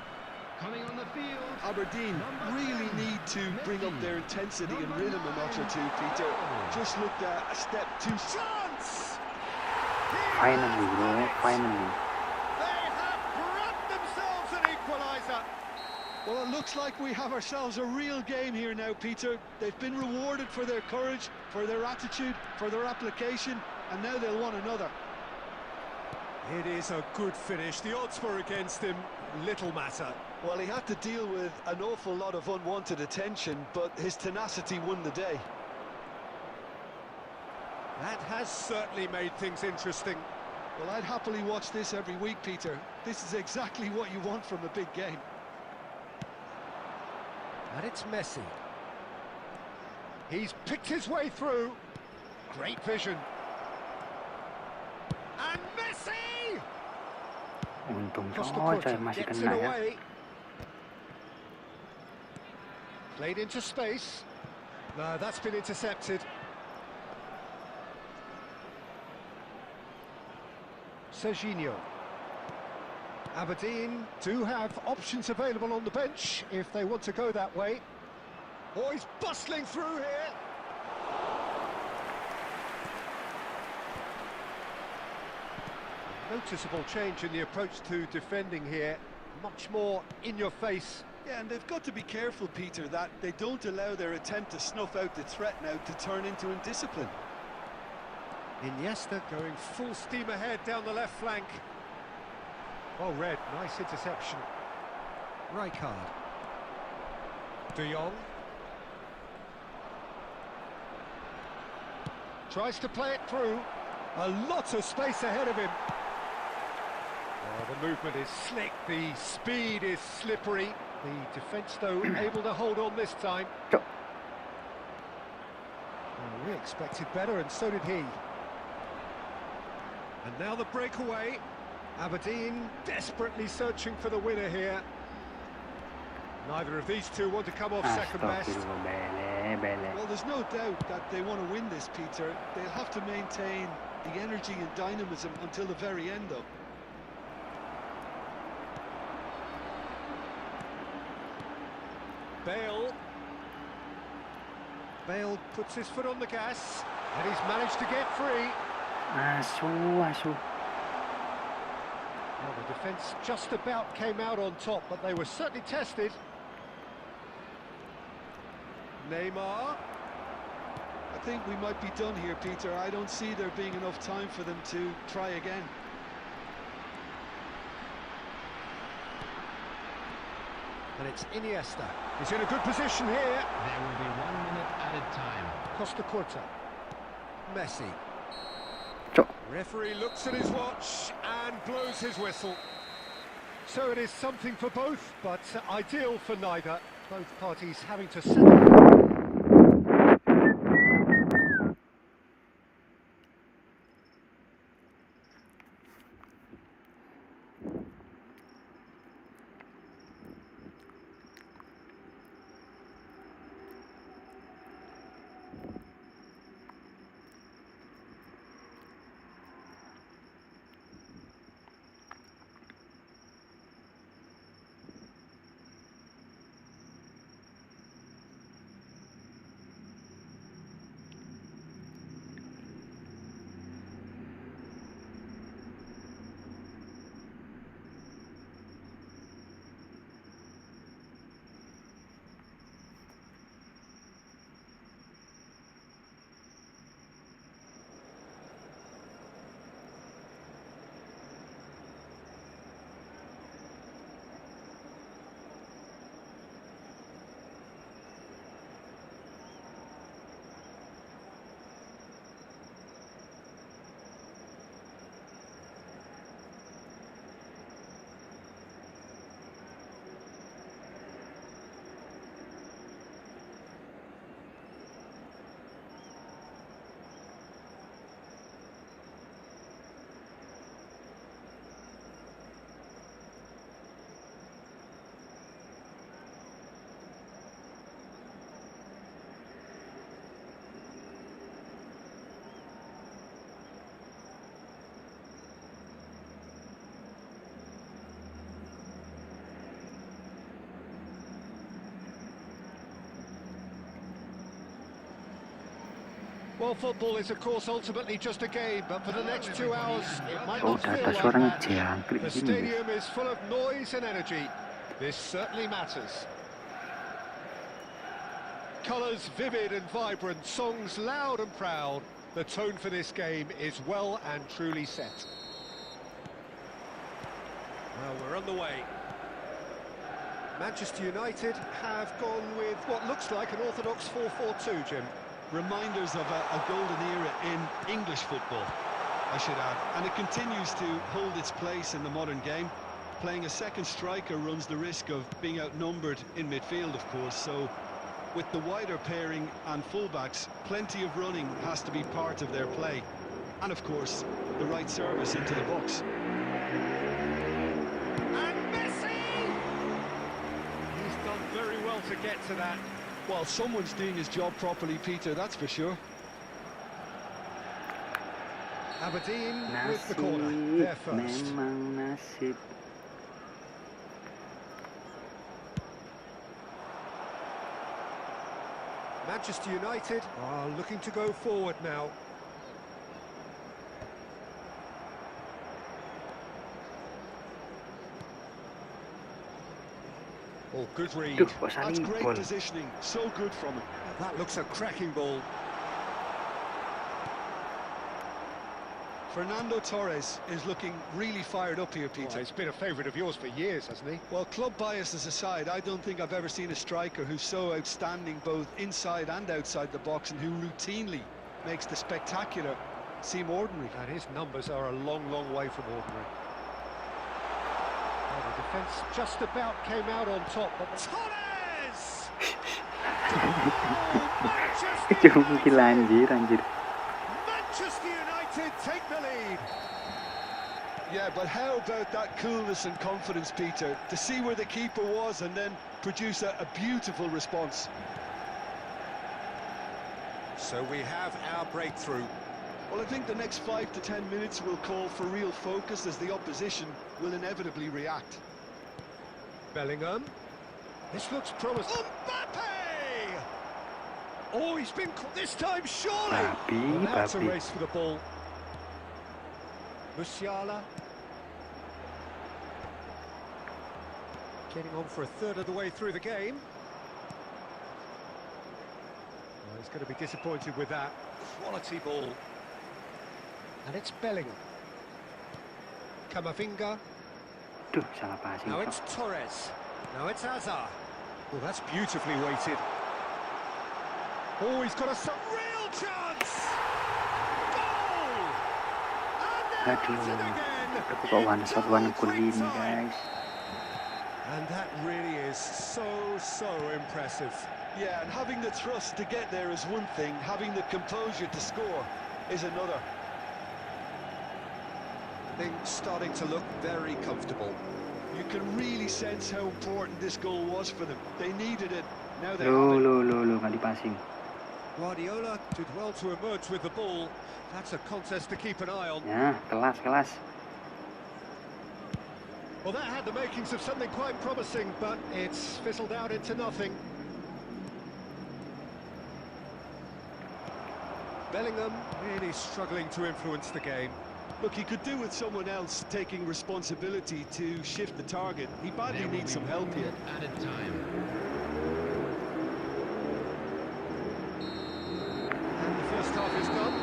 Coming on the field.
Aberdeen really need to bring up their intensity and rhythm a notch or two, Peter. Just looked at a step too.
Chance!
Finally bro, finally.
They have grabbed themselves an equaliser.
Well, it looks like we have ourselves a real game here now, Peter. They've been rewarded for their courage, for their attitude, for their application, and now they'll want another.
It is a good finish. The odds were against him. Little matter.
Well, he had to deal with an awful lot of unwanted attention, but his tenacity won the day.
That has certainly made things interesting.
Well, I'd happily watch this every week, Peter. This is exactly what you want from a big game.
And it's Messi. He's picked his way through. Great vision. And Messi!
Untung
Costa
coy masih
gets it
kena ya.
away. Played into space. No, that's been intercepted. Serginho. Aberdeen do have options available on the bench if they want to go that way. Oh, he's bustling through here. Noticeable change in the approach to defending here. Much more in your face.
Yeah, and they've got to be careful, Peter, that they don't allow their attempt to snuff out the threat now to turn into indiscipline.
Iniesta going full steam ahead down the left flank. Oh, Red, nice interception. Rijkaard. De Jong. Tries to play it through. A lot of space ahead of him. Oh, the movement is slick, the speed is slippery. The defence, though, able to hold on this time. Oh, we expected better, and so did he. And now the breakaway. Aberdeen desperately searching for the winner here. Neither of these two want to come off second best.
Well, there's no doubt that they want to win this, Peter. They'll have to maintain the energy and dynamism until the very end, though.
Bale puts his foot on the gas, and he's managed to get free.
Asu.
Well, the defence just about came out on top, but they were certainly tested. Neymar.
I think we might be done here, Peter. I don't see there being enough time for them to try again.
And it's Iniesta. He's in a good position here.
There will be 1 minute added time.
Costa Curta. Messi.
Cok.
Referee looks at his watch and blows his whistle. So it is something for both, but ideal for neither. Both parties having to settle. Well, football is, of course, ultimately just a game, but for the next 2 hours, it might
Oh,
not feel
ada
like
suara
that.
ngejangkrik
The
gini, guys.
stadium is full of noise and energy. This certainly matters. Colours vivid and vibrant, songs loud and proud. The tone for this game is well and truly set. Well, we're underway. Manchester United have gone with what looks like an orthodox 4-4-2, Jim.
Reminders of a golden era in English football, I should add. And it continues to hold its place in the modern game. Playing a second striker runs the risk of being outnumbered in midfield, of course, so with the wider pairing and fullbacks, plenty of running has to be part of their play. And of course, the right service into the box.
And Messi! He's done very well to get to that.
Well, someone's doing his job properly, Peter, that's for sure.
Aberdeen with the corner. They're first.
Memang nasib.
Manchester United are looking to go forward now. Oh, good read.
Duh, kok
That's great
salibol.
positioning, so good from him.
That looks a cracking ball.
Fernando Torres is looking really fired up here, Peter.
Oh, he's been a favourite of yours for years, hasn't he?
Well, club biases aside, I don't think I've ever seen a striker who's so outstanding both inside and outside the box, and who routinely makes the spectacular seem ordinary.
And his numbers are a long, long way from ordinary. Well, the defence just about came out on top, but Martinez!
Jungkil anjir.
Manchester United take the lead.
Yeah, but how about that coolness and confidence, Peter, to see where the keeper was and then produce a beautiful response.
So we have our breakthrough.
Well, I think the next 5 to 10 minutes will call for real focus, as the opposition will inevitably react.
Bellingham. This looks promising. Mbappe! Oh, he's been caught this time, surely. Well, now it's a race for the ball. Musiala. Getting on for a third of the way through the game. Well, he's going to be disappointed with that. Quality ball. And it's Bellingham. Camavinga.
Duh, salah passing.
Now it's Torres. Now it's Hazard. Well, that's beautifully weighted. Oh, he's got a real chance! Goal! And
Aduh,
it again!
tapi kok one shot one goal ini, guys.
And that really is so impressive.
Yeah, and having the thrust to get there is one thing, having the composure to score is another.
Things starting to look very comfortable.
You can really sense how important this goal was for them. They needed it, now they
Loh,
have it.
nggak dipasing.
Guardiola did well to emerge with the ball. That's a contest to keep an eye on.
Ya, kelas.
Well, that had the makings of something quite promising, but it's fizzled out into nothing. Bellingham really struggling to influence the game.
Look, he could do with someone else taking responsibility to shift the target. He badly needs some help here.
Added time.
And the first half is done.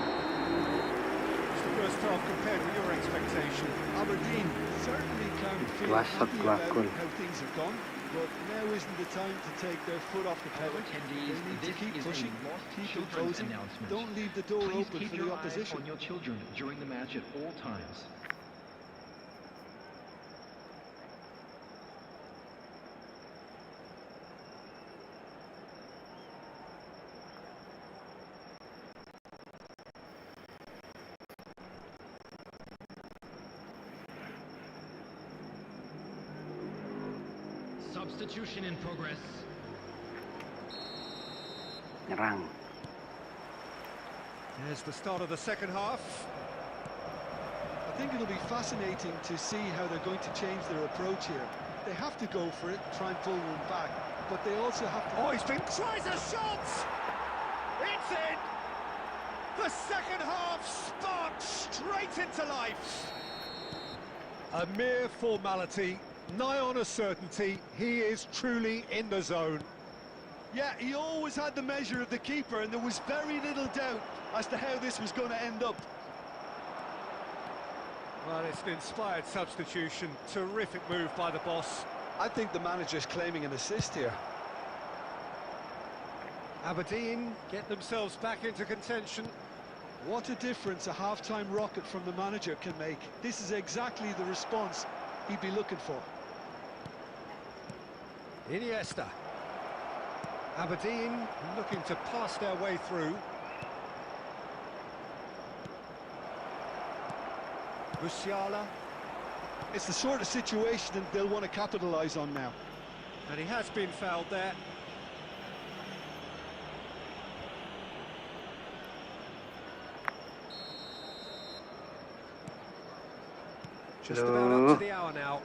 It's the first half compared with your expectation.
Aberdeen certainly can feel
Dua shot,
happy
dua
about
goal.
how things have gone, but now isn't the time to take their foot off the pedal.
Attendees,
They need to
this
keep
is
pushing,
a lost
keep
children's
imposing.
announcement.
Don't leave the door
Please
open
keep
for the
your eyes
opposition.
on your children during the match at all times.
Substitution in progress.
Nyerang.
There's the start of the second half.
I think it'll be fascinating to see how they're going to change their approach here. They have to go for it, try and pull one back, but they also have to...
Oh, tries a shot! It's in! The second half sparked straight into life.
A mere formality, nigh on a certainty. He is truly in the zone.
Yeah, he always had the measure of the keeper, and there was very little doubt as to how this was going to end up.
Well, it's an inspired substitution. Terrific move by the boss.
I think the manager's claiming an assist here.
Aberdeen get themselves back into contention.
What a difference a half-time rocket from the manager can make. This is exactly the response he'd be looking for.
Iniesta. Aberdeen looking to pass their way through. Musiala.
It's the sort of situation that they'll want to capitalise on now.
And he has been fouled there. Just about up to the hour now.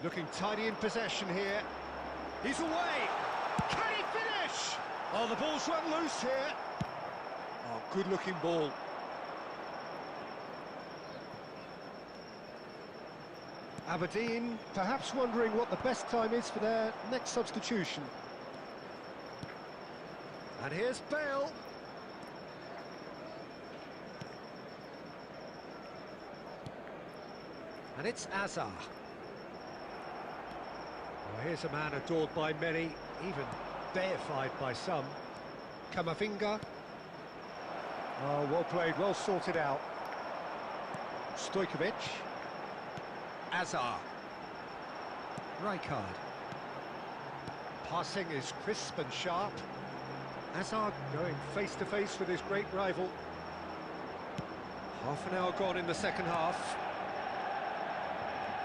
Looking tidy in possession here. He's away. Can he finish? Oh, the ball's run loose here. Oh, good-looking ball. Aberdeen perhaps wondering what the best time is for their next substitution. And here's Bale. And it's Azar. Oh, here's a man adored by many, even deified by some. Camavinga. Oh, well played, well sorted out. Stojkovic. Azar. Rijkaard. Passing is crisp and sharp. Azar going face-to-face with his great rival. Half an hour gone in the second half.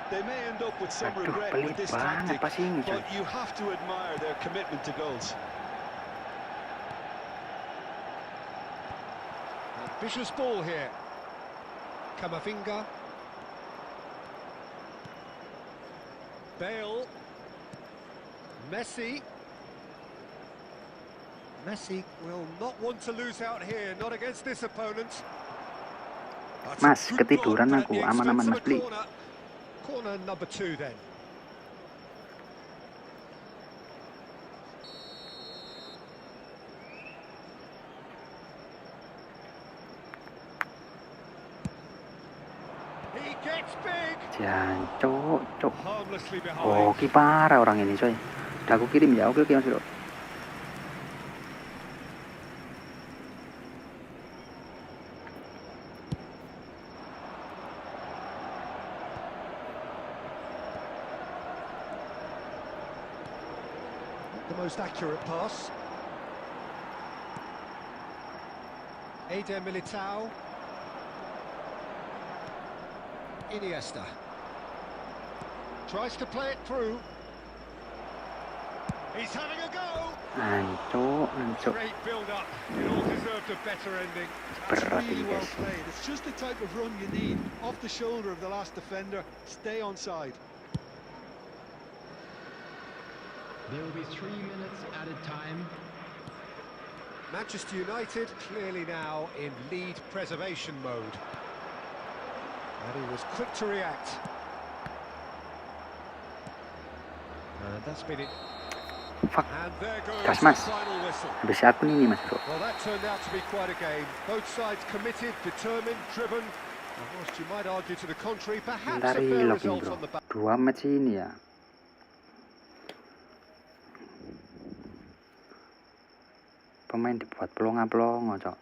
They may end up with some regret with this tactic, but you have to admire their commitment to goals.
Ambitious ball here. Camavinga. Bale. Messi. Messi will not want to lose out here, not against this opponent.
Mas, ketiduran aku, aman-aman Mas Bli.
Corner number 2 then. He gets big.
Jancuk, cuk.
Harmlessly behind.
Oh, parah orang ini, coy. Udah aku kirim ya. Oke, Mas Bro.
The most accurate pass. Eder Militao. Iniesta. Tries to play it through. He's having a go.
Ancuk.
Great build-up. It all deserved a better ending.
That's really well played. It's just the type of run you need. Off the shoulder of the last defender. Stay onside.
There will be 3 minutes added time.
Manchester United clearly now in lead preservation mode. And he was quick to react. And that's been it.
Fuck.
And there goes
Gas,
the
Mas.
final whistle.
Habis aku nih, Mas Bro.
Well, that turned out to be quite a game. Both sides committed, determined, driven. And whilst you might argue to the contrary, perhaps a
Dari
fair
login,
result
Bro.
on the back.
2 match ini ya. Pemain dibuat pelongo-pelongo, cok.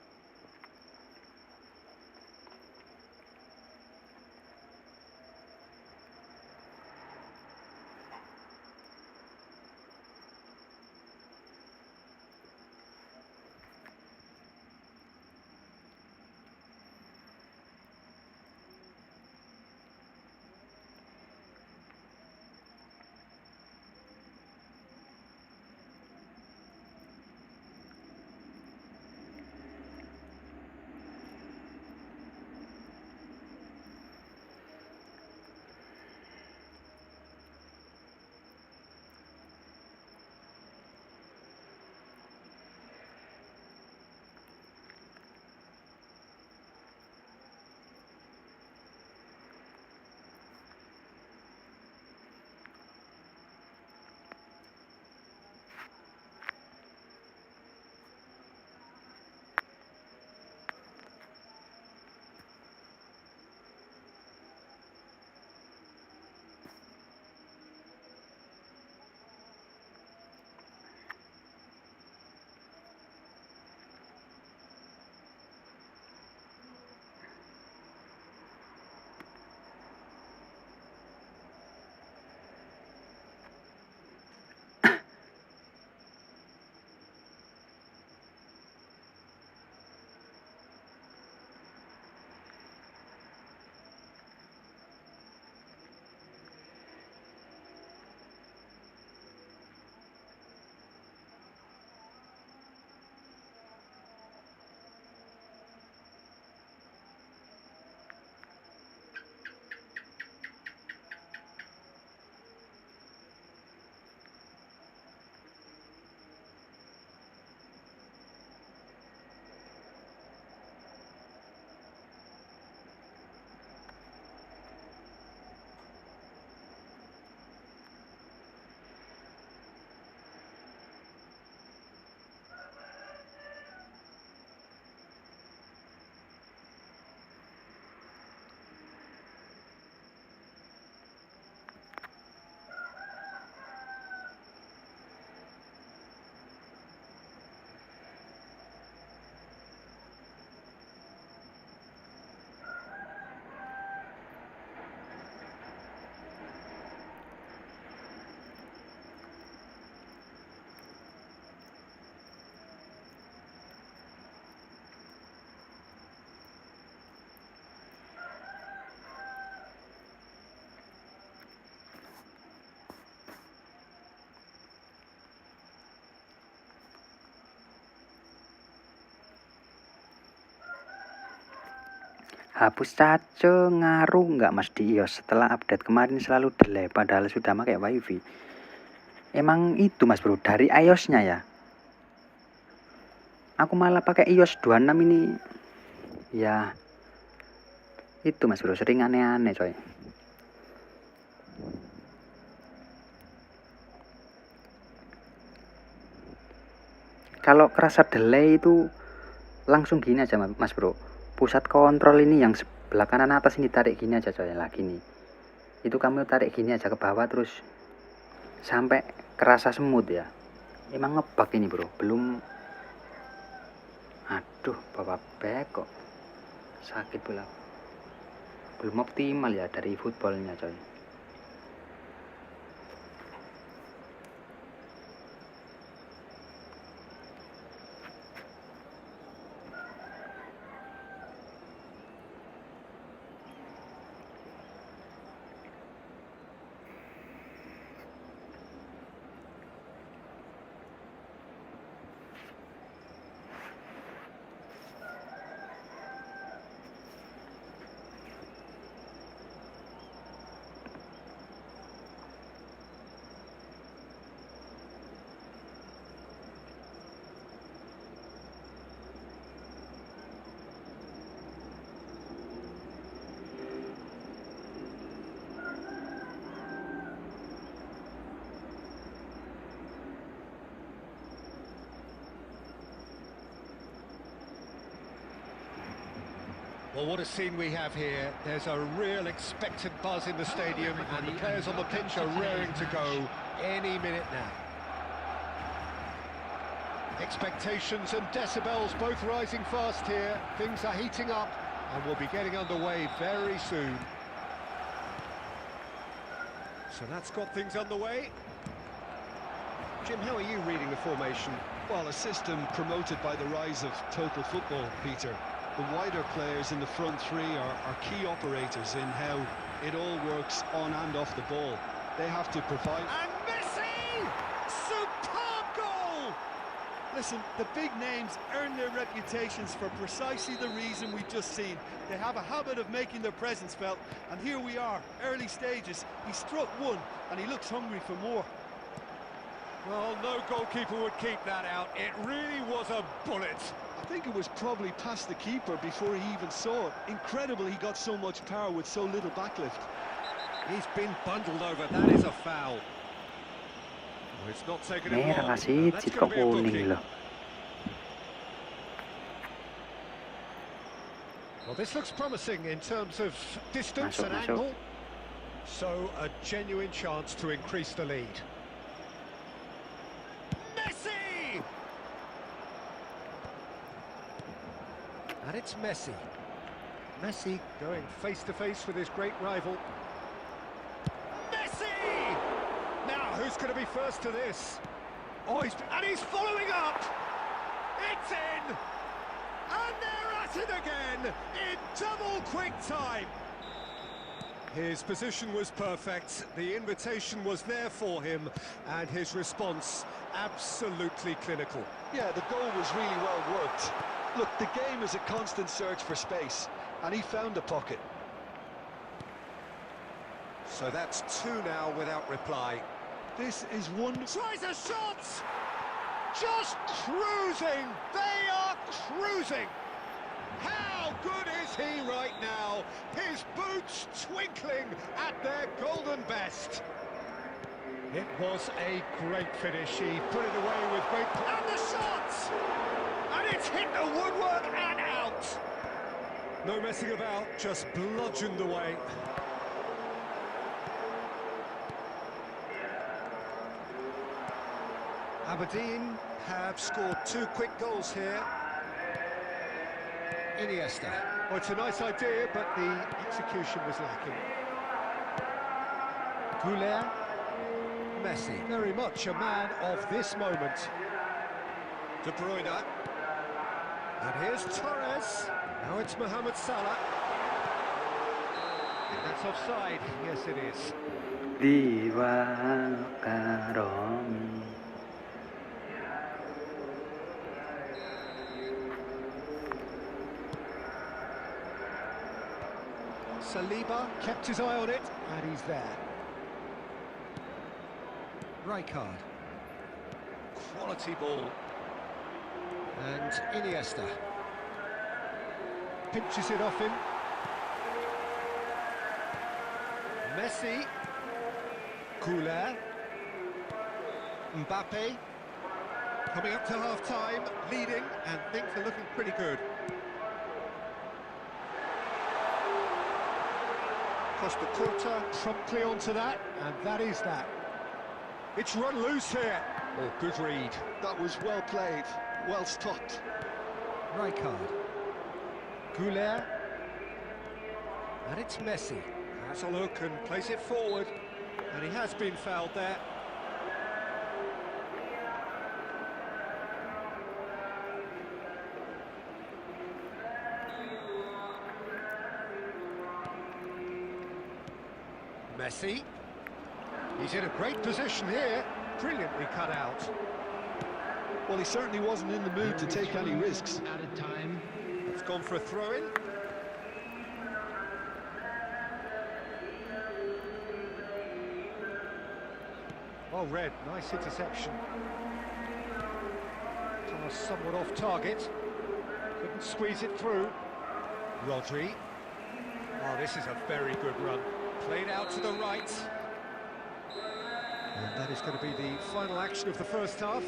Hapus cace ngaruh nggak mas di iOS? Setelah update kemarin selalu delay padahal sudah pakai wifi. Emang itu mas bro, dari iOS-nya ya? Aku malah pakai iOS 26 ini. Ya, itu mas bro, sering aneh-aneh coy. Kalau kerasa delay itu langsung gini aja mas bro. Pusat kontrol ini yang sebelah kanan atas ini tarik gini aja coy, lah gini. Itu kamu tarik gini aja ke bawah terus sampai kerasa semut ya. Emang ngebug ini bro, belum. Aduh, bapak back kok sakit pula. Belum optimal ya dari footballnya coy.
Well, what a scene we have here. There's a real expectant buzz in the stadium, and the players on the pitch are raring to go any minute now. Expectations and decibels both rising fast here. Things are heating up, and we'll be getting underway very soon. So that's got things underway. Jim, how are you reading the formation?
Well, a system promoted by the rise of total football, Peter. The wider players in the front three are key operators in how it all works on and off the ball. They have to provide...
And Messi! Superb goal!
Listen, the big names earn their reputations for precisely the reason we've just seen. They have a habit of making their presence felt, and here we are, early stages. He struck one, and he looks hungry for more.
Well, no goalkeeper would keep that out. It really was a bullet.
I think it was probably past the keeper before he even saw it. Incredible he got so much power with so little backlift.
He's been bundled over. That is a foul. Well, it's not taken him
Merah
long.
sih,
That's
kok
going to be a
kuning
booking.
loh.
Well, this looks promising in terms of distance
Masuk,
and
masuk.
angle. So, a genuine chance to increase the lead. Messi! And it's Messi. Messi going face-to-face with his great rival. Messi! Now, who's going to be first to this? Oh, he's following up! It's in! And they're at it again in double quick time. His position was perfect, the invitation was there for him, and his response absolutely clinical.
Yeah, the goal was really well worked. Look, the game is a constant search for space, and he found a pocket.
So that's two now without reply.
This is one...
Tries a shot! Just cruising! They are cruising! How good is he right now? His boots twinkling at their golden best. It was a great finish. He put it away with great... And the shot! And it's hit the woodwork and out. No messing about, just bludgeoned away. Aberdeen have scored two quick goals here. Iniesta. Well, it's a nice idea, but the execution was lacking. Goulet. Messi. Very much a man of this moment. De Bruyne. And here's Torres. Now it's Mohamed Salah. That's offside. Yes, it is.
Diwa Karomi.
Saliba kept his eye on it, and he's there. Rijkaard. Quality ball. And Iniesta. Pinches it off him. Messi. Couler. Mbappe. Coming up to half-time, leading, and things are looking pretty good. Costa Curta promptly onto that, and that is that. It's run loose here. Oh, good read.
That was well played, well stopped.
Rijkaard. Couler. And it's Messi. Has a look and plays it forward. And he has been fouled there. Messi. He's in a great position here. Brilliantly cut out.
Well, he certainly wasn't in the mood to take any risks.
Added time.
It's gone for a throw-in. Well read, nice interception. Pass somewhat off target. Couldn't squeeze it through. Rodri. Oh, this is a very good run. Played out to the right. And that is going to be the final action of the first half.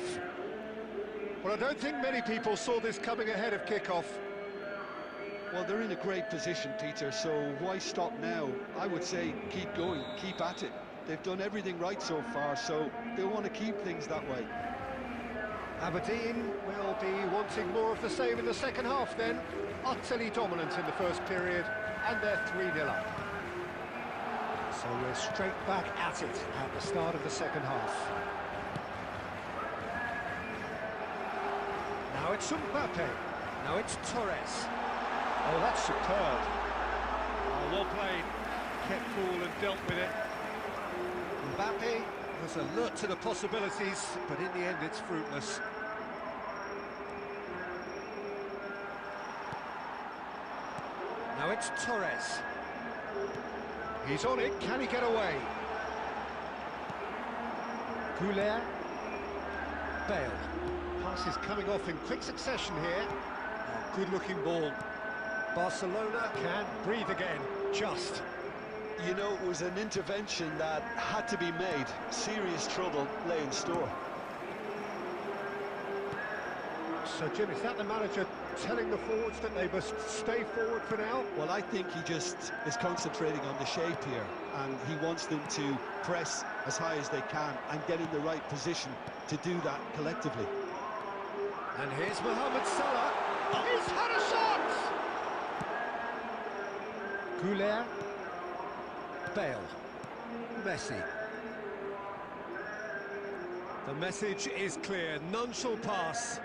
Well, I don't think many people saw this coming ahead of kick-off.
Well, they're in a great position, Peter, so why stop now? I would say keep going, keep at it. They've done everything right so far, so they want to keep things that way.
Aberdeen will be wanting more of the same in the second half then. Utterly dominant in the first period, and they're 3-0 up. So we're straight back at it at the start of the second half. Now it's Mbappe. Now it's Torres. Oh, that's superb. Oh, well played. Kept cool and dealt with it. Mbappe was alert to the possibilities, but in the end it's fruitless. Now it's Torres. He's on it, can he get away? Couler. Bale. Pass is coming off in quick succession here. Oh, good-looking ball. Barcelona can breathe again, just.
You know, it was an intervention that had to be made. Serious trouble lay in store.
So, Jim, is that the manager telling the forwards that they must stay forward for now?
Well, I think he just is concentrating on the shape here, and he wants them to press as high as they can and get in the right position to do that collectively.
And here's Mohamed Salah. He's had a shot! Couler. Bale. Messi. The message is clear, none shall pass.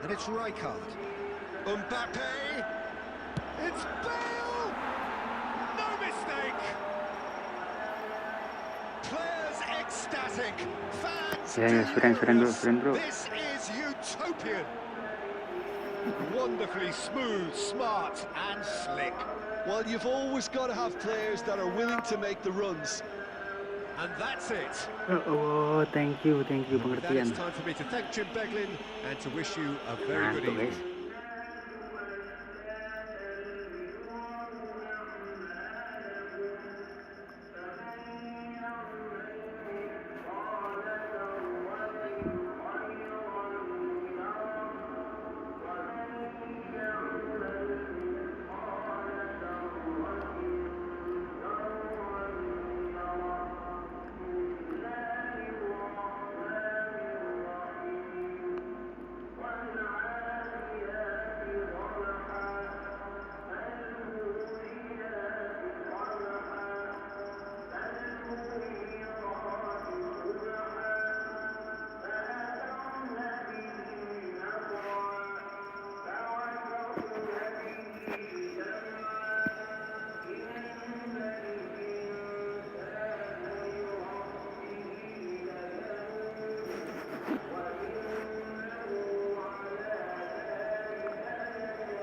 And it's Rijkaard. Mbappe. It's Bale! No mistake! Players ecstatic. Fans
bro.
This is utopian. Wonderfully smooth, smart and slick.
Well, you've always got to have players that are willing to make the runs.
And that's it.
Oh, thank you
That
pengertian.
it's time for me to thank Jim Beglin and to wish you a very good
Ngantuk,
evening.
guys.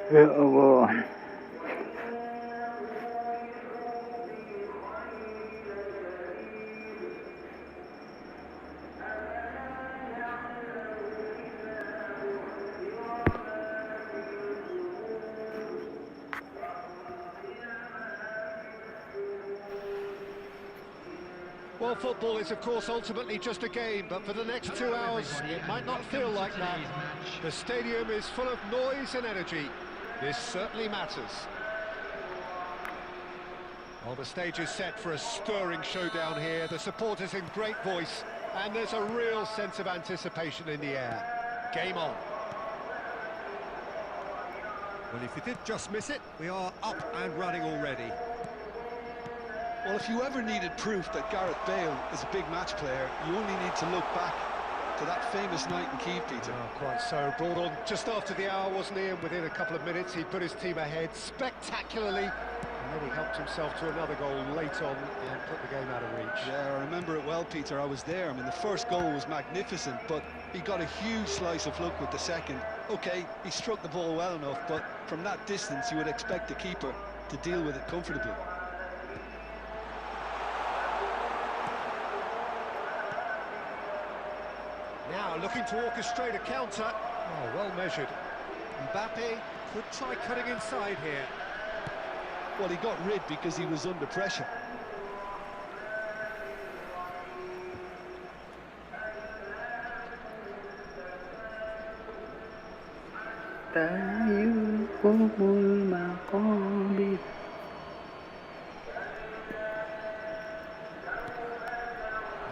Ya Allah.
Well, football is, of course, ultimately just a game, but for the next 2 hours, it might not feel like that. The stadium is full of noise and energy. This certainly matters. Well, the stage is set for a stirring showdown here. The supporters in great voice, and there's a real sense of anticipation in the air. Game on. Well, if you did just miss it, we are up and running already.
Well, if you ever needed proof that Gareth Bale is a big match player, you only need to look back to that famous night in Kiev, Peter.
Oh, quite so. Brought on just after the hour, wasn't he? And within a couple of minutes, he put his team ahead spectacularly. And then he helped himself to another goal late on and put the game out of reach.
Yeah, I remember it well, Peter. I was there. I mean, the first goal was magnificent, but he got a huge slice of luck with the second. OK, he struck the ball well enough, but from that distance, you would expect the keeper to deal with it comfortably.
Now looking to orchestrate a counter. Oh, well measured. Mbappe could try cutting inside here.
Well, he got rid because he was under pressure.
And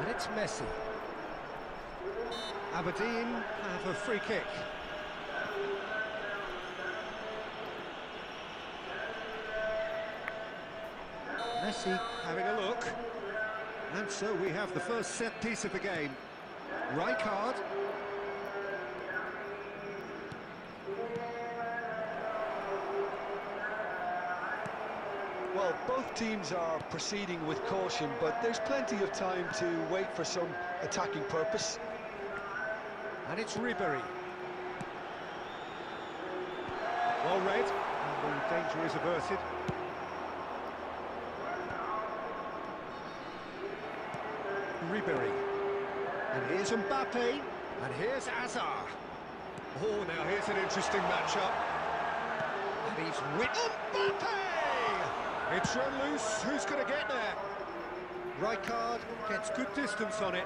it's Messi. Aberdeen have a free kick. Messi having a look. And so we have the first set piece of the game. Rijkaard.
Well, both teams are proceeding with caution, but there's plenty of time to wait for some attacking purpose.
And it's Ribéry. Well read, and the danger is averted. Ribéry. And here's Mbappe. And here's Hazard. Oh, now here's an interesting matchup. And he's Mbappe! It's run loose. Who's going to get there? Rijkaard gets good distance on it.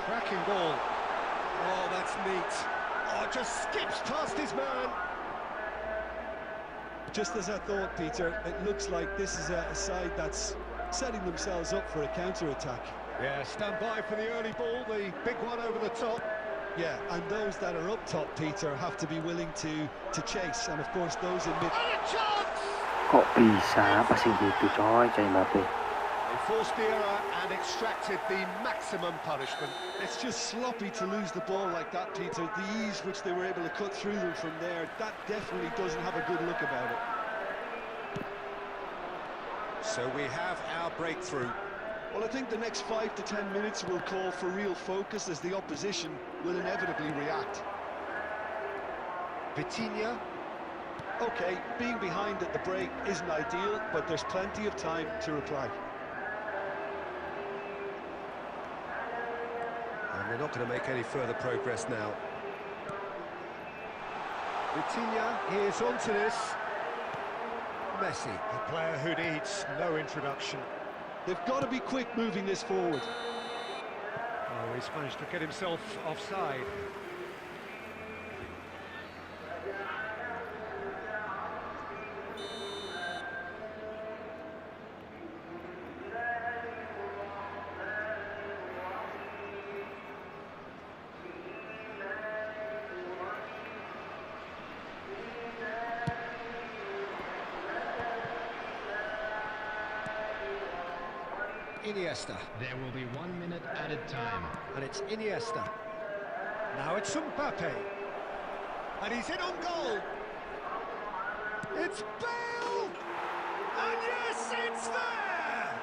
Cracking ball. Oh, that's neat. Oh, just skips past his man.
Just as I thought, Peter, it looks like this is a side that's setting themselves up for a counter-attack.
Yeah, stand by for the early ball, the big one over the top.
Yeah, and those that are up top, Peter, have to be willing to chase, and of course those in mid...
And a chance!
Kok bisa passing gitu coy, Mbappe.
They forced the error and extracted the maximum punishment.
It's just sloppy to lose the ball like that, Peter. The ease which they were able to cut through them from there, that definitely doesn't have a good look about it.
So we have our breakthrough.
Well, I think the next 5 to 10 minutes will call for real focus as the opposition will inevitably react.
Vitinha.
OK, being behind at the break isn't ideal, but there's plenty of time to reply.
And they're not going to make any further progress now. Vitinha is onto this. Messi, a player who needs no introduction.
They've got to be quick moving this forward.
Oh, he's managed to get himself offside. Iniesta.
There will be 1 minute added time.
And it's Iniesta. Now it's Mbappe. And he's in on goal. It's Bale! And yes, it's there!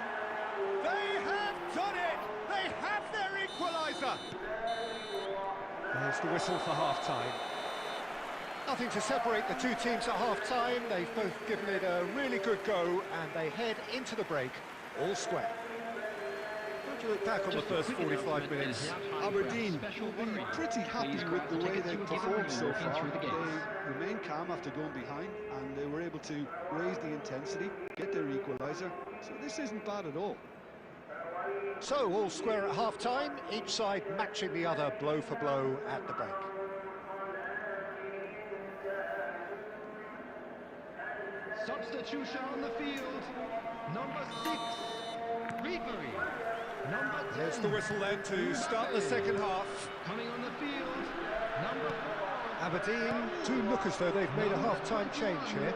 They have done it! They have their equaliser! There's the whistle for half-time. Nothing to separate the two teams at half-time. They've both given it a really good go, and they head into the break all square. do you look back on the first 45 minutes?
Aberdeen will be pretty happy with the way they've performed so far. They remain calm after going behind, and they were able to raise the intensity, get their equaliser. So this isn't bad at all.
So, all square at half-time, each side matching the other blow for blow at the break.
Substitution on the field. Number 6, referee. Number 10.
There's the whistle then to start the second half.
Coming on the field. Number 4.
Aberdeen do look as though they've made a half-time change here.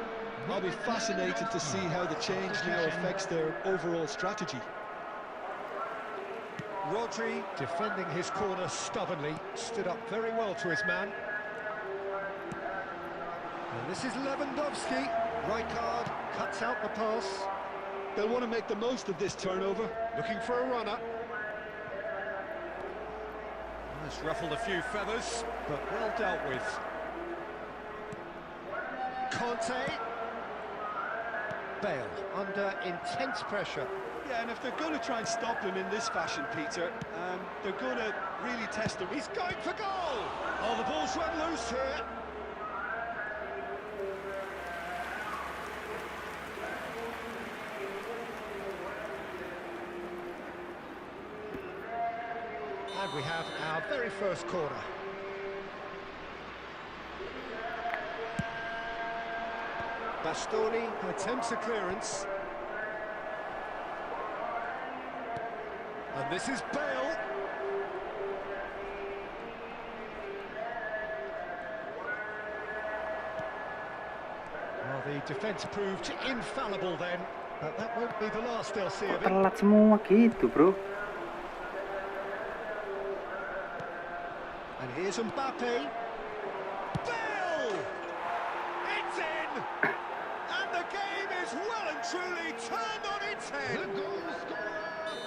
I'll be fascinated to see how the change now affects their overall strategy.
Rodri, defending his corner stubbornly, stood up very well to his man. And this is Lewandowski. Rijkaard cuts out the pass.
They'll want to make the most of this turnover.
Looking for a runner. That's ruffled a few feathers, but well dealt with. Conte. Bale under intense pressure.
Yeah, and if they're going to try and stop him in this fashion, Peter, they're going to really test him.
He's going for goal! Oh, the ball's run loose here. And we have our very first corner. Bastoni attempts a clearance. And this is Bale. Well, the defence proved infallible then, but that won't be the last they'll see of it.
Telat semua gitu, bro.
And here's Mbappe. Bale! It's in! And the game is well and truly turned on its head.
The goal scorer.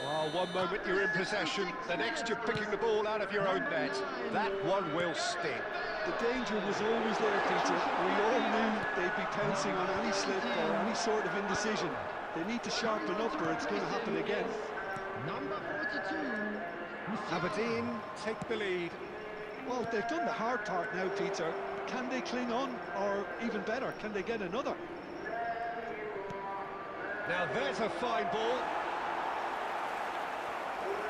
Well, one moment you're in possession, the next you're picking the ball out of your own net. That one will sting.
The danger was always there, Peter. We all knew they'd be pouncing on any slip or any sort of indecision. They need to sharpen up or it's going to happen again.
Number 42.
Aberdeen take the lead.
Well, they've done the hard part now, Peter. Can they cling on, or even better, can they get another?
Now there's a fine ball.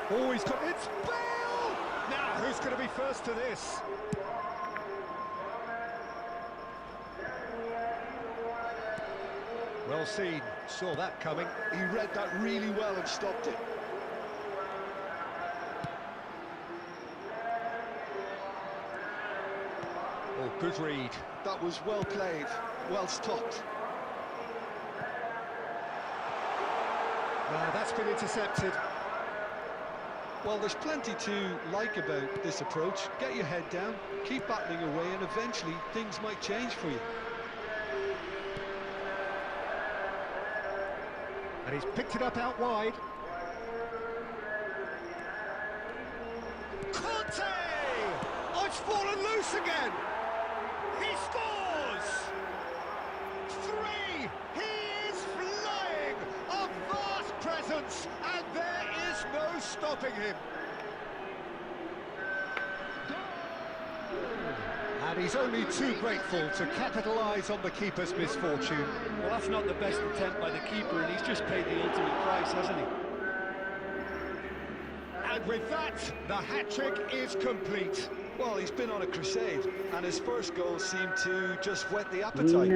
Oh, he's got it's Bale! Now who's going to be first to this? Well seen, saw that coming.
He read that really well and stopped it.
Oh, good read.
That was well played, well stopped.
That's been intercepted.
Well, there's plenty to like about this approach. Get your head down, keep battling away, and eventually things might change for you.
And he's picked it up out wide. Conte! Oh, it's fallen loose again! He scores! 3! He is flying! A vast presence, and there is no stopping him. And he's only too grateful to capitalise on the keeper's misfortune.
Well, that's not the best attempt by the keeper, and he's just paid the ultimate price, hasn't he?
And with that, the hat-trick is complete.
Well, he's been on a crusade, and his first goal seemed to just whet the appetite.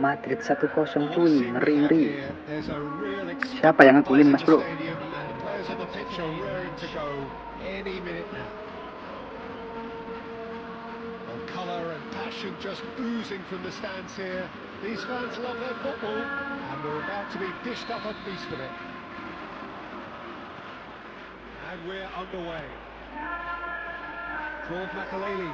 Madrid 1-0 cuy, ngeri. Siapa yang ngegolin Mas Bro?
Colour and passion just oozing from the stands here. These fans love their football, and we're about to be dished up a feast of it. And we're underway. Claude Makelele,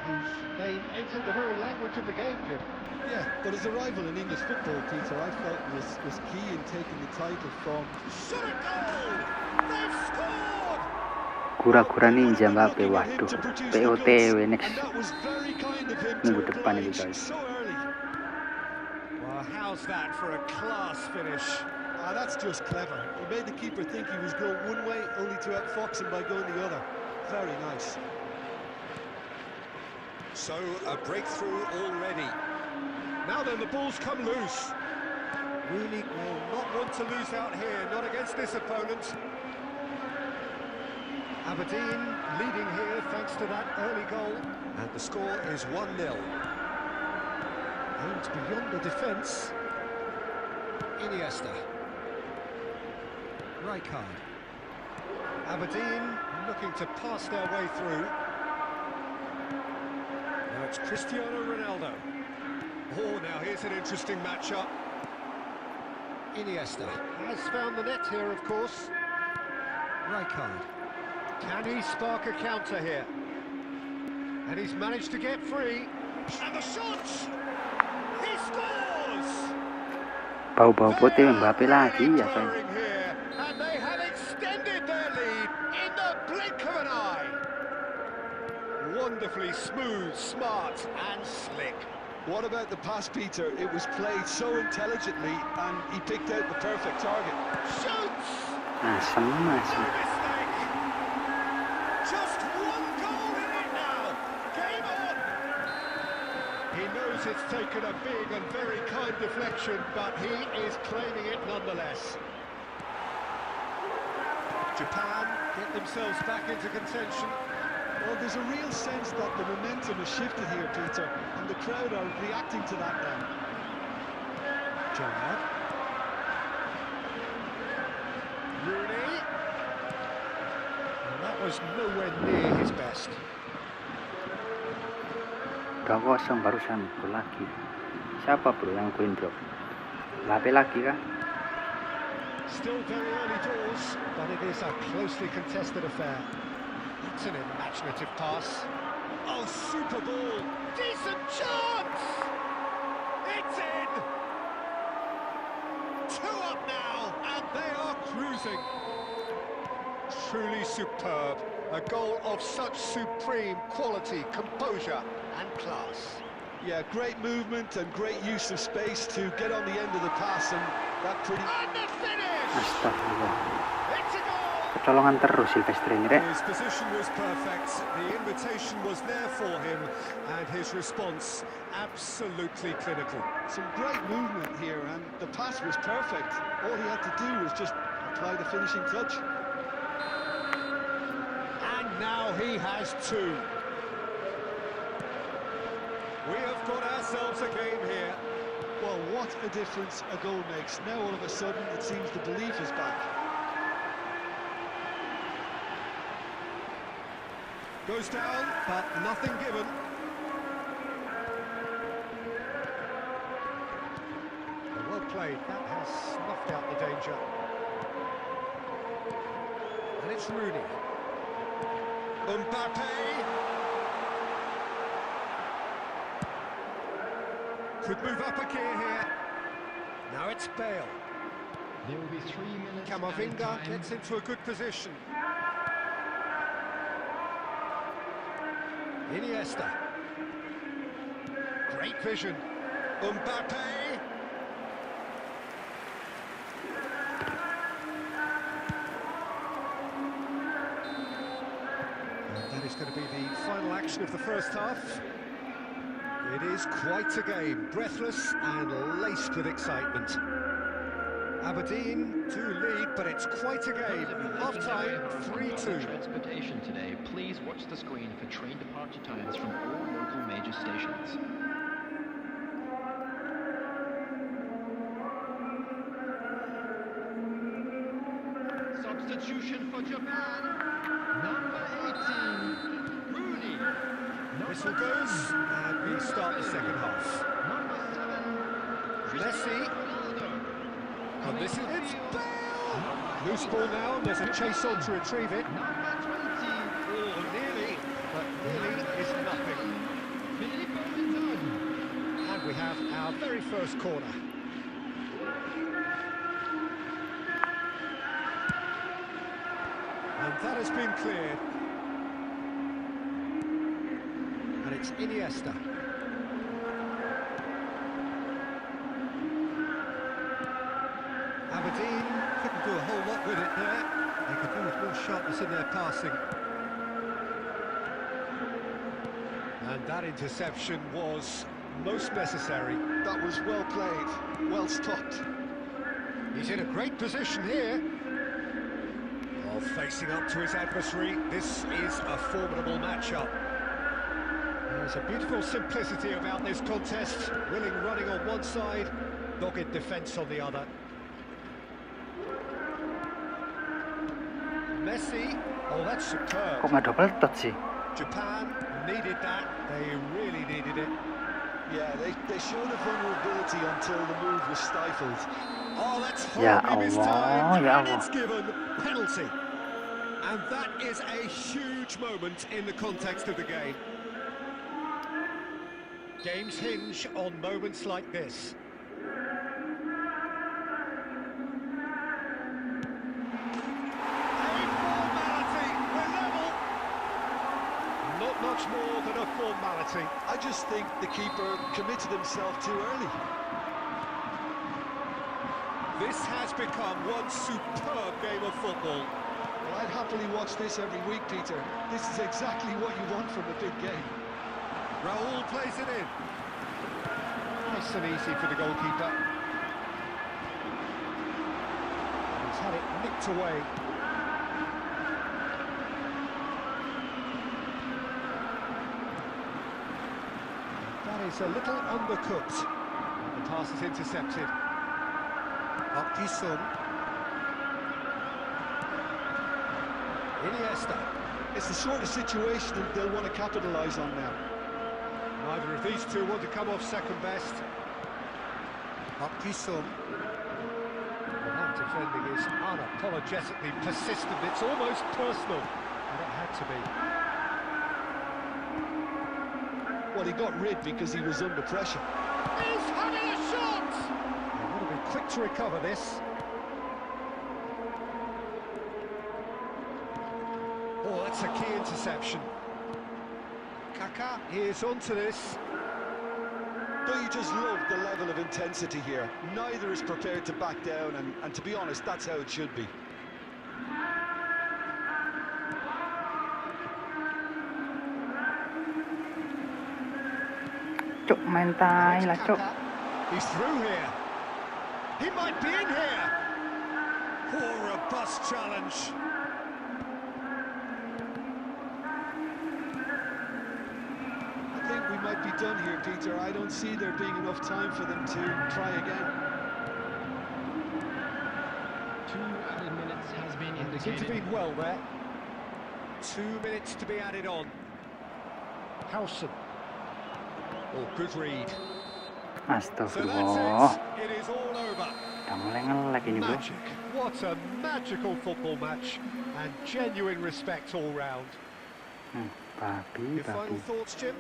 whose name entered the very language of the game, Jim.
Yeah, but his arrival in English football, Peter, I felt was key in taking the title from...
Shot a goal! They've scored!
Kura-kura ninja Mbappe, waduh, POTW next minggu depan itu guys.
Well, how's that for a class finish?
That's just clever. He made the keeper think he was going one way, only to outfox him by going the other. Very nice.
So, a breakthrough already. Now then, the ball's come loose. Rooney will not want to lose out here, not against this opponent. Aberdeen leading here thanks to that early goal. And the score is 1-0. Aimed beyond the defence. Iniesta. Rijkaard. Aberdeen looking to pass their way through. Now it's Cristiano Ronaldo. Oh, now here's an interesting matchup. Iniesta has found the net here, of course. Rijkaard. Can he spark a counter here? And he's managed to get free. And the shot! He scores!
Bau-bau putih Mbappe lagi ya coy.
And they have extended their lead in the blink of an eye. Wonderfully smooth, smart and slick.
What about the pass, Peter? It was played so intelligently and he picked out the perfect target.
Shoots!
Asem.
Just one goal in it now. Game on. He knows it's taken a big and very kind deflection, but he is claiming it nonetheless. Japan get themselves back into contention.
Well, there's a real sense that the momentum has shifted here, Peter, and the crowd are reacting to that now.
Gerrard. Rooney. And that was nowhere near his best.
2-0 barusan, gol lagi. Siapa bro yang golin bro? Mbappe lagi kah?
Still very early doors, but it is a closely contested affair. It's an imaginative pass. Oh, super ball! Decent chance! It's in! 2 up now, and they are cruising. Truly superb. A goal of such supreme quality, composure and class.
Yeah, great movement and great use of space to get on the end of the pass, and that pretty...
And the finish!
Astagfirullah.
It's a goal!
Kecolongan terus Silvestre ini rek.
His position was perfect, the invitation was there for him, and his response absolutely clinical.
Some great movement here, and the pass was perfect. All he had to do was just apply the finishing touch.
And now he has 2. We have got ourselves a game here.
Well, what a difference a goal makes. Now all of a sudden it seems the belief is back.
Goes down, but nothing given. Well played, that has snuffed out the danger. And it's Rooney. Mbappe. Could move up a gear here. Now it's Bale.
There will be 3 minutes.
Camavinga gets into a good position. Iniesta. Great vision. Mbappe. And that is going to be the final action of the first half. It is quite a game, breathless and laced with excitement. Aberdeen to lead, but it's quite a game. Half-time, 3-2.
Transportation today, please watch the screen for train departure times from all local major stations.
substitution for Japan. Number 18, Rooney.
Whistle goes, and we start the second half.
Number 7,
Messi. And this is it's Bale! Loose ball now, there's a chase on to retrieve it.
Number 20,
Oh, nearly, but nearly is nothing.
Filippo Inzaghi.
And we have our very first corner. And that has been cleared. And it's Iniesta. Aberdeen couldn't do a whole lot with it there. They could do with more sharpness in their passing. And that interception was most necessary.
That was well played, well stopped.
He's in a great position here. Oh, facing up to his adversary, this is a formidable matchup. There's a beautiful simplicity about this contest. Willing running on one side, dogged defence on the other. Messi, oh that's superb.
Kok nggak double touch sih?
Japan needed that, they really needed it.
Yeah, they showed a vulnerability until the move was stifled.
Oh, that's
Ya
horribly
Allah,
mistimed,
ya
and
Allah.
it's given penalty. And that is a huge moment in the context of the game. Games hinge on moments like this. A formality, we're level. Not much more than a formality.
I just think the keeper committed himself too early.
This has become one superb game of football.
Well, I'd happily watch this every week, Peter. This is exactly what you want from a big game.
Raul plays it in. Nice and easy for the goalkeeper. He's had it nicked away. That is a little undercooked. The pass is intercepted. Martinez. Iniesta.
It's the sort of situation that they'll want to capitalise on now.
Neither of these two want to come off second best. Martinez. Well, that defending is unapologetically persistent. It's almost personal. And it had to be.
Well, he got rid because he was under pressure.
He's having a shot! They've got to be quick to recover this. Oh, that's a key interception. Kaka is onto this.
Don't you just love the level of intensity here? Neither is prepared to back down, and to be honest, that's how it should be.
Cuk, main tai lah, cuk.
He's through here. He might be in here. Poor robust challenge.
I think we might be done here, Peter. I don't see there being enough time for them to try again.
2 added minutes has been
It's
indicated.
intervened well there. 2 minutes to be added on. Howson. Oh, good read. So
Astagfirullah.
that's it. It is all over.
Udah mulai nge-lag ini, bro.
Magic. What a magical football match. And genuine respect all round.
Babi,
Your final
babi.
thoughts, Jim?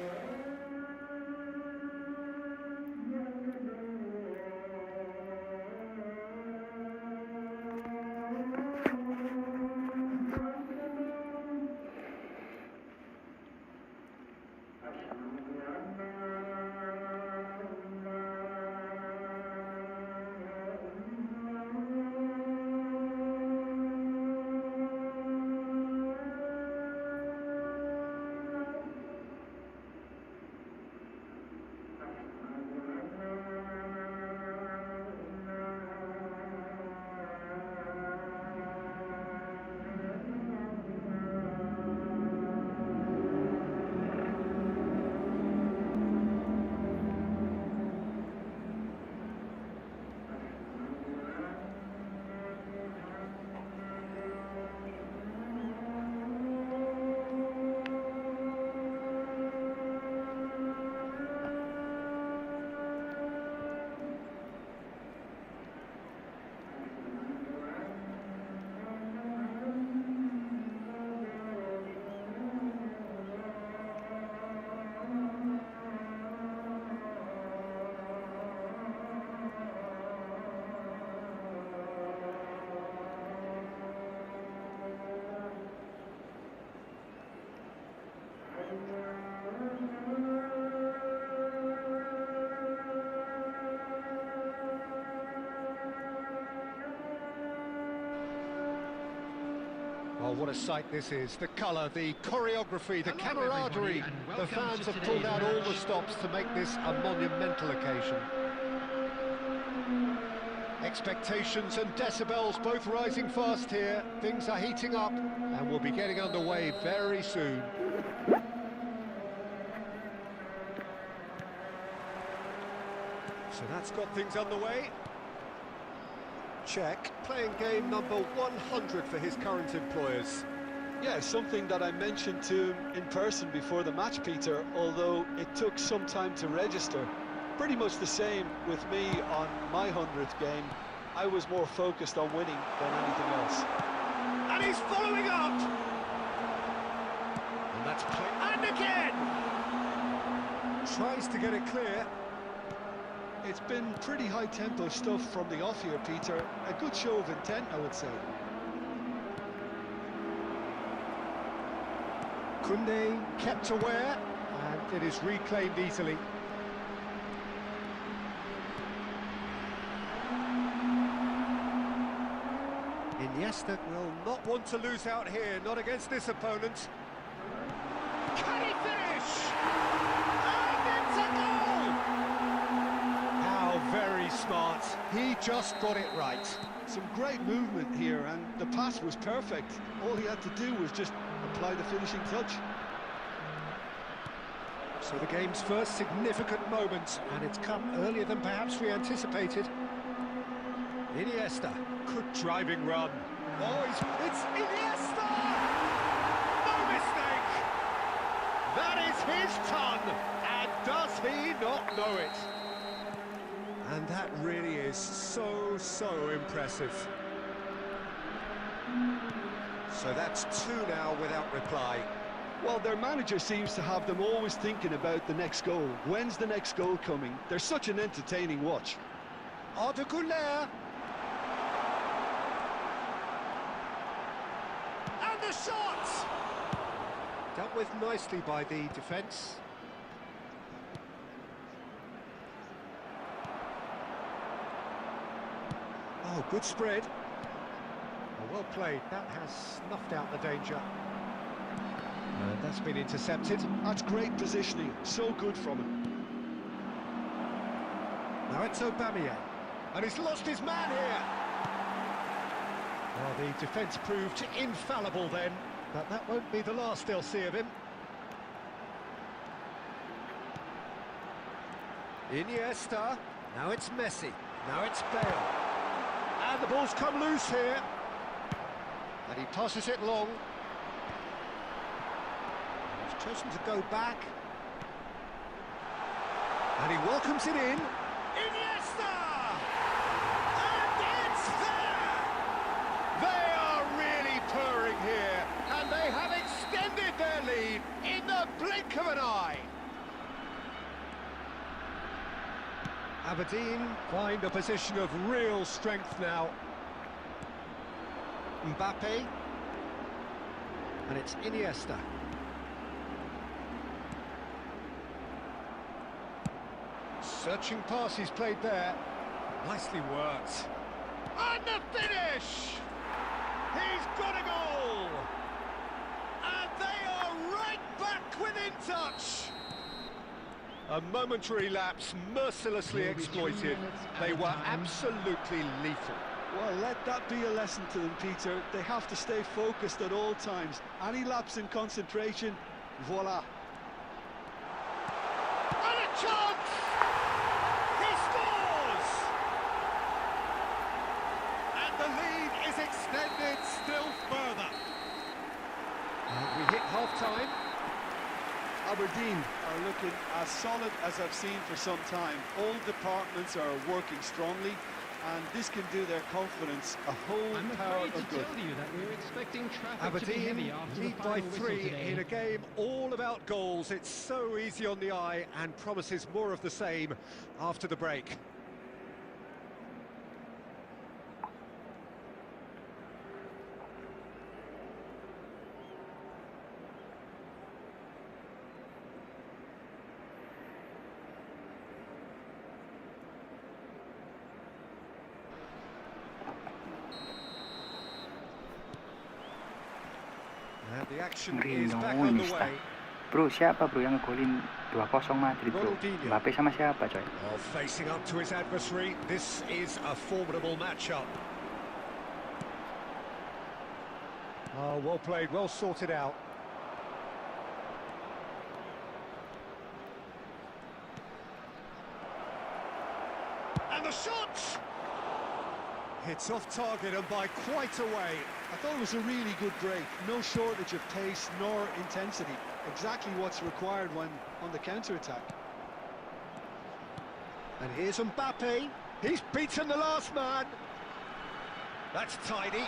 Oh, what a sight this is. The colour, the choreography, the
Hello,
camaraderie.
everybody, and
The
welcome
fans
to
have pulled
today's
out all the
match.
stops to make this a monumental occasion. Expectations and decibels both rising fast here. Things are heating up and we'll be getting underway very soon. So that's got things underway. Czech playing game number 100 for his current employers.
Yeah, something that I mentioned to him in person before the match, Peter, although it took some time to register. Pretty much the same with me on my 100th game. I was more focused on winning than anything else.
And he's following up! And that's play. And again! Tries to get it clear.
It's been pretty high-tempo stuff from the off here, Peter. A good show of intent, I would say.
Kunde kept aware, and it is reclaimed easily. Iniesta will not want to lose out here, not against this opponent. Can he finish? And it's a goal! How very smart. He just got it right.
Some great movement here, and the pass was perfect. All he had to do was just apply the finishing touch.
So the game's first significant moment, and it's come earlier than perhaps we anticipated. Iniesta, good driving run. Oh, it's Iniesta! No mistake! That is his ton, and does he not know it? And that really is so impressive. So that's two now without reply.
Well, their manager seems to have them always thinking about the next goal. When's the next goal coming? They're such an entertaining watch.
ADIK. And the shot! Dealt with nicely by the defence. Oh, good spread. Oh, well played. That has snuffed out the danger. And that's been intercepted.
That's great positioning. So good from him.
Now it's Aubameyang. And he's lost his man here. Well, the defence proved infallible then, but that won't be the last they'll see of him. Iniesta. Now it's Messi. Now it's Bale. And the ball's come loose here. And he passes it long. He's chosen to go back. And he welcomes it in. Iniesta! And it's there! They are really purring here, and they have extended their lead in the blink of an eye. Aberdeen find a position of real strength now. Mbappe. And it's Iniesta. Searching pass he's played there. Nicely worked. And the finish! He's got a goal! And they are right back within touch! A momentary lapse mercilessly exploited. They were absolutely lethal.
Well, let that be a lesson to them, Peter. They have to stay focused at all times. Any lapse in concentration, voila.
And a chance! He scores! And the lead is extended still further. We hit half-time.
Aberdeen are looking as solid as I've seen for some time. All departments are working strongly, and this can do their confidence a whole
I'm
power
afraid to
of good.
tell you that we're expecting traffic to be
Aberdeen
heavy after the
lead by
final whistle
3
today.
in a game all about goals. It's so easy on the eye and promises more of the same after the break. The action
Ngeri
is back
no, Iniesta.
underway.
Bro, siapa bro yang ngegolin 2-0 Madrid bro?
Ronaldinho.
Mbappe sama siapa coy?
Oh, facing up to his adversary, this is a formidable matchup. Oh, well played, well sorted out. And the shots! Hits off target and by quite a way.
I thought it was a really good break. No shortage of pace nor intensity. Exactly what's required when on the counter-attack.
And here's Mbappe. He's beaten the last man. That's tidy.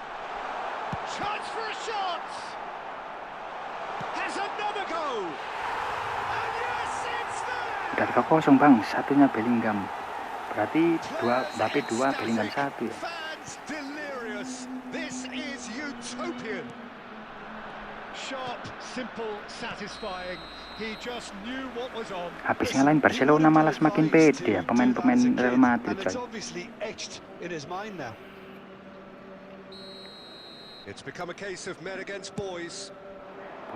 Chance for a shot! Has another go! And yes, it's there!
Udah 3-0 bang, satunya Bellingham. Berarti Mbappe 2, Bellingham 1 ya.
Fans delirious. This is utopian. Sharp, simple, satisfying. He just knew what was on.
Habis ngalahin Barcelona malah semakin pede ya pemain-pemain Real Madrid
And it's
coy.
obviously etched in his mind now.
It's become a case of men against boys.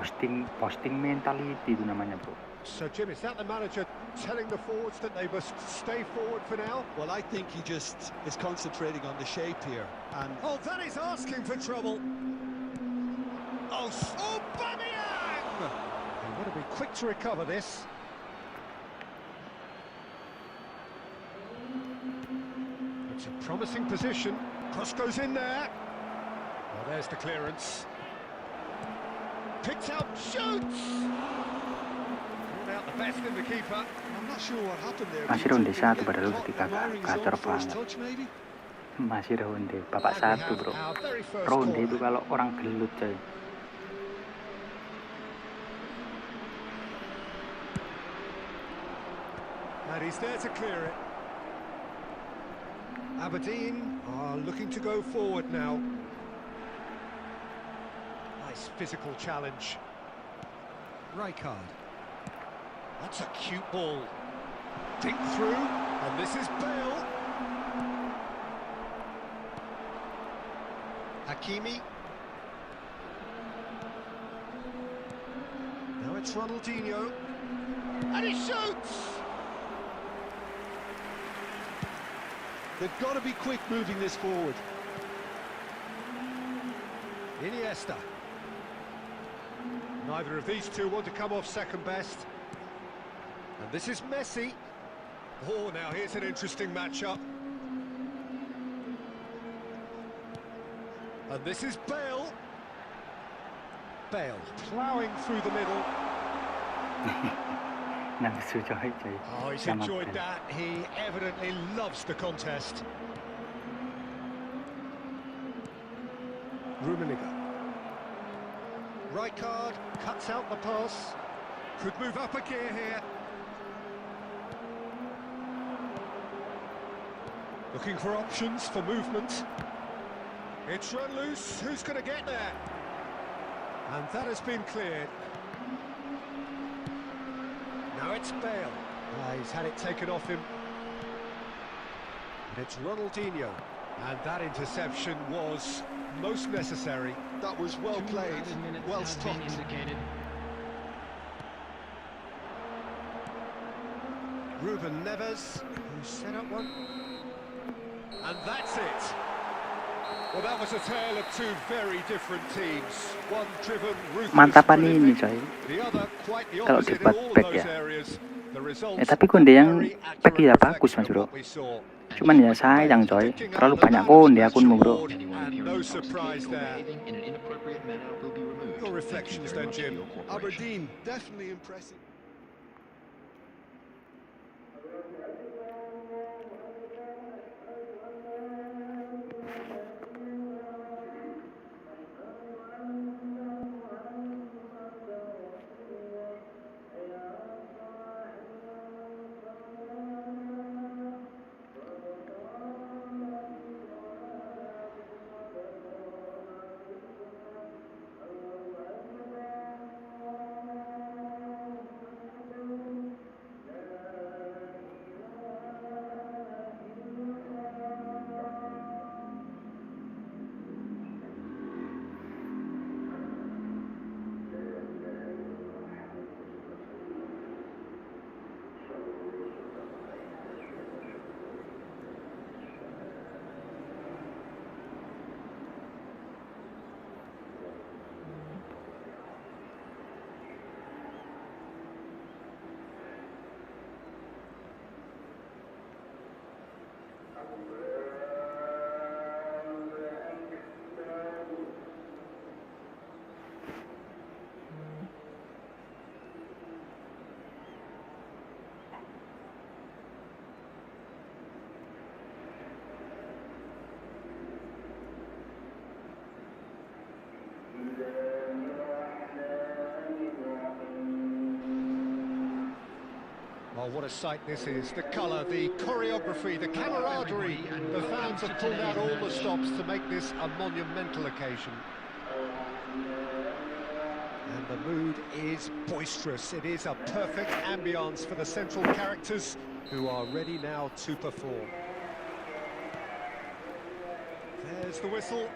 Posting mentality itu namanya bro.
So, Jim, is that the manager telling the forwards that they must stay forward for now?
Well, I think he just is concentrating on the shape here. And
Oh, that is asking for trouble. Oh, Aubameyang! They want to be quick to recover this. It's a promising position. Cross goes in there. Well, there's the clearance. Picked up, shoots! Brought out the best in the keeper.
I'm not sure what happened there.
Masih ronde 1 padahal ketika gacor banget.
Touch, maybe?
Masih ronde, babak 1 bro.
Our very first
Ronde
corner.
itu kalau orang gelut coy.
And he's there to clear it. Aberdeen are looking to go forward now. Nice physical challenge. Rijkaard. That's a cute ball. Dink through, and this is Bale. Hakimi. Now it's Ronaldinho. And he shoots!
They've got to be quick moving this forward.
Iniesta. Neither of these two want to come off second best. And this is Messi. Oh, now here's an interesting matchup. And this is Bale. Bale ploughing through the middle.
Nafsu coy.
Oh, he's
Sama
enjoyed
Bale.
that. He evidently loves the contest. Rummenigge. Rijkaard cuts out the pass. Could move up a gear here. Looking for options for movement. It's run loose. Who's going to get there? And that has been cleared. Now it's Bale. He's had it taken off him. And it's Ronaldinho. And that interception was most necessary.
That was well
2
played,
added minutes
well
have been
stopped.
indicated.
Ruben Neves, who set up one. And that's it. Well, that was a tale of two very different teams. One driven, ruthless,
Mantapan ini
prolific.
coy.
The other quite the
Kalau
opposite in
dibuat
all of
back
those
ya.
areas. The results
Tapi Konde yang
very
back
accurate
ya bagus
reflection
mas
of
bro.
what we saw.
Cuman ya sayang coy,
Picking
terlalu
out the
banyak
man of the
konde
match
akunmu bro.
award,
Anyone
and
appearing
no
intoxicated
surprise
or
there.
behaving in an inappropriate manner will be removed.
Your
Thank you
reflections
very
then,
much for
Jim.
your cooperation.
Aberdeen, definitely impressive.
What a sight this is. The colour, the choreography, the camaraderie. The fans have pulled out all the stops to make this a monumental occasion. And the mood is boisterous. It is a perfect ambience for the central characters who are ready now to perform. There's the whistle.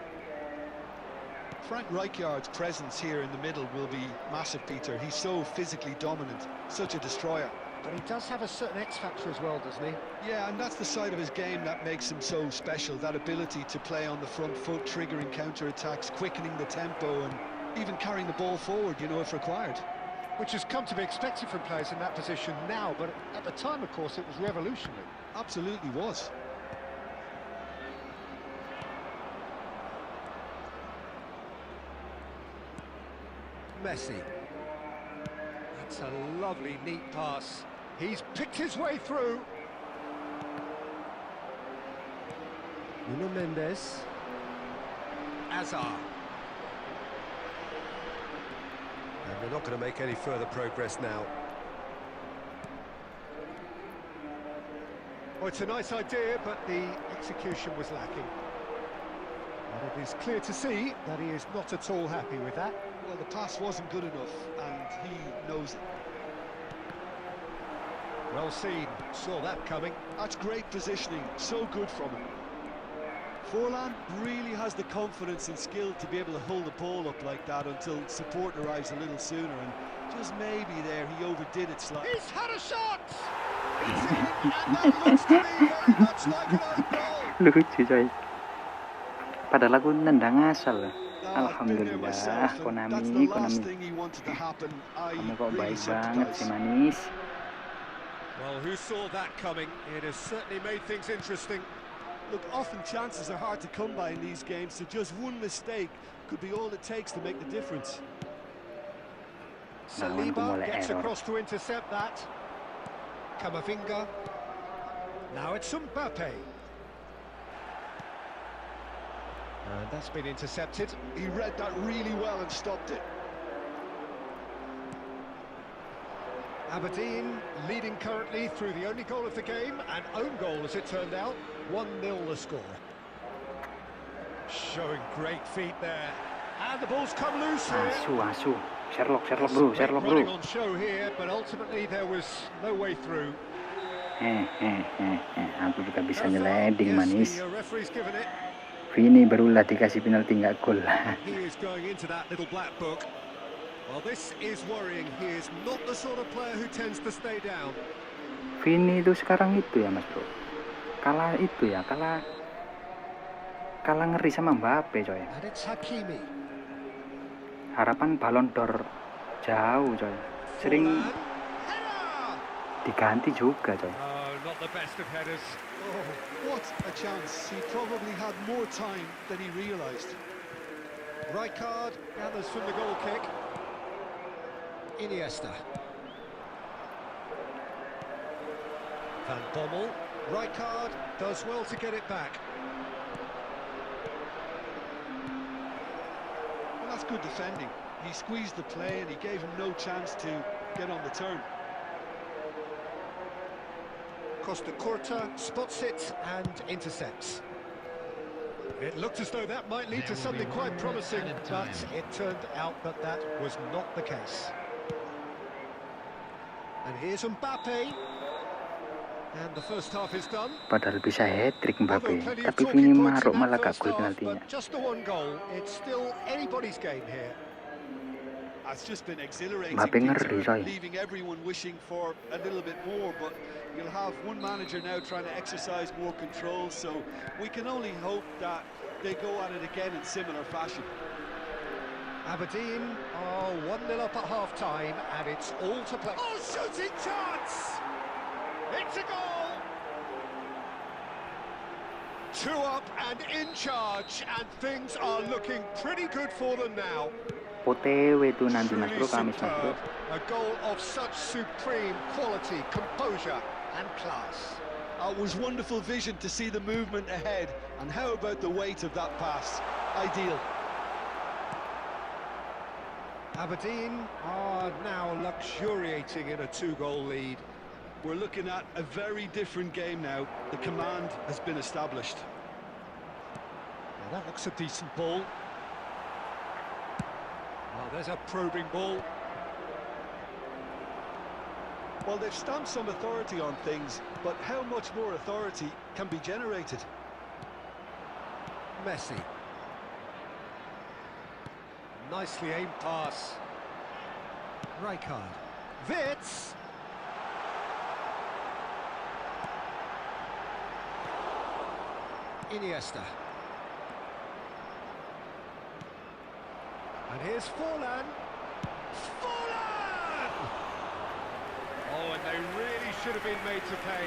Frank Rijkaard's presence here in the middle will be massive, Peter. He's so physically dominant, such a destroyer.
But he does have a certain X-factor as well, doesn't he?
Yeah, and that's the side of his game that makes him so special, that ability to play on the front foot, triggering counter-attacks, quickening the tempo, and even carrying the ball forward, you know, if required.
Which has come to be expected from players in that position now, but at the time, of course, it was revolutionary.
Absolutely was.
Messi. That's a lovely, neat pass. He's picked his way through. Nuno Mendes. Azar. And they're not going to make any further progress now. Well, it's a nice idea, but the execution was lacking. And it is clear to see that he is not at all happy with that.
Well, the pass wasn't good enough, and he knows it.
Well seen, saw that coming.
That's great positioning, so good from him. Forlan really has the confidence and skill to be able to hold the ball up like that until support arrives a little sooner, and just maybe there he overdid it slightly.
He's had a shot! It's in, and that looks to me very much like an own goal.
Lucu coy. Padahal aku nendang asal. Alhamdulillah, Konami. Kamu kok baik banget sih, manis.
Well, who saw that coming? It has certainly made things interesting.
Look, often chances are hard to come by in these games, so just one mistake could be all it takes to make the difference.
Saliba gets across to intercept that. Camavinga. Now it's Mbappe. And that's been intercepted.
He read that really well and stopped it.
Aberdeen leading currently through the only goal of the game, an own goal as it turned out. 1-0 the score. Showing great feet there. And the ball's come loose here.
Asu. Sherlock bro, Sherlock bro.
Running on show here, but ultimately there was no way through.
Aku juga bisa nyeleding, manis.
The referee's given it.
Vini barulah dikasih penalti nggak gol.
He is going into that little black book. Well, this is worrying. He is not the sort of player who tends to stay down.
Vini itu sekarang itu ya, Mas Bro. Kalah itu ya, kalah ngeri sama Mbappe, coy.
And it's Hakimi.
Harapan Ballon d'Or jauh, coy. Sering diganti juga, coy.
Oh, not the best of headers.
Oh, what a chance. He probably had more time than he realised.
Rijkaard gathers from the goal kick. Iniesta. Van Bommel. Rijkaard does well to get it back.
Well, that's good defending. He squeezed the play and he gave him no chance to get on the turn.
Costa Curta spots it and intercepts. It looked as though that might lead to something quite promising, but it turned out that that was not the case. And here's Mbappe. And the first half is done.
Padahal bisa hat-trick Mbappe, tapi Vini maruk malah gak gol penaltinya.
Just the one goal. It's still anybody's game here.
It's just been exhilarating,
Peter,
leaving everyone wishing for a little bit more, but you'll have one manager now trying to exercise more control, so we can only hope that they go at it again in similar fashion.
Aberdeen are 1-0 up at half-time, and it's all to play. Oh, shooting chance! It's a goal! 2 up and in charge, and things are looking pretty good for them now.
OTW itu nanti, Mas Bro, Kamis, Mas Bro.
A goal of such supreme quality, composure and class.
It was wonderful vision to see the movement ahead, and how about the weight of that pass? Ideal.
Aberdeen are now luxuriating in a 2-goal lead.
We're looking at a very different game now. The command has been established.
Now that looks a decent ball. Well, there's a probing ball.
Well, they've stamped some authority on things, but how much more authority can be generated?
Messi. Nicely aimed pass. Rijkaard. Wits. Iniesta. And here's Forlan. Forlan! Oh, and they really should have been made to pay.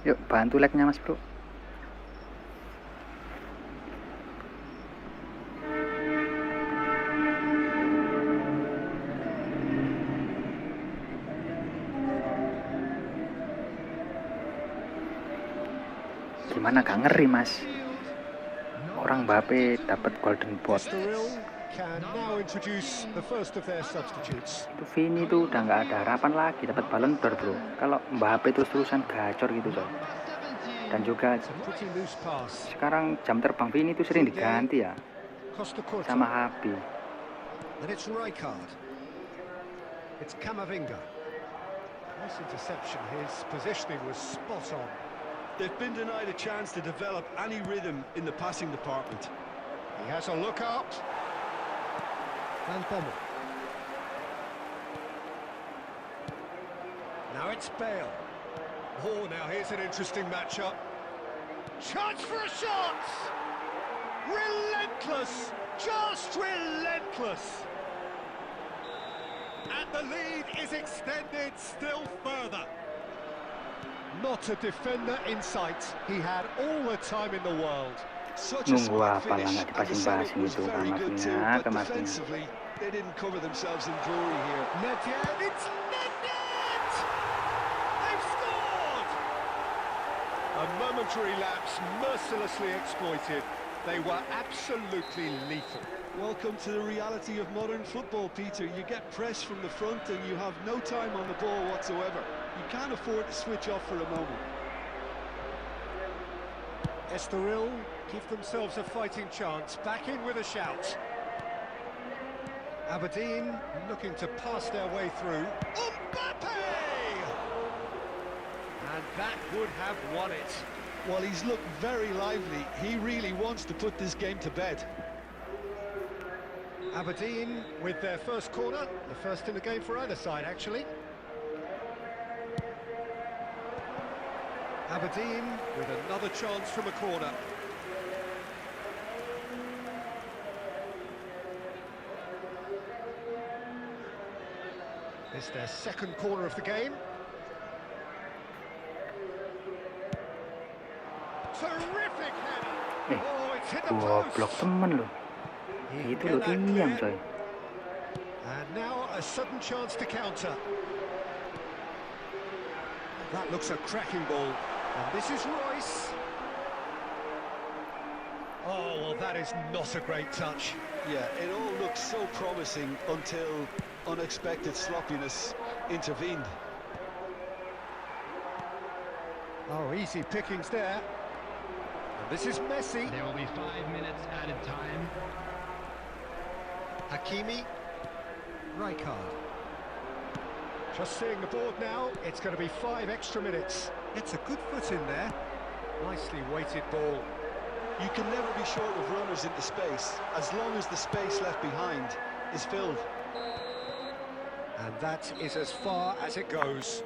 Yuk, bantu like-nya Mas Bro. Gimana, gak ngeri Mas? Orang Mbappe dapat golden boot.
Can now introduce the first of their substitutes.
Itu Vini tuh udah nggak ada harapan lagi dapat Ballon d'Or Bro. Kalau Mbappe terus-terusan gacor gitu coy. Dan juga sekarang jam terbang Vini itu sering diganti ya sama Habi.
And it's Rijkaard. It's Camavinga. Nice interception. His positioning was spot on.
They've been denied a chance to develop any rhythm in the passing department.
He has a look out. Van Bommel. Now it's Bale. Oh, now here's an interesting matchup. Chance for a shot! Relentless! Just relentless! And the lead is extended still further. Not a defender in sight. He had all the time in the world.
Such a smart finish, and the setup was
itu
very good too,
ke
but
Martinez.
defensively, they didn't cover themselves in glory here.
Nedved, it's Nedved! They've scored! A momentary lapse mercilessly exploited. They were absolutely lethal.
Welcome to the reality of modern football, Peter. You get press from the front and you have no time on the ball whatsoever. You can't afford to switch off for a moment.
Estoril give themselves a fighting chance, back in with a shout. Aberdeen looking to pass their way through. Mbappe! And that would have won it.
Well, he's looked very lively. He really wants to put this game to bed.
Aberdeen with their first corner, the first in the game for either side, actually. Aberdeen with another chance from a corner. It's their second corner of the game. Terrific header! Oh, it's hit the post!
Goblok temen loh. Itu loh tiang coy.
And now a sudden chance to counter. That looks a cracking ball. And this is Royce. Oh, well, that is not a great touch.
Yeah, it all looked so promising until unexpected sloppiness intervened.
Oh, easy pickings there. And this is Messi.
There will be 5 minutes added time.
Hakimi. Rijkaard. Just seeing the board now, it's going to be 5 extra minutes. It's a good foot in there. Nicely weighted ball.
You can never be short of runners into space, as long as the space left behind is filled.
And that is as far as it goes.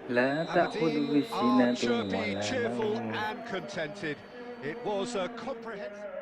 La
Aberdeen are chirpy,
ta'khudhu
cheerful
sinatun
and contented. It was a comprehensive...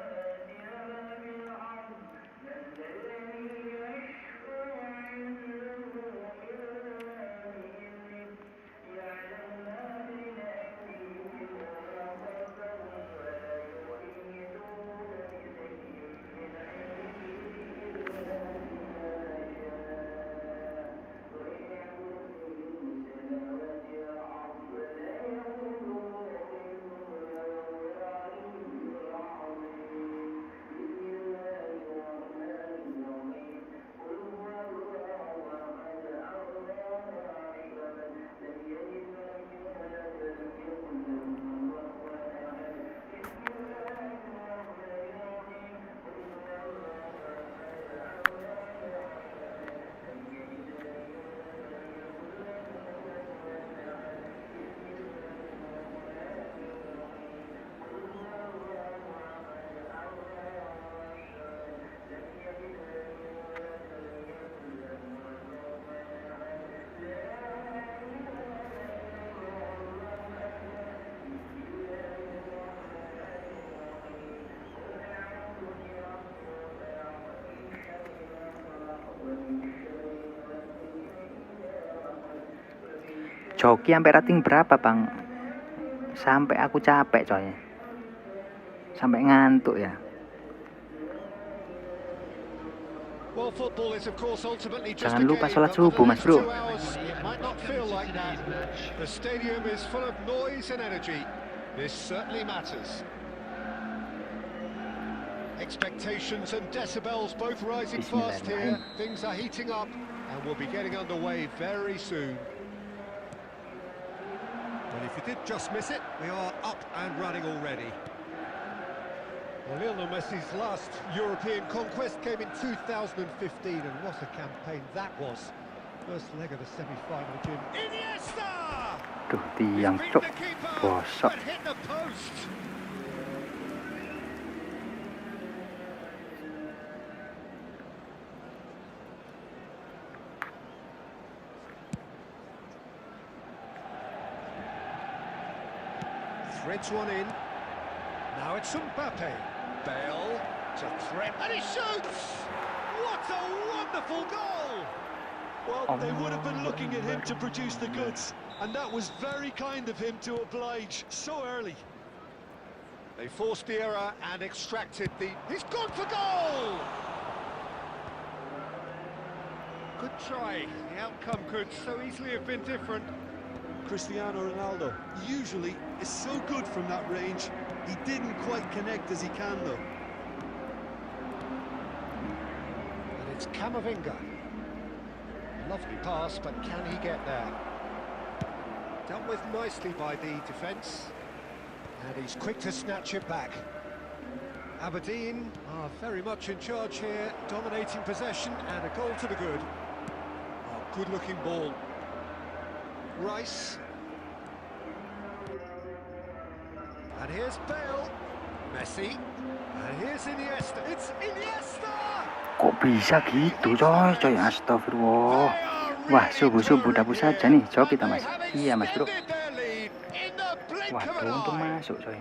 Joki sampai rating berapa, Bang? Sampai aku capek, coy. Sampai ngantuk ya.
Well, football is of course ultimately just
Jangan
a
lupa
game,
sholat
but for the
subuh, Mas
next
Bro.
2 hours, it might not feel like that. The stadium is full of noise and energy. This certainly matters. Expectations and decibels both rising fast here. Things are heating up and we'll be getting underway very soon. Well, if you did just miss it, we are up and running already. Well, Lionel Messi's last European conquest came in 2015, and what a campaign that was. First leg of the semi-final, Jim. Iniesta!
Duh, tiang, cok. Bosok.
But hit the post. Threads one in. Now it's Mbappe. Bale to threat, and he shoots! What a wonderful goal!
Well, they would have been looking at him to produce the goods, and that was very kind of him to oblige so early.
They forced the error and extracted the... He's gone for goal! Good try. The outcome could so easily have been different.
Cristiano Ronaldo usually is so good from that range. He didn't quite connect as he can, though.
And it's Camavinga. Lovely pass, but can he get there? Dealt with nicely by the defence. And he's quick to snatch it back. Aberdeen are very much in charge here, dominating possession and a goal to the good. Oh, good-looking ball. Rice. And here's Bale. Messi. And here's Iniesta. It's Iniesta!
Kok bisa gitu, coy? Astagfirullah. Wah, subuh-subuh dapur saja nih. Joki kita, Mas. Iya, Mas Bro. Waduh, untung masuk, coy.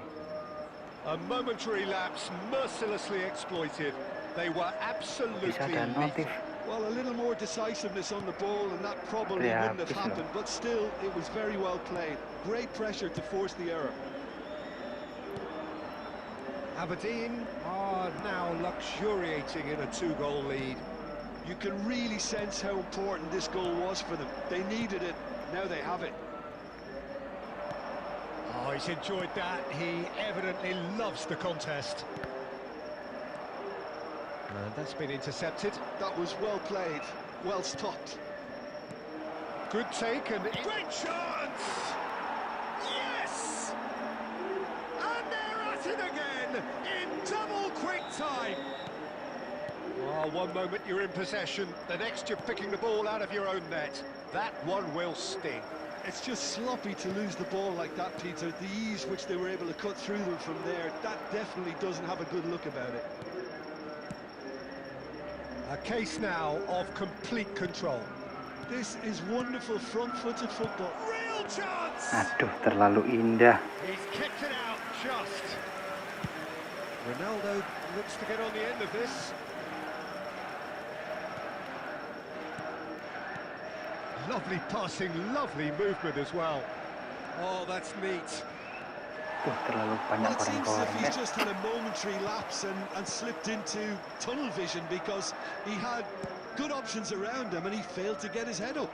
A momentary lapse mercilessly exploited. They were absolutely
Bisa ada notif.
Well, a little more decisiveness on the ball, and that probably wouldn't have happened. But still, it was very well played. Great pressure to force the error.
Aberdeen are now luxuriating in a 2-goal lead.
You can really sense how important this goal was for them. They needed it, now they have it.
Oh, he's enjoyed that. He evidently loves the contest. And that's been intercepted.
That was well played, well stopped.
Good take and... Great chance! Yes! And they're at it again in double quick time. Oh, one moment you're in possession, the next you're picking the ball out of your own net. That one will sting.
It's just sloppy to lose the ball like that, Peter. The ease which they were able to cut through them from there, that definitely doesn't have a good look about it.
A case now of complete control.
This is wonderful front-footed football.
Real chance!
Aduh, terlalu indah.
He's kicked it out just. Ronaldo looks to get on the end of this. Lovely passing, lovely movement as well. Oh, that's neat.
Terlalu banyak
Well, it seems as if
koreng-koreng.
he's just had a momentary lapse and slipped into tunnel vision because he had good options around him and he failed to get his head up.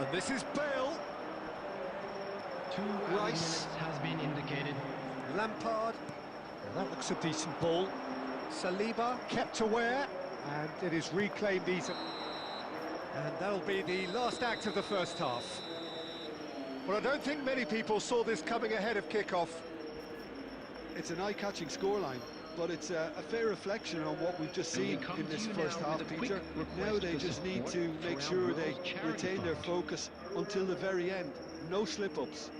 And this is Bale.
2
Rice.
minutes has been indicated.
Lampard. Now that looks a decent ball. Saliba kept aware, and it is reclaimed easily. And that'll be the last act of the first half. Well, I don't think many people saw this coming ahead of kickoff.
It's an eye-catching scoreline, but it's a fair reflection on what we've just seen in this first half, Peter. Now they just need to make sure they retain their focus until the very end. No slip-ups.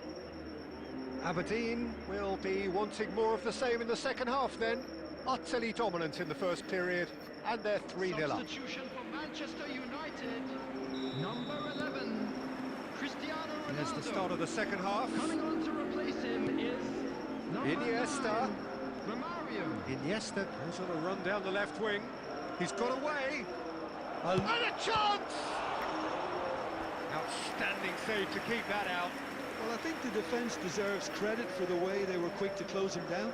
Aberdeen will be wanting more of the same in the second half then. Utterly dominant in the first period, and they're 3-0 up.
Substitution for Manchester United. Number 11, Cristiano Ronaldo.
Here's the start of the second half.
Coming on to replace him is number
Iniesta.
9, Romario.
Iniesta goes on a run down the left wing. He's got away. And a chance!
Outstanding save to keep that out.
Well, I think the defence deserves credit for the way they were quick to close him down.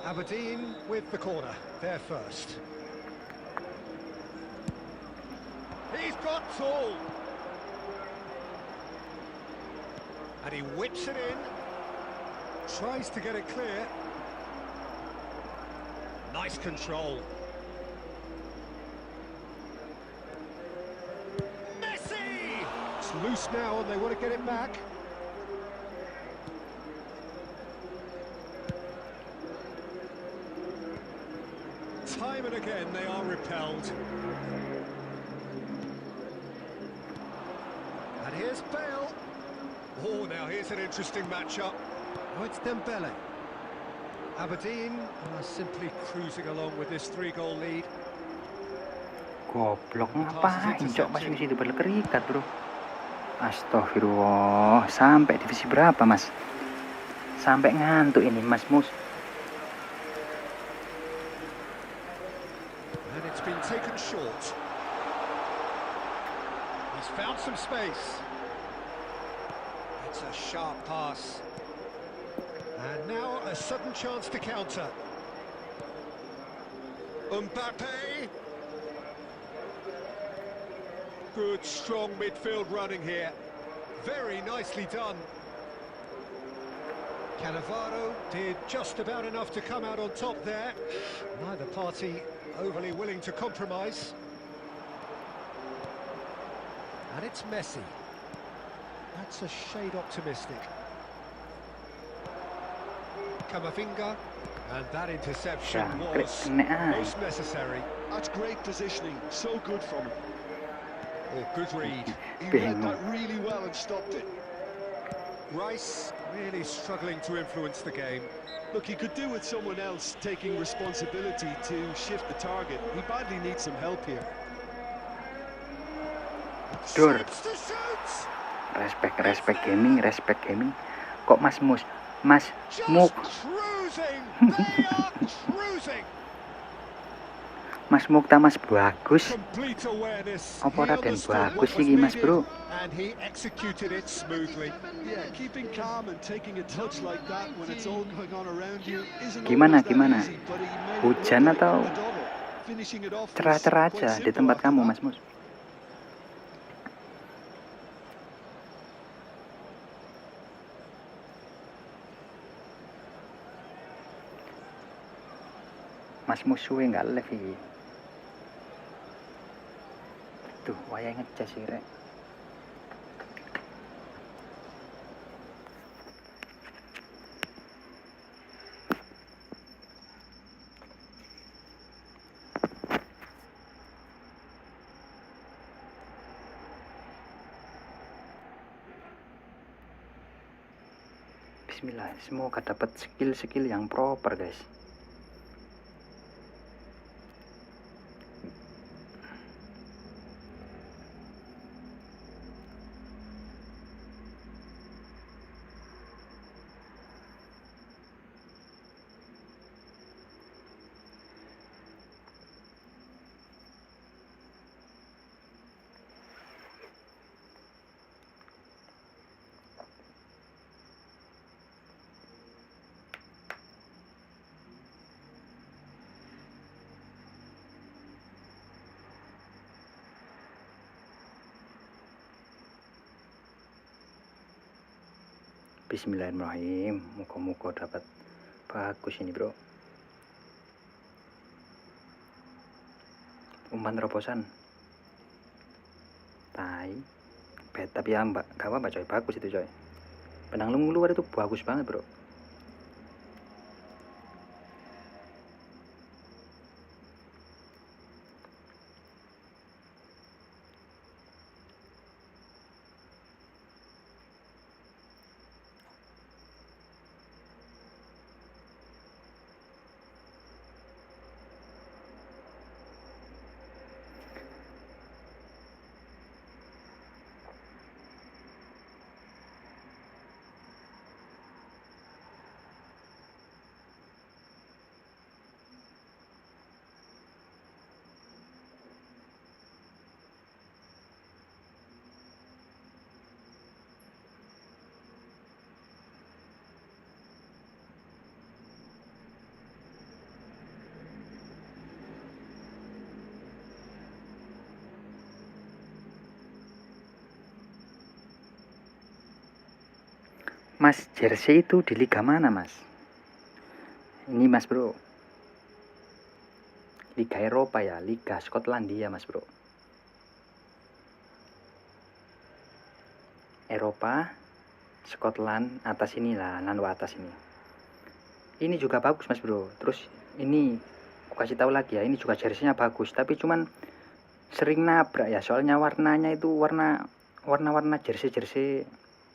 Aberdeen with the corner, they're first. He's got tall. And he whips it in. Tries to get it clear. Nice control. Messi! It's loose now and they want to get it back. Time and again they are repelled. And here's Bale. Oh, now here's an interesting matchup. Oh, it's Dembele. Aberdeen are simply cruising along with this 3-goal lead.
Goblok, ngapain cok masih di situ berkerikat bro. Astagfirullah, sampai divisi berapa mas? Sampai ngantuk ini mas Mus.
And it's been taken short. He's found some space. It's a sharp pass. And now a sudden chance to counter. Mbappe. Good, strong midfield running here. Very nicely done. Cannavaro did just about enough to come out on top there. Neither party overly willing to compromise. And it's Messi. That's a shade optimistic. Camavinga, and that interception was most necessary.
That's great positioning, so good from him.
Oh, good read.
He read that really well and stopped it.
Rice really struggling to influence the game.
Look, he could do with someone else taking responsibility to shift the target. He badly needs some help here.
Dur. Respect gaming. Kok Mas Mus? Mas Muk. Mas Mukta Mas bagus. Apa Raden bagus sih Mas Bro?
And he executed it smoothly.
Yeah, keeping calm and taking a touch like that when it's all going on around you isn't
Gimana?
easy, but he made it
Hujan
look
atau
like a double. Finishing it off was
cerah-cerah
quite
aja di
simple
tempat
after
kamu
that.
Mas Mus? Mas musuhnya nggak live ini. Tuh, wayang ngecas sih rek. Bismillah, semoga dapat skill-skill yang proper guys. Bismillahirrahmanirrahim. Muka-muka dapat bagus ini bro. Umpan terobosan. Tai. Bet tapi ya mbak, gak apa-apa coy, bagus itu coy. Penang lu luar itu bagus banget bro. Mas, jersey itu di liga mana, Mas? Ini, Mas, bro. Liga Eropa ya, Liga Skotlandia, Mas, bro. Eropa, Scotland, atas inilah, lalu atas ini. Ini juga bagus, Mas, bro. Terus ini aku kasih tahu lagi ya, ini juga jersey-nya bagus, tapi cuman sering nabrak ya, soalnya warnanya itu warna jersey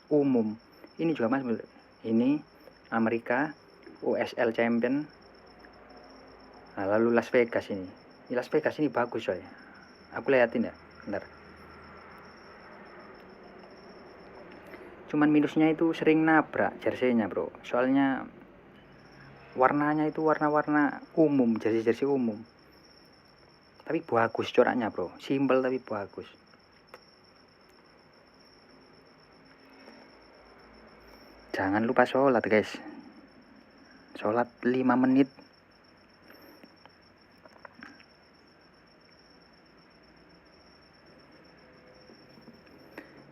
umum. Ini juga, Mas, bro. Ini Amerika USL Champion. Nah, lalu Las Vegas ini. Las Vegas ini bagus, coy. Aku liatin ya, bentar. Cuman minusnya itu sering nabrak jersey-nya, bro. Soalnya warnanya itu warna umum, jersey umum. Tapi bagus coraknya, bro. Simple tapi bagus. Jangan lupa sholat, guys. Sholat 5 menit.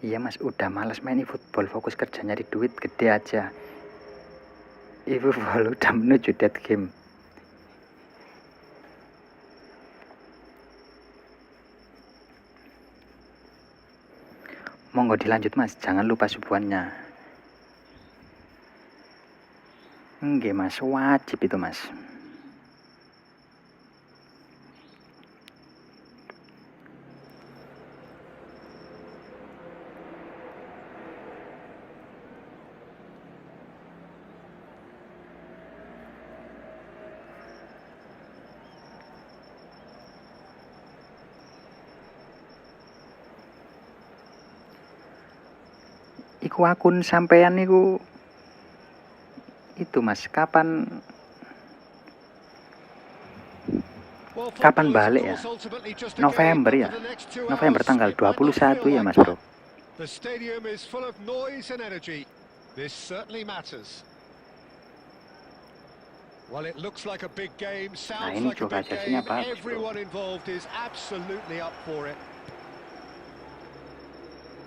Iya, Mas, udah malas main eFootball, fokus kerja nyari duit gede aja. eFootball udah menuju dead game. Monggo dilanjut, Mas, jangan lupa subuhannya. Nggih, Mas, wajib itu, Mas. Iku akun sampean niku itu, Mas, kapan balik ya? November ya? November tanggal 21 ya, Mas, bro.
The stadium is full of noise and energy. This certainly matters. Well, it looks like a big game, sounds like a big game. Everyone involved is absolutely up for it.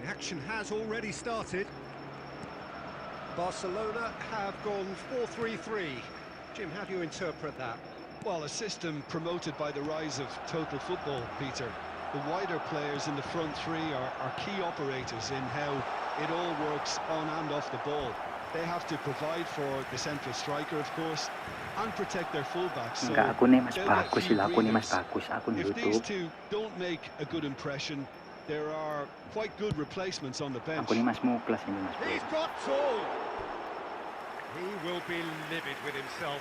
The action has already started. Barcelona have gone 4-3-3. Jim, how do you interpret that?
Well, a system promoted by the rise of total football, Peter. The wider players in the front three are key operators in how it all works on and off the ball. They have to provide for the central striker, of course, and protect their fullbacks. So
akunnya Mas bagus sih, akunnya Mas bagus, akun
if
YouTube.
these two don't make a good impression, there are quite good replacements on the bench.
Akunnya Mas Muklas ini, Mas.
He's got tall. He will be livid with himself.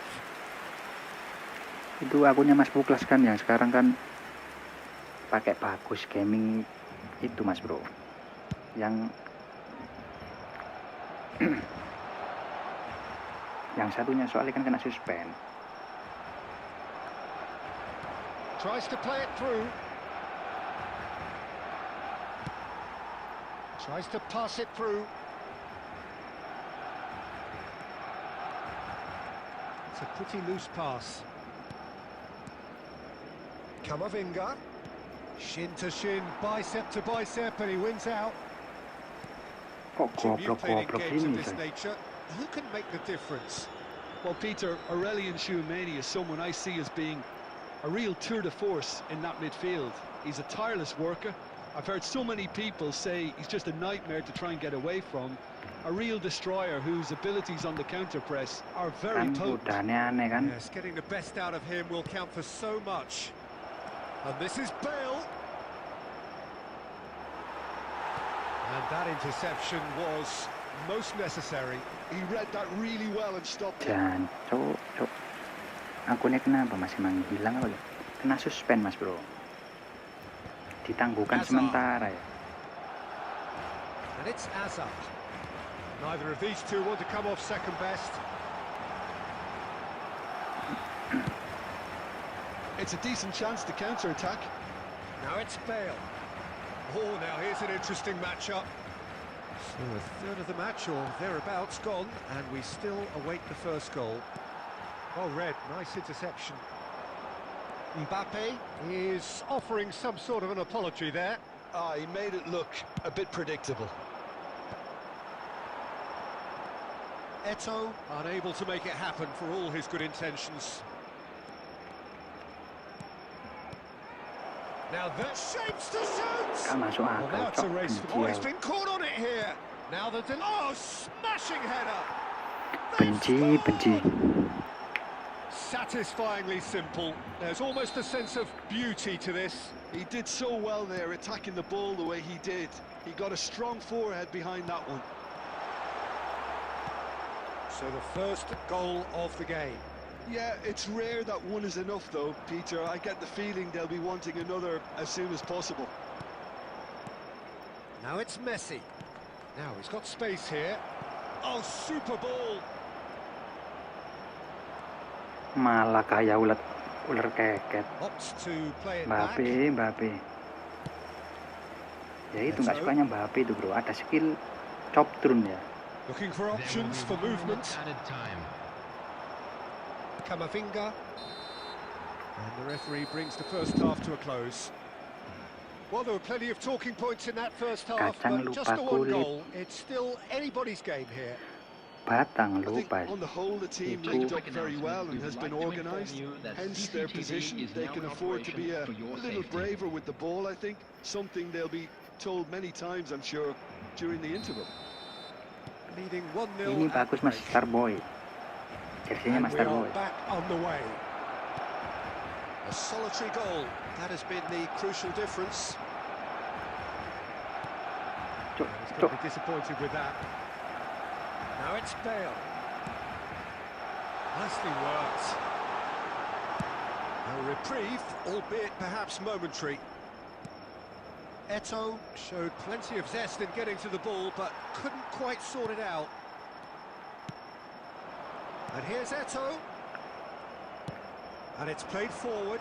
Itu akunnya Mas Muklas kan yang sekarang kan pakai bagus gaming itu, Mas, bro. Yang yang satunya soalnya kan kena suspend.
Tries to play it through. Tries to pass it through. It's a pretty loose pass. Kamavinga. Shin to shin, bicep to bicep, and he wins out.
Kok goblok ini,
nature. Who can make the difference?
Well, Peter, Aurelian Tchouameni is someone I see as being a real tour de force in that midfield. He's a tireless worker. I've heard so many people say he's just a nightmare to try and get away from. A real destroyer whose abilities on the counter press are very potent.
Aneh kan?
Yes, getting the best out of him will count for so much. And this is Bale. And that interception was most necessary.
He read that really well and stopped it.
Dan cok. Akunnya kenapa masih menghilang apa ya? Kena suspend, Mas, bro. Ditangguhkan sementara ya.
And it's Hazard. Neither of these two want to come off second best.
It's a decent chance to counter-attack.
Now it's Bale. Oh, now here's an interesting matchup. So a third of the match or thereabouts gone, and we still await the first goal. Oh, Red, nice interception. Mbappe is offering some sort of an apology there.
He made it look a bit predictable.
Eto'o unable to make it happen for all his good intentions. Now that shapes to shoot.
Gak masuk
Well,
akal,
now it's a
cok.
race.
Benci
Oh,
aku.
he's been caught on it here. Now the smashing header.
Benci.
Satisfyingly simple. There's almost a sense of beauty to this.
He did so well there, attacking the ball the way he did. He got a strong forehead behind that one.
So the first goal of the game.
Yeah, it's rare that one is enough though, Peter. I get the feeling they'll be wanting another as soon as possible.
Now it's Messi. Now he's got space here. Oh, super ball.
Malah kayak ular keket.
Opts to play it back.
Mbappe. Ya itu nggak sukanya Mbappe itu bro. Ada skill chop turun ya.
Looking for
There will
options
be
for
1
movement.
minute added time.
Camavinga. And the referee brings the first half to a close. Well, there were plenty of talking points in that first half,
Kacang
but just
lupa
the one
kulit.
goal. It's still anybody's game here.
Batang
I think
lupa.
on the whole the team
Itu.
linked up very well and has been organised. Hence their position. They can afford to be a little braver with the ball, I think. Something they'll be told many times, I'm sure, during the interval.
Leading 1-0.
Ini bagus mas, Starboy. Jersinya mas
And we are
Starboy.
back on the way. A solitary goal. That has been the crucial difference.
Cuk,
He's
cuk.
going to be disappointed with that. Now it's Bale. Nicely worked. A reprieve, albeit perhaps momentary. Eto'o showed plenty of zest in getting to the ball, but couldn't quite sort it out. And here's Eto'o. And it's played forward.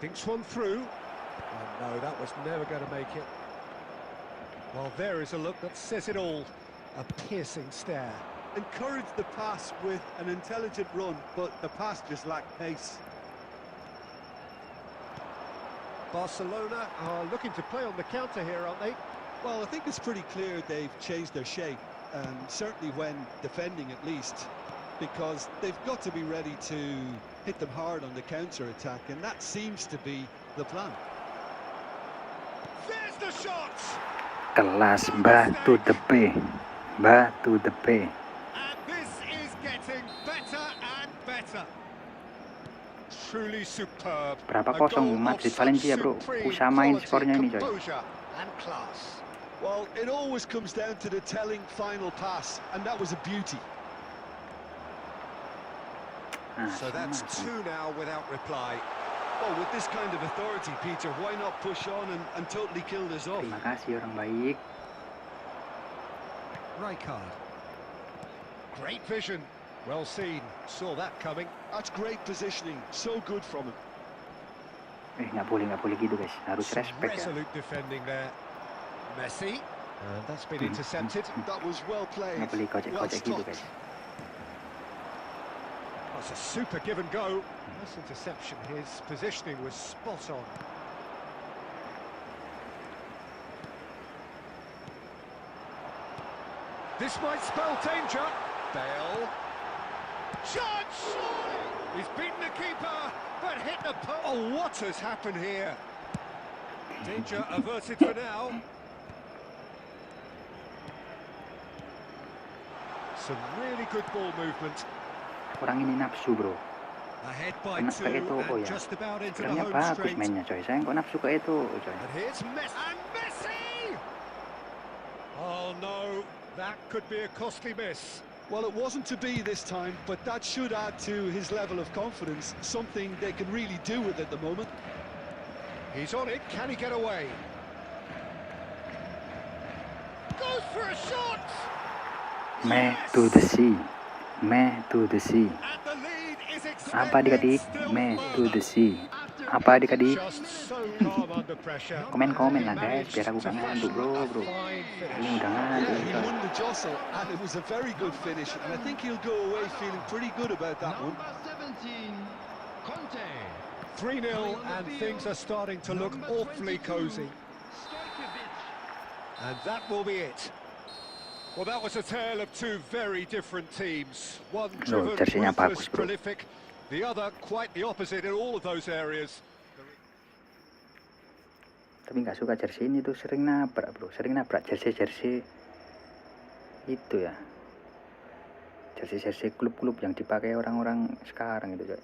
Thinks one through. Oh no, that was never going to make it. Well, there is a look that says it all. A piercing stare.
Encouraged the pass with an intelligent run, but the pass just lacked pace.
Barcelona are looking to play on the counter here, aren't they?
Well, I think it's pretty clear they've changed their shape, certainly when defending at least, because they've got to be ready to hit them hard on the counter-attack, and that seems to be the plan.
There's the shot!
Kelas batu tepe. Batu tepe.
And this is getting better and better. Truly superb.
Berapa
A
kosong
goal of
Madrid
such
Valencia bro.
supreme
Usamain
quality,
skornya ini coy.
composure and class.
Well, it always comes down to the telling final pass, and that was a beauty.
Ah,
So that's
sama.
2 now without reply.
Well, with this kind of authority, Peter, why not push on and totally kill this off?
Terima kasih orang baik.
Rijkaard. Great vision. Well seen. Saw that coming.
That's great positioning. So good from him.
Nggak boleh gitu guys. Harus
Some
respect ya.
resolute defending there. Messi. And that's been intercepted.
That was well played.
Nggak boleh
Well
kocek-kocek gitu
stopped.
guys.
That's a super give and go. This interception, his positioning was spot on. This might spell danger. Bale. Shot! He's beaten the keeper, but hit the post. Oh, what has happened here? Danger averted for now. Some really good ball movement.
Orang ini nafsu bro.
Ahead by
Kena
2
ke itu oh
and
ya.
just about into the
Sebenarnya
home
bagus
straight.
mainnya coy. Saya kok nafsu ke itu coy.
And here's Messi. And Messi! Oh no, that could be a costly miss.
Well, it wasn't to be this time, but that should add to his level of confidence, something they can really do with at the moment.
He's on it, can he get away? Goes for a shot!
Me to the sea. Me to the sea.
And the lead is
Apa adik-adik?
extended, still
Me to
further.
the sea. Apa adik-adik?
Just so calm under pressure.
Komen-komen lah
And he
guys, biar aku gak
managed
ngantuk
to
bro.
fine
Ini
finish.
udah ngantuk
He
coy.
won the jostle, and it was a very good finish, and I think he'll go away feeling pretty good about that one.
Number 17, Conte.
3-0 and things are starting to look
Number
awfully
22,
cosy.
Stojkovic.
And that will be it. Well, that was a tale of two very different teams. One
Loh,
driven,
jersinya
ruthless,
bagus, bro.
prolific. The other quite the opposite in all of those areas.
Tapi nggak suka jersey ini tuh, sering nabrak bro, sering nabrak jersey itu ya, jersey klub-klub yang dipakai orang-orang sekarang itu coy.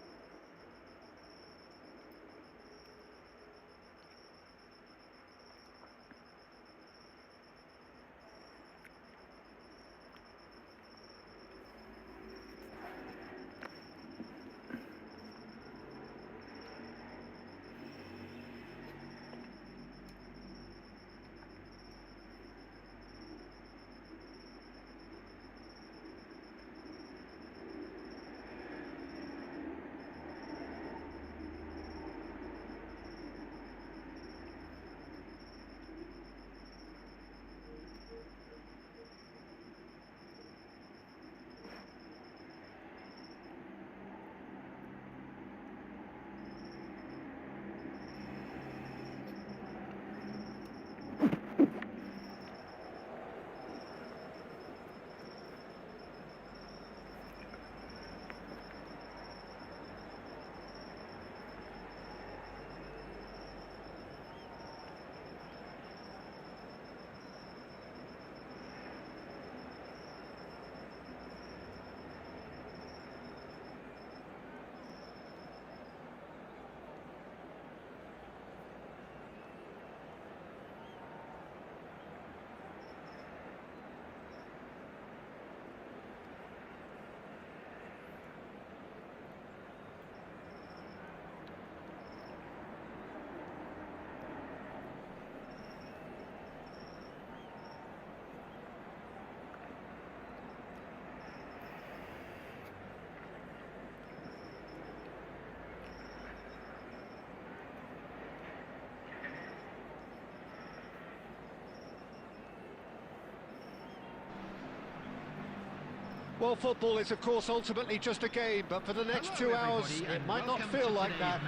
Well, football is, of course, ultimately just a game, but for the next 2 hours, it might not feel like that.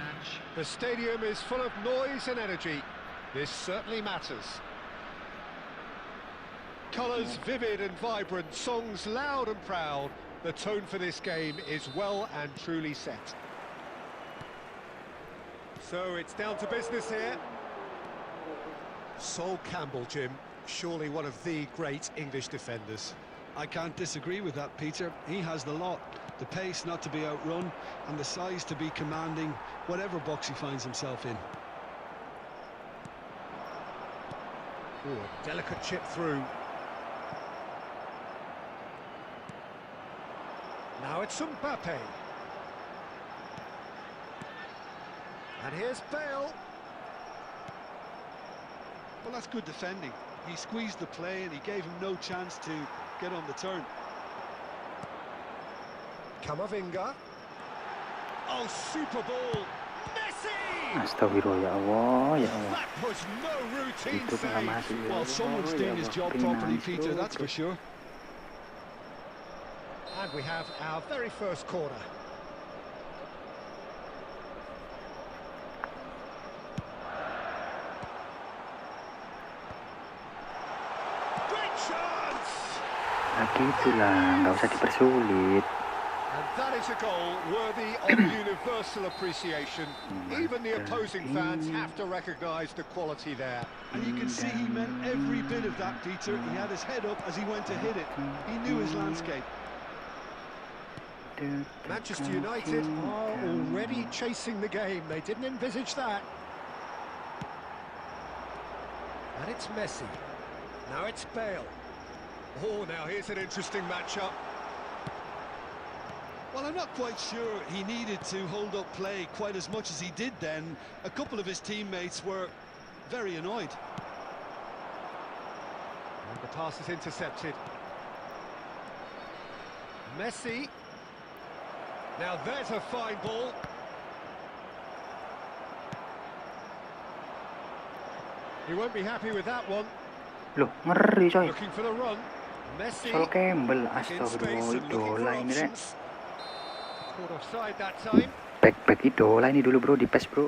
The stadium is full of noise and energy. This certainly matters. Colours vivid and vibrant, songs loud and proud. The tone for this game is well and truly set. So it's down to business here. Sol Campbell, Jim, surely one of the great English defenders.
I can't disagree with that, Peter. He has the lot. The pace not to be outrun, and the size to be commanding whatever box he finds himself in.
Ooh, a delicate chip through. Now it's SAMPAI. And here's Bale.
Well, that's good defending. He squeezed the play and he gave him no chance to get on the turn.
Kamavinga. Oh, super ball. Messi!
Astagfirullah, ya Allah, ya Allah.
That was no routine
Itu
save.
masih ya
Well, someone's
Allah,
doing
ya
his
Allah.
job properly, Peter, that's for sure.
And we have our very first corner. Great chance!
Nah gitulah, nggak usah dipersulit.
And that is a goal worthy of universal appreciation. Even the opposing fans have to recognise the quality there.
And you can see he meant every bit of that, Peter. He had his head up as he went to hit it. He knew his landscape.
Manchester United are already chasing the game. They didn't envisage that. And it's Messi. Now it's Bale. Oh, now here's an interesting matchup.
Well, I'm not quite sure he needed to hold up play quite as much as he did then. A couple of his teammates were very annoyed.
And the pass is intercepted. Messi. Now there's a fine ball. He won't be happy with that one.
Loh, ngeri coy.
Looking for the run. Messi.
Sol Campbell,
In space
astagfirullah,
and looking for
idola ini deh.
options. Caught offside that time.
Back idola ini dulu bro, di PES bro.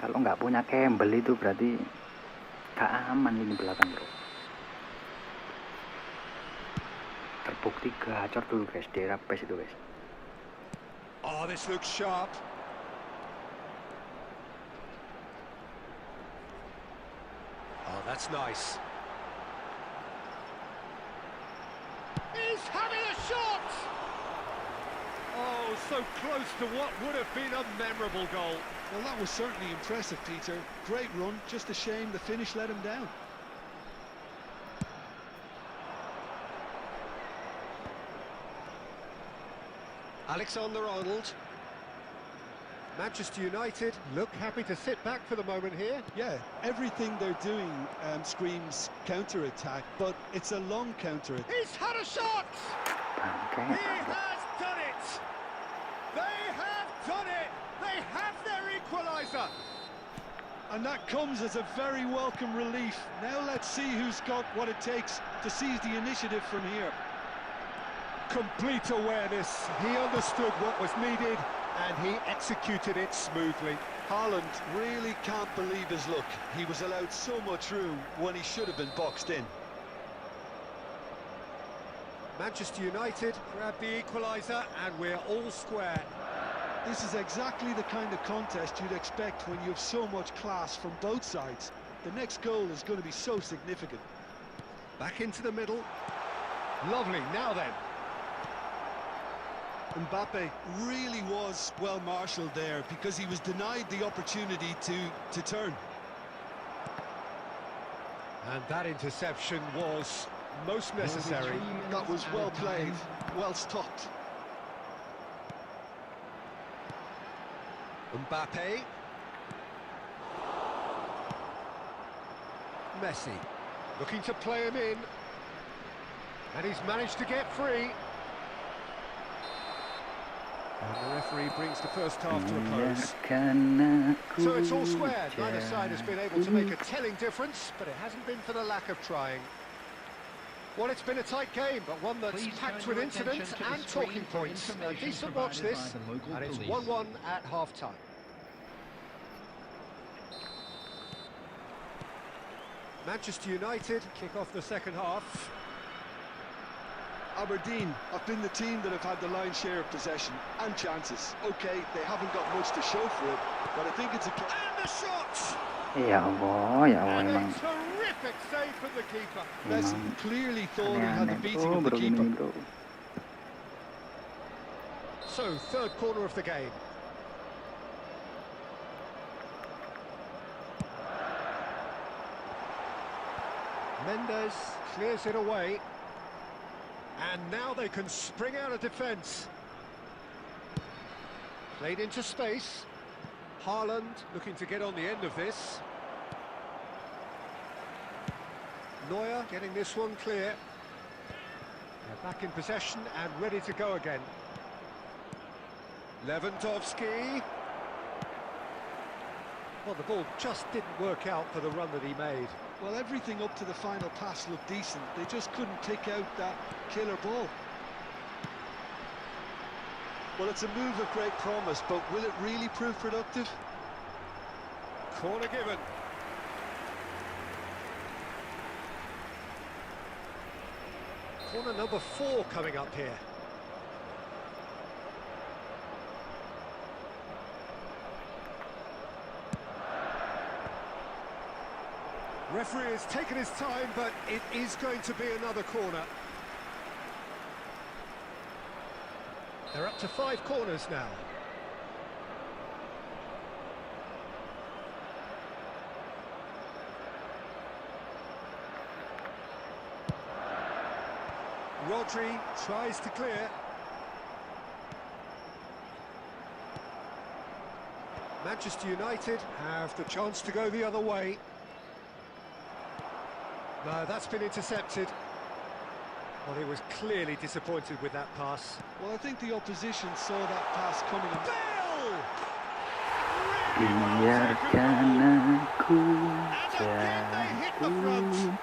Kalau nggak punya Campbell itu berarti gak aman ini belakang bro. tepuk 3 gacor dulu guys, di era PES itu guys.
Oh, this looks sharp. Oh, that's nice. He's having a shot! Oh, so close to what would have been a memorable goal.
Well, that was certainly impressive, Peter. Great run, just a shame the finish let him down.
Alexander-Arnold. Manchester United look happy to sit back for the moment here.
Yeah, everything they're doing screams counter-attack, but it's a long counter-attack.
He's had a shot! He has done it! They have done it! They have their equaliser!
And that comes as a very welcome relief. Now let's see who's got what it takes to seize the initiative from here.
Complete awareness. He understood what was needed and he executed it smoothly.
Haaland really can't believe his luck. He was allowed so much room when he should have been boxed in.
Manchester United grab the equaliser and we're all square.
This is exactly the kind of contest you'd expect when you have so much class from both sides. The next goal is going to be so significant.
Back into the middle. Lovely, now then.
Mbappe really was well marshalled there because he was denied the opportunity to turn.
And that interception was most necessary.
That was well played, well stopped.
Mbappe. Messi looking to play him in. And he's managed to get free. And the referee brings the first half to a close. So it's all square. Neither side has been able to make a telling difference, but it hasn't been for the lack of trying. Well, it's been a tight game, but one that's packed with incidents and talking points. A decent watch this, and it's 1-1 at half-time. Manchester United kick off the second half.
Aberdeen have been the team that have had the lion's share of possession and chances. Okay, they haven't got much to show for it, but I think it's a...
And the shot!
Ya Allah
And
emang.
a terrific save from the keeper.
Messi clearly thought he had the
Aneh-aneh
beating
bro,
of the
bro
keeper.
gini bro.
So, third corner of the game. Mendes clears it away. And now they can spring out of defence. Played into space. Haaland looking to get on the end of this. Neuer getting this one clear. They're back in possession and ready to go again. Lewandowski. Well, the ball just didn't work out for the run that he made.
Well, everything up to the final pass looked decent. They just couldn't pick out that killer ball. Well, it's a move of great promise, but will it really prove productive?
Corner given. Corner number 4 coming up here. Referee has taken his time, but it is going to be another corner. They're up to 5 corners now. Rodri tries to clear. Manchester United have the chance to go the other way. No, that's been intercepted. Well, he was clearly disappointed with that pass.
Well, I think the opposition saw that pass coming.
Biarkan aku
jatuh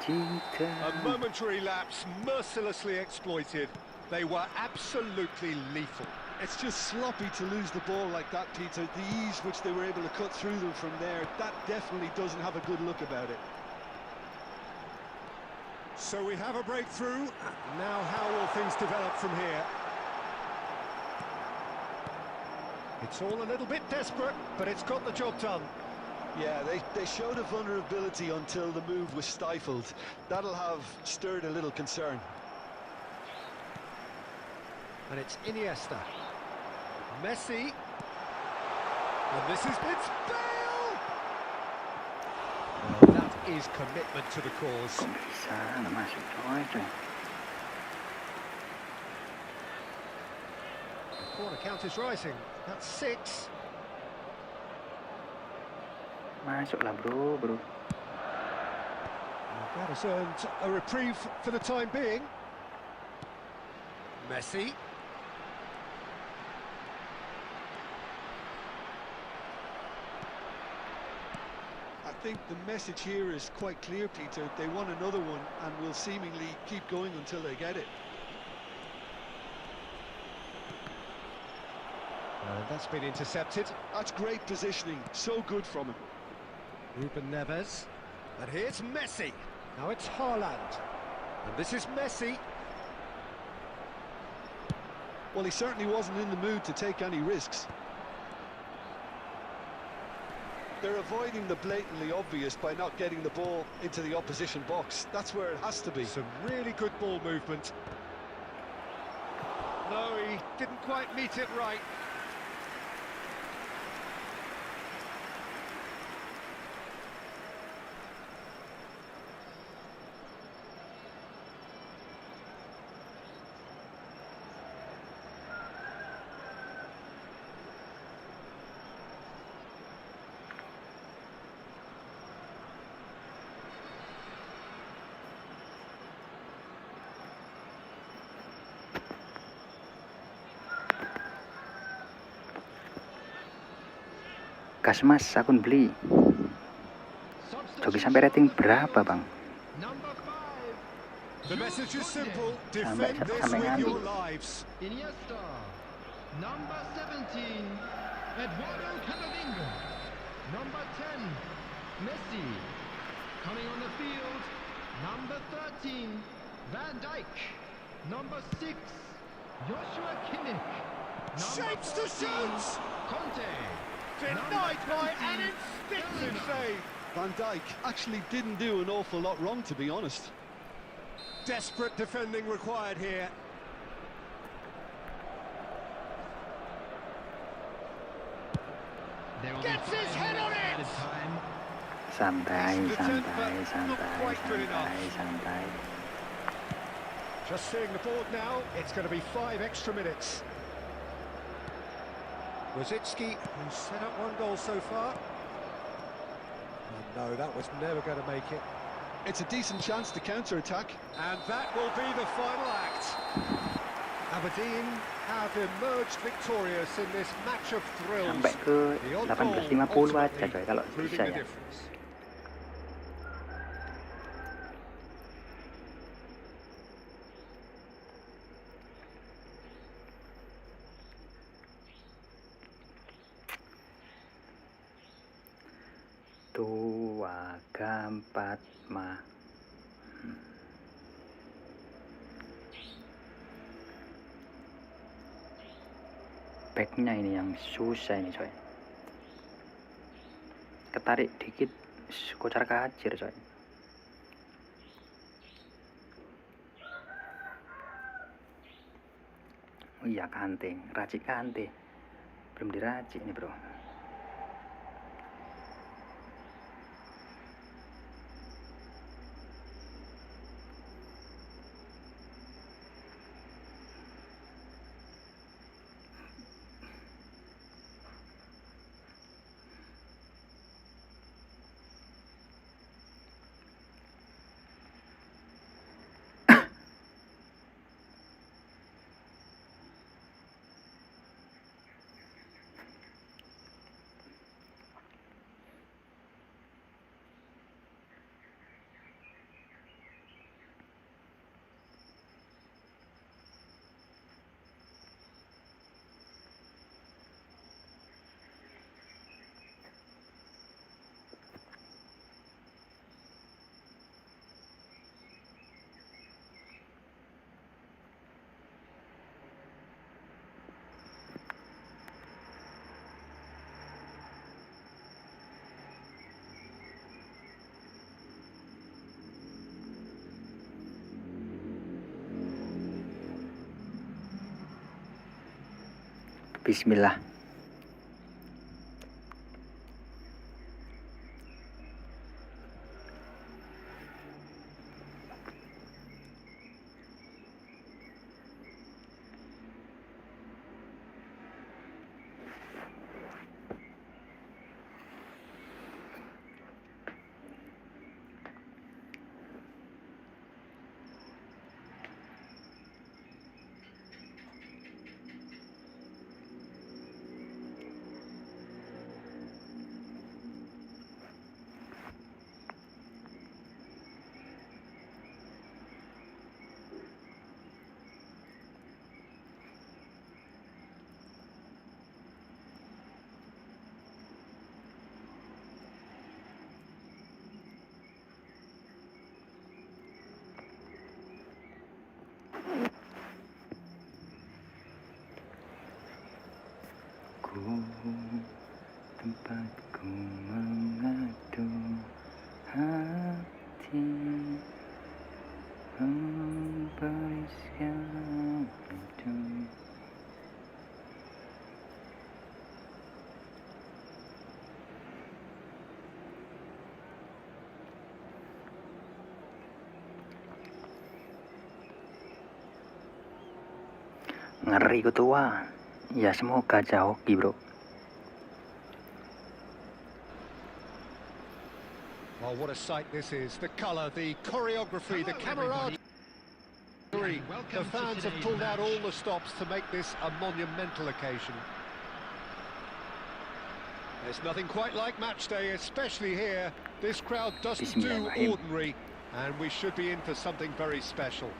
cinta.
A momentary lapse, mercilessly exploited. They were absolutely lethal.
It's just sloppy to lose the ball like that, Peter. The ease which they were able to cut through them from there, that definitely doesn't have a good look about it.
So we have a breakthrough. Now how will things develop from here? It's all a little bit desperate, but it's got the job done.
Yeah, they showed a vulnerability until the move was stifled. That'll have stirred a little concern.
And it's Iniesta. Messi. And this is it's Bale! Well, that is commitment to the cause.
Kok bisa nggak masuk coy.
The corner count is rising. That's 6.
Masuklah bro.
Well, that has earned a reprieve for the time being. Messi.
I think the message here is quite clear, Peter. They want another one and will seemingly keep going until they get it.
That's been intercepted.
That's great positioning. So good from him.
Ruben Neves. And here's Messi. Now it's Haaland. And this is Messi.
Well, he certainly wasn't in the mood to take any risks. They're avoiding the blatantly obvious by not getting the ball into the opposition box. That's where it has to be.
Some really good ball movement. No, he didn't quite meet it right.
Gas mas, akun beli. Joki sampai rating berapa bang?
The message is simple.
Sampai
Defend this
sampai
with
ngantuk.
your lives.
Iniesta. Number 17. Eduardo Camavinga. Number 10. Messi. Coming on the field. Number 13. Van Dijk. Number 6. Joshua Kimmich.
Shapes to shoot!
Conte.
Denied by an instinctive save.
Van Dijk actually didn't do an awful lot wrong, to be honest.
Desperate defending required here. Gets his head on it!
Santai.
Just seeing the board now, it's going to be 5 extra minutes. Rosicki, who's set up 1 goal so far. Oh, no, that was never going to make it.
It's a decent chance to counter-attack.
And that will be the final act. Aberdeen have emerged victorious in this match of thrills.
Sampai ke
The odd goal
18.50 aja
ultimately
coy kalau
proving
bisa
the
ya.
difference.
Tua gampat mah. Backnya ini yang susah ini coy. Ketarik dikit kocar kacir coy. Oh iya Kante, racik Kante. Belum diracik nih bro. Bismillah. Tempatku mengadu hati, memberiskan hidup. Ngeri ketua. Ya semoga JOKI bro.
Oh, what a sight this is. The colour, the choreography, the camaraderie. The fans have pulled out all the stops to make this a monumental occasion. There's nothing quite like match day, especially here. This crowd doesn't do ordinary, and we should be in for something very special.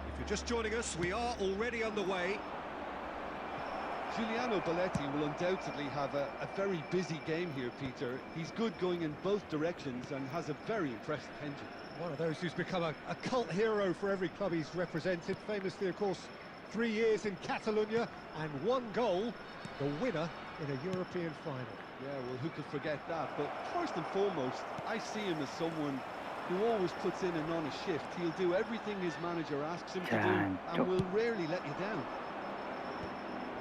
If you're just joining us, we are already underway.
Giuliano Belletti will undoubtedly have a very busy game here, Peter. He's good going in both directions and has a very impressive engine.
One of those who's become a cult hero for every club he's represented. Famously, of course, 3 years in Catalonia and 1 goal, the winner in a European final.
Yeah, well, who could forget that? But first and foremost, I see him as someone who always puts in an honest shift. He'll do everything his manager asks him to do and will rarely let you down.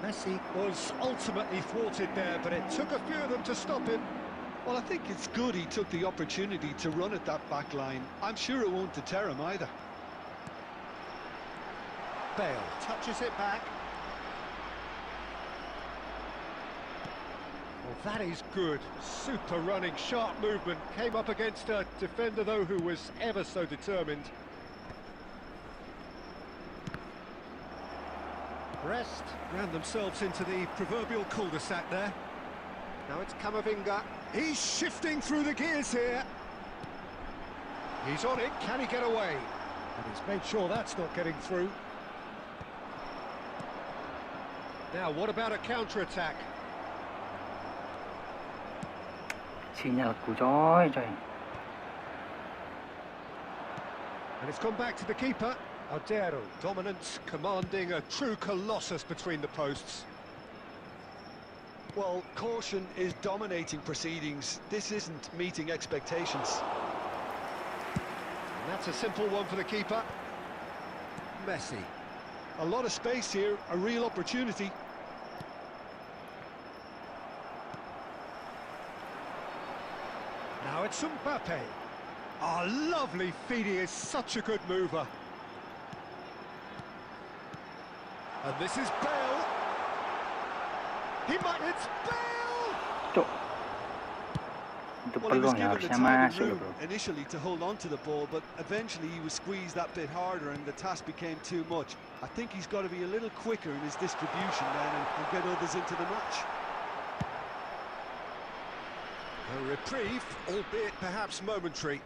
Messi was ultimately thwarted there, but it took a few of them to stop him.
Well, I think it's good he took the opportunity to run at that back line. I'm sure it won't deter him either.
Bale touches it back. Well, that is good. Super running, sharp movement. Came up against a defender, though, who was ever so determined. Brest ran themselves into the proverbial cul-de-sac there. Now it's Camavinga. He's shifting through the gears here. He's on it. Can he get away? And he's made sure that's not getting through. Now, what about a counter-attack?
Sinyalku coy.
And it's gone back to the keeper. Aldero, dominant, commanding, a true colossus between the posts.
Well, caution is dominating proceedings. This isn't meeting expectations.
And that's a simple one for the keeper. Messi.
A lot of space here, a real opportunity.
Now it's SAMPAI. Oh, lovely feed, he is such a good mover. And this is Bale. It's Bale!
Well, he was given the time and room initially to hold on to the ball, but eventually he was squeezed that bit harder and the task became too much. I think he's got to be a little quicker in his distribution then and get others into the match.
A reprieve, albeit perhaps momentary.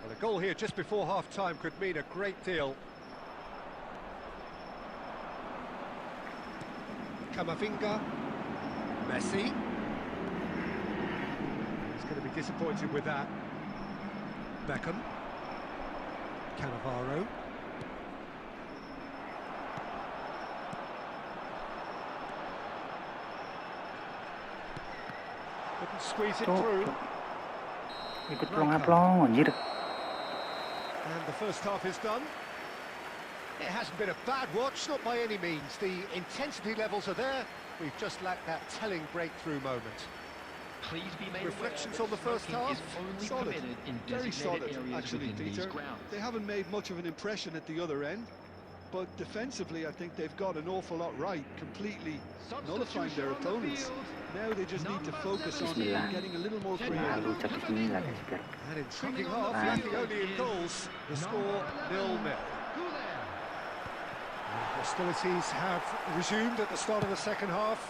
Well, a goal here just before half-time could mean a great deal. Camavinga. Messi. He's going to be disappointed with that. Beckham. Cannavaro. Couldn't squeeze it through.
Ikut plong-plong anjir.
And the first half is done.
It hasn't been a bad watch, not by any means. The intensity levels are there. We've just lacked that telling breakthrough moment.
Please be made
Reflections
aware
on the first
smoking
half?
is only
Solid,
permitted in
very solid,
designated areas
actually,
within these
Peter.
grounds.
They haven't made much of an impression at the other end, but defensively, I think they've got an awful lot right, completely nullifying their opponents. Now they just need to focus on
Bismillah.
getting a little more
Nah,
creative.
ucap bismillah guys, biar
An intriguing half,
Ah.
lacking only in goals. The score 0-0. Hostilities have resumed at the start of the second half.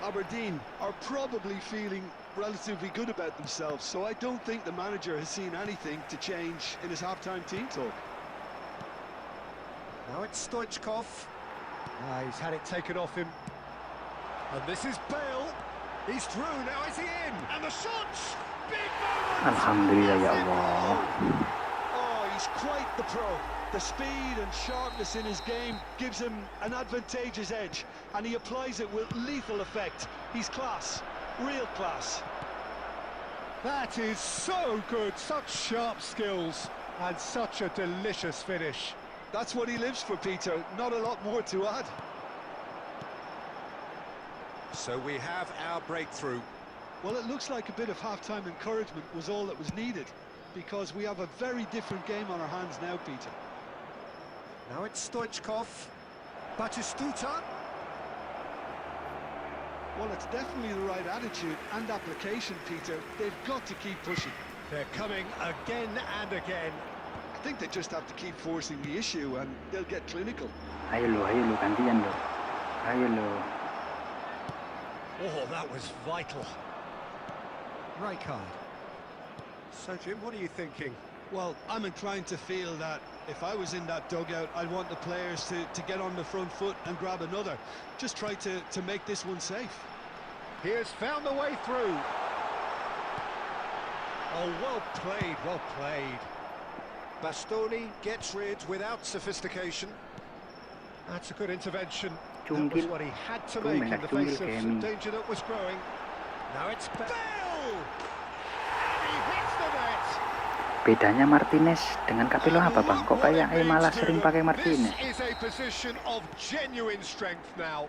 Aberdeen are probably feeling relatively good about themselves, so I don't think the manager has seen anything to change in his half-time team talk.
Now it's Stoichkov. He's had it taken off him. And this is Bale. He's through, now is he in? And the shots! Big moment!
Alhamdulillah ya Allah.
Oh, he's quite the pro. The speed and sharpness in his game gives him an advantageous edge, and he applies it with lethal effect. He's class, real class.
That is so good, such sharp skills, and such a delicious finish.
That's what he lives for, Peter. Not a lot more to add.
So we have our breakthrough.
Well, it looks like a bit of half-time encouragement was all that was needed, because we have a very different game on our hands now, Peter.
Now it's Stoichkov. Batistuta.
Well, it's definitely the right attitude and application, Peter. They've got to keep pushing.
They're coming again and again.
I think they just have to keep forcing the issue, and they'll get clinical.
Ayo lo, gantian lo. Ayo lo.
Oh, that was vital. Right card. So, Jim, what are you thinking?
Well, I'm inclined to feel that if I was in that dugout, I'd want the players to get on the front foot and grab another. Just try to make this one safe.
He has found the way through. Oh, well played, well played. Bastoni gets rid without sophistication. That's a good intervention. That was what he had to make in the face of some danger that was growing. Now it's Bale! And he hits the net!
Bedanya Martinez dengan Capello apa bang? Kok kayak malah sering pakai Martinez?
This is a position of genuine strength now.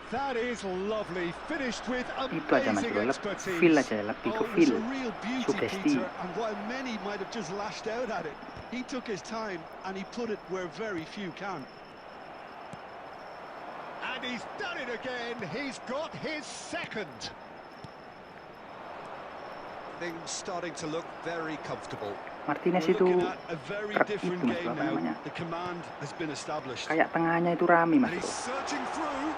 That is lovely, finished with
Itu aja mas bro,
expertise.
feel aja, lebih ke feel,
It was a real beauty,
sugesti.
Peter, and while many might have just lashed out at it, he took his time and he put it where very few can.
And he's done it again. He's got his second. Things starting to look very comfortable.
Martinez
We're
itu
looking at a very
truk
different
itu mas
game
bro, apa
now.
namanya?
The command has been established.
Kayak tengahnya itu rame mas
And
bro.
he's searching through.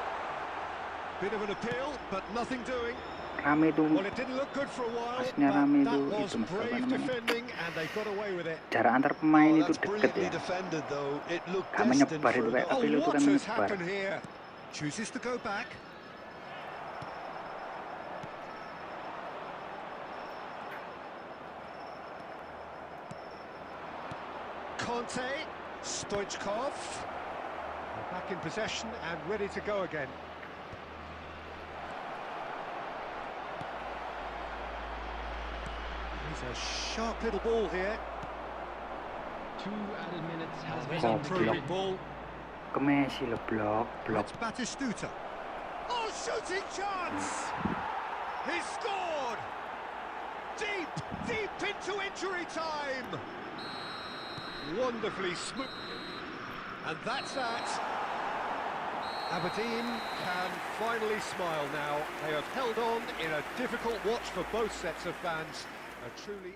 Bit of an appeal, but nothing doing.
Rame itu,
Well, it didn't look good for a while,
pasnya rame
but that
itu
was
mas bro, apa
brave
namanya?
defending, and they got away with it.
Jarak antar pemain
Oh,
itu
that's
deket
brilliantly
ya.
defended, though. It looked
Gak
destined
menyebar
for
itu
a
kayak
goal.
Capello itu
What
kan
has
menyebar.
happened here? Chooses to go back. Conte, Stoichkov, back in possession and ready to go again. He's a sharp little ball here.
2 added minutes has
There's
been
an
Goblok.
improving ball.
Ke Messi lo, blok.
It's Batistuta. Oh, shooting chance! He scored! Deep into injury time! Wonderfully smooth. And that's that. Aberdeen can finally smile now. They have held on in a difficult watch for both sets of fans. A truly...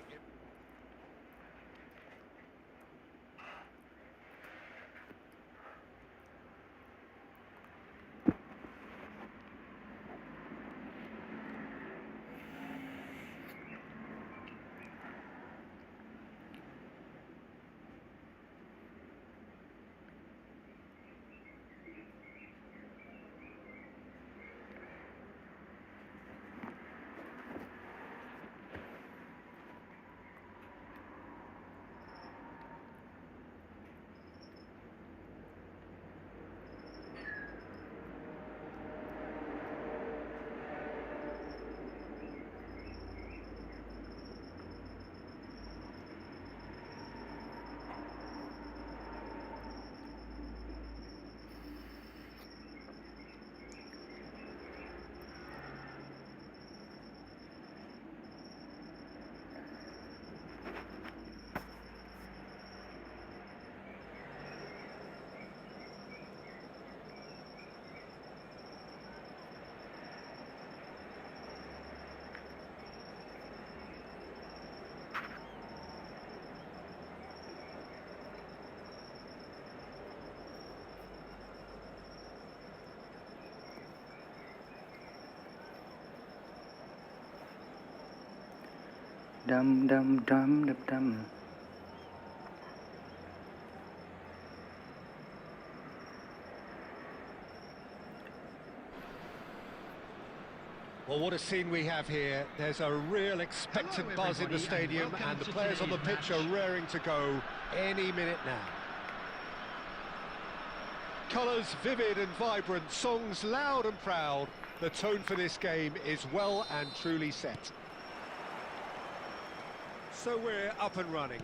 Dam dam dam dam dam.
Well, what a scene we have here. There's a real expectant buzz in the stadium, and the players on the pitch are raring to go any minute now. Colours vivid and vibrant, songs loud and proud. The tone for this game is well and truly set. So we're up and running.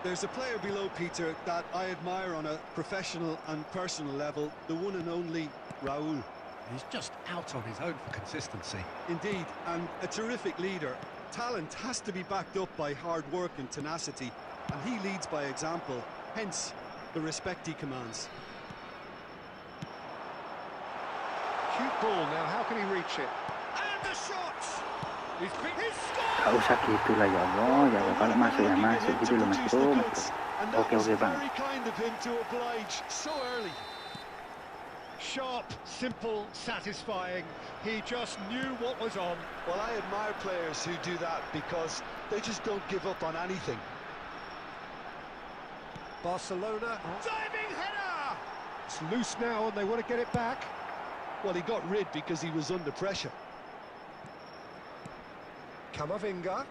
There's a player below, Peter, that I admire on a professional and personal level, the one and only Raul.
He's just out on his own for consistency.
Indeed, and a terrific leader. Talent has to be backed up by hard work and tenacity, and he leads by example, hence the respect he commands.
Cute ball, now how can he reach it?
And the shot!
He's
Gak usah gitu lah ya Allah, ya Allah, kalau masuk ya masuk gitu loh Mas Bro. Oke Bang.
Very kind of him to oblige so early.
Sharp, simple, satisfying. He just knew what was on.
Well, I admire players who do that because they just don't give up on anything.
Barcelona. Diving header! It's loose now and they want to get it back.
Well, he got rid because he was under pressure.
Camavinga.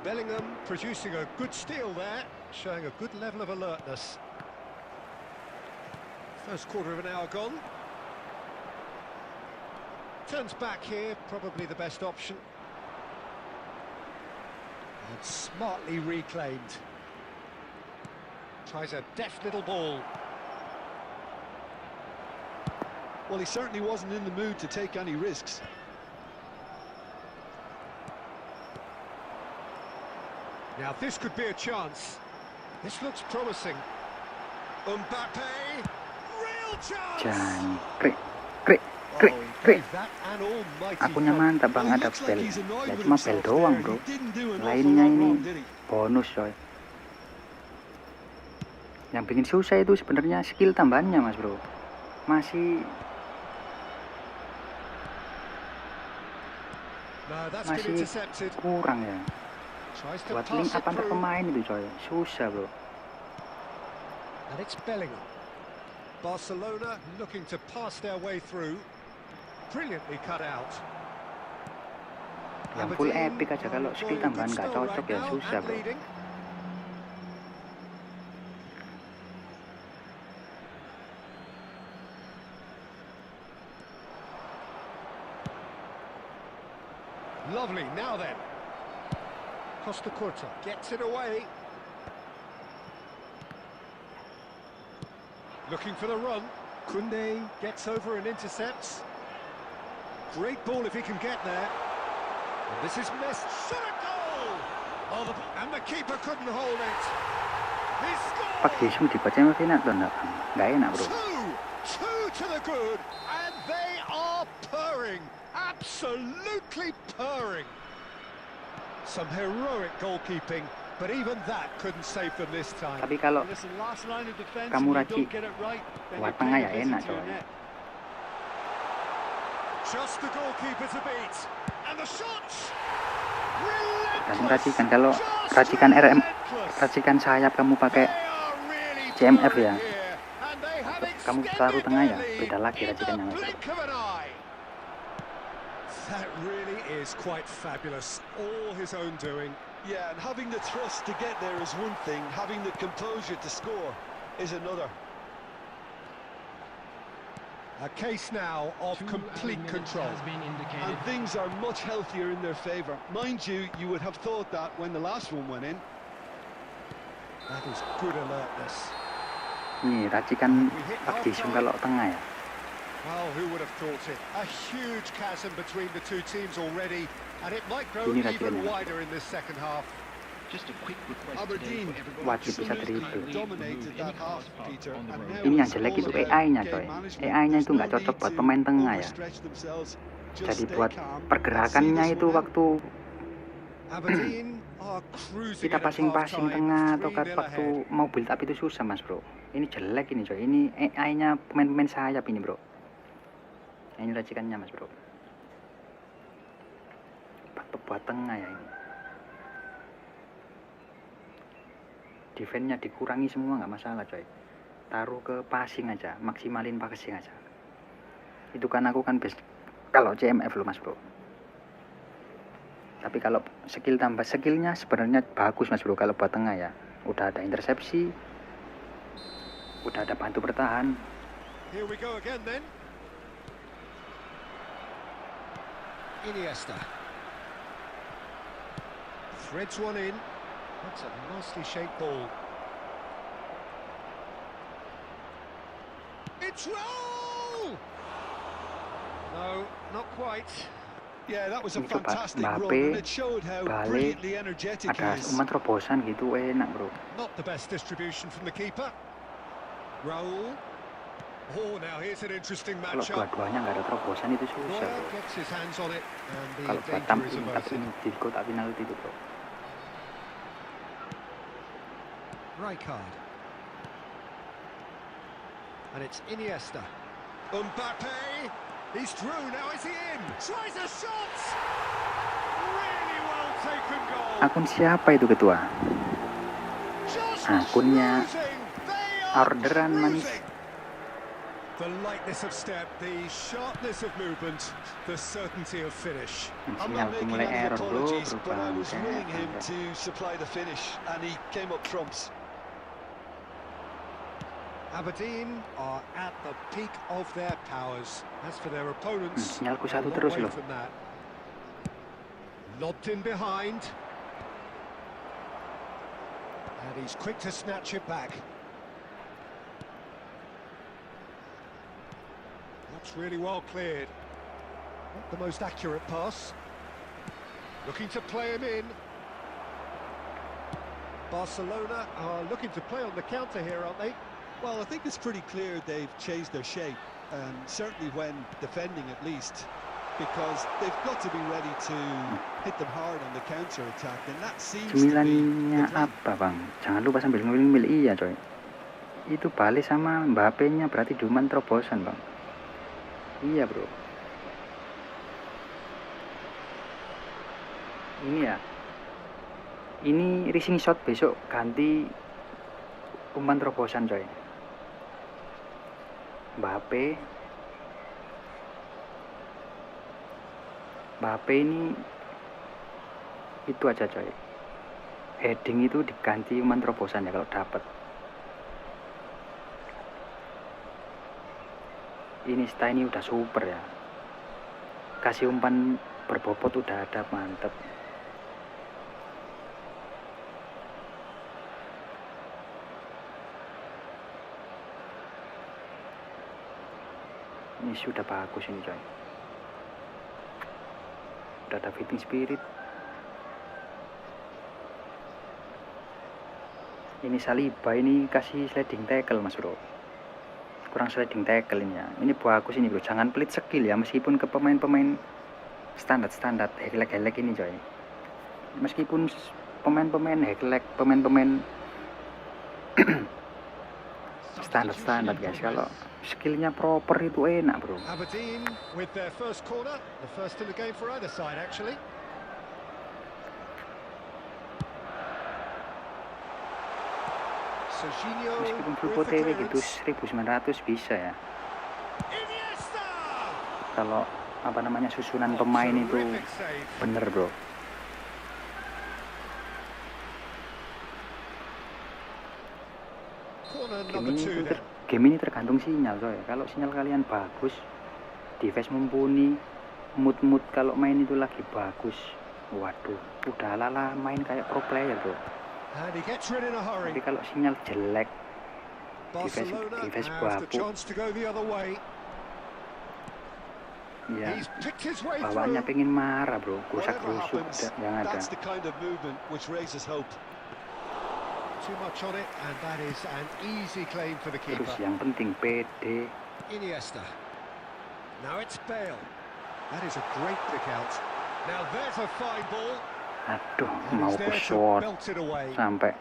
Bellingham producing a good steal there, showing a good level of alertness. First quarter of an hour gone. Turns back here, probably the best option. And smartly reclaimed. Tries a deft little ball.
Well, he certainly wasn't in the mood to take any risks.
Now this could be a chance. This looks promising. Mbappe.
Jangan, krik. Akunya mantap Bang, ada bel. Ya cuma bel doang bro. Lainnya ini bonus coy. Yang bikin susah itu sebenarnya skill tambahannya Mas Bro. Masih kurang ya. Buat link up antar pemain itu coy, susah bro.
And it's Bellingham. Barcelona looking to pass their way through. Brilliantly cut out.
Yang full epic aja, kalau skill tambahan nggak cocok ya susah bro.
Lovely, now then. Costa Curta gets it away. Looking for the run. Koundé gets over and intercepts. Great ball if he can get there. And this is Messi. Shot a goal! Oh, and the keeper couldn't hold it. He scored!
PAGI semua dibaca makin enak tuh, nggak enak bro.
Two to the good, and they are purring. Absolutely purring. Some heroic goalkeeping, but even that couldn't save them this time.
Tapi kalau kamu Raji buat tengah ya enak coy.
Just the goalkeeper to beat, and the shots.
Kamu racikan, kalau racikan RM, racikan sayap kamu pakai CMF ya. Kamu taruh tengah ya, beda lagi racikannya Mas.
That really is quite fabulous, all his own doing.
Yeah, and having the thrust to get there is one thing, having the composure to score is another.
A case now of complete control.
And things are much healthier in their favour. Mind you, you would have thought that when the last one went in.
That is good alertness.
Nih, racikan PAGI kalau tengah ya.
Well, who would have thought it? A huge chasm between the two teams already, and it might grow
Ini
even
racikannya.
wider in this second half.
Just a quick request
Aberdeen
Wajib bisa dribble.
dominated that half, Peter. And now
Ini yang
it's
jelek
all
itu
about
AI-nya
game
coy.
management.
AI-nya itu nggak
There's no
cocok
need
buat
to
pemain tengah ya.
overstretch themselves. Just
Jadi
stay
buat
calm,
pergerakannya
see
itu
this one
waktu
Aberdeen are cruising
kita
in at
passing-passing
half-time,
tengah atau
3-0
waktu
ahead.
mau build up itu susah Mas Bro. Ini jelek ini coy. Ini AI-nya pemain-pemain sayap ini Bro. Ini racikannya Mas Bro. buat tengah ya ini. Defense-nya dikurangi semua nggak masalah coy. Taruh ke passing aja, maksimalin passing aja. Itu kan aku kan best kalau CMF loh mas bro. Tapi kalau skill tambah skillnya sebenarnya bagus mas bro kalau buat tengah ya. Udah ada intersepsi, udah ada bantu bertahan.
Here we go again then. Iniesta. Threads one in. That's a nicely shaped ball. It's roll! No, not quite.
Yeah, that was a
Ini coba
fantastic run,
Mbappe
and it showed how
balik,
brilliantly energetic he
ada
is.
umpan terobosan gitu enak bro.
Not the best distribution from the keeper. Raul. Oh, now here's an interesting
Kalau
matchup.
dua-duanya nggak ada terobosan itu susah
Neuer
bro.
gets his hands on it, and the
Kalau
danger
Batam
is
ini
averted.
di kotak penalti itu bro.
Rijkaard. And it's Iniesta. Mbappe. He's through, now is he in? Tries a shot! Really well taken goal.
Akun siapa itu ketua?
Just
Akunnya
cruising. They are
orderan manis.
cruising. The lightness of step, the sharpness of movement, the certainty of finish.
I'm
Sinyal
not making
mulai
any
error bro,
apologies, but I was
berubah.
willing him to supply the finish, and he came up trumps.
Aberdeen are at the peak of their powers. As for their opponents,
Sinyalku
a
satu
long
terus
way
loh.
from that. Lobbed in behind. And he's quick to snatch it back. That's really well cleared. Not the most accurate pass. Looking to play him in. Barcelona are looking to play on the counter here, aren't they?
Well, I think it's pretty clear they've changed their shape, certainly when defending at least, because they've got to be ready to hit them hard on the counter-attack, and that seems to be
Cemilannya
the plan.
apa bang? Jangan lupa sambil ngemil-ngemil. Iya coy. Itu balik sama Mbappe-nya berarti cuman terobosan bang. Iya bro. Ini ya. Ini racing shot besok ganti umpan terobosan coy. Mbappe ini itu aja coy. Heading itu diganti umpan terobosan ya kalau dapat. Ini style ini udah super ya. Kasih umpan berbobot udah ada, mantep. Ini sudah bagus ini coy. Udah ada fighting spirit. Ini Saliba ini kasih sliding tackle mas bro. Kurang sliding tackle ini ya. Ini bagus ini bro. Jangan pelit skill ya, meskipun ke pemain-pemain standar hack-lag ini coy. Meskipun pemain-pemain hack-lag, pemain-pemain standar guys, kalau skillnya proper itu enak bro.
Aberdeen with their first corner, the first in the game for either side actually.
Meskipun full OTW gitu 1900 bisa ya. Kalau apa namanya susunan pemain itu bener bro. Game ini tergantung sinyal coy. Kalau sinyal kalian bagus, defense mumpuni, mood kalau main itu lagi bagus, waduh, udah lala main kayak pro player bro. Tapi kalau sinyal jelek, defense baku, ya bawaannya pengen marah bro, rusak rusuk yang ada.
Too much on it, and that is an easy claim for the keeper.
Terus yang penting PD.
Iniesta. Now it's Bale. That is a great pick out. Now there's a fine ball.
Aduh, mau ke shot sampai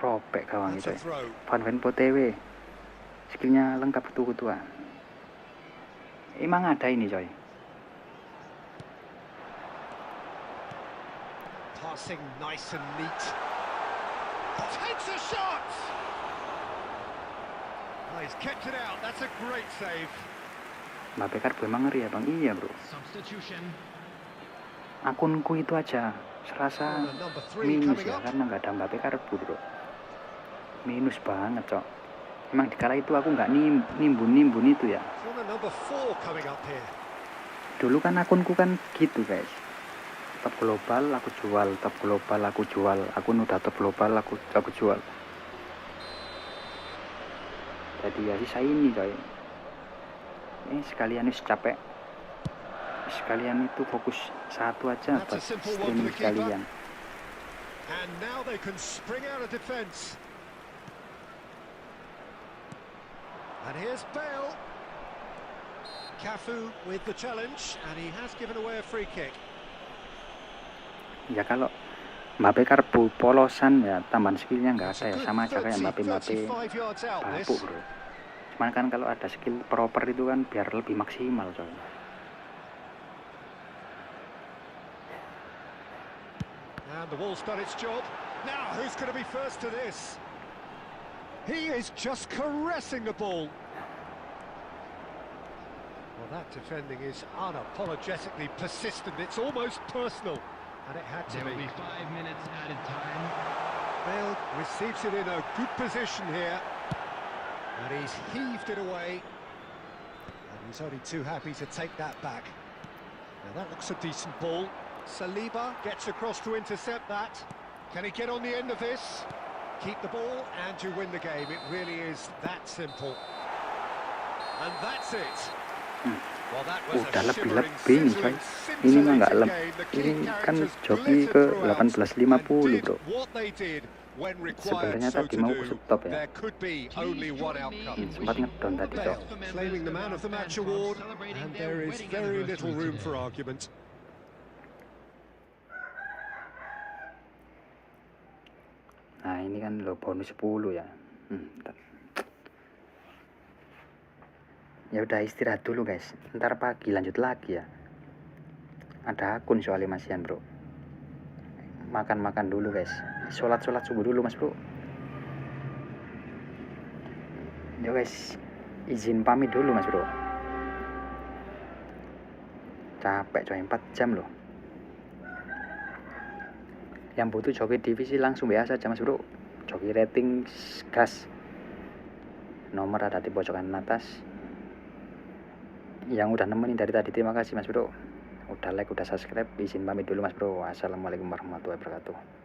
robek gawang itu. Van POTW. Skillnya lengkap ketua. Emang ada ini coy.
Passing nice and neat. Takes a shot! Oh, he's kept it out. That's a great save.
Mbappe Karbu emang ngeri ya bang? Iya bro.
Substitution.
Akunku itu aja serasa
Corner number 3
minus
coming
ya,
up.
karena nggak ada Mbappe Karbu bro. Minus banget cok. Emang dikala itu aku nggak nimbun itu ya.
Corner number 4 coming up here.
Dulu kan akunku kan gitu guys. Top global aku jual, top global aku jual, akun udah top global aku jual. Jadi ya sisa ini coy. Ini sekalian capek. Sekalian itu fokus satu aja buat streaming sekalian.
And now they can spring out of defence. And here's Bale. Cafu with the challenge, and he has given away a free kick.
Ya kalau Mbappe Karbu polosan ya tambahan skillnya nggak ada ya, sama aja kayak Mbappe babu bro. Cuman kan kalau ada skill proper itu kan biar lebih maksimal coy.
And the wall's done its job. Now who's going to be first to this? He is just caressing the ball. Well, that defending is unapologetically persistent. It's almost personal. And it had to
There will
be.
be 5 minutes added time.
Bale receives it in a good position here. And he's heaved it away. And he's only too happy to take that back. Now that looks a decent ball. Saliba gets across to intercept that. Can he get on the end of this? Keep the ball and you win the game. It really is that simple. And that's it. Well, that was
Udah
a
lebih nih coy. Ini mah nggak ini kan joki ke 18.50 bro. Sebenarnya tadi mau ke stop ya. Sempat ngedon tadi cok.
Claiming the man of the match award, and there is very little room for argument.
Nah ini kan lo bonus 10 ya. Ya udah istirahat dulu guys. Ntar pagi lanjut lagi ya. Ada akun soalnya masian bro. Makan dulu guys. Sholat subuh dulu mas bro. Yo guys, izin pamit dulu mas bro. Capek coy, 4 jam loh. Yang butuh joki divisi langsung WA saja mas bro. Joki rating gas. Nomor ada di pojokan atas. Yang udah nemenin dari tadi terima kasih mas bro. Udah like, udah subscribe. Izin pamit dulu mas bro. Assalamualaikum warahmatullahi wabarakatuh.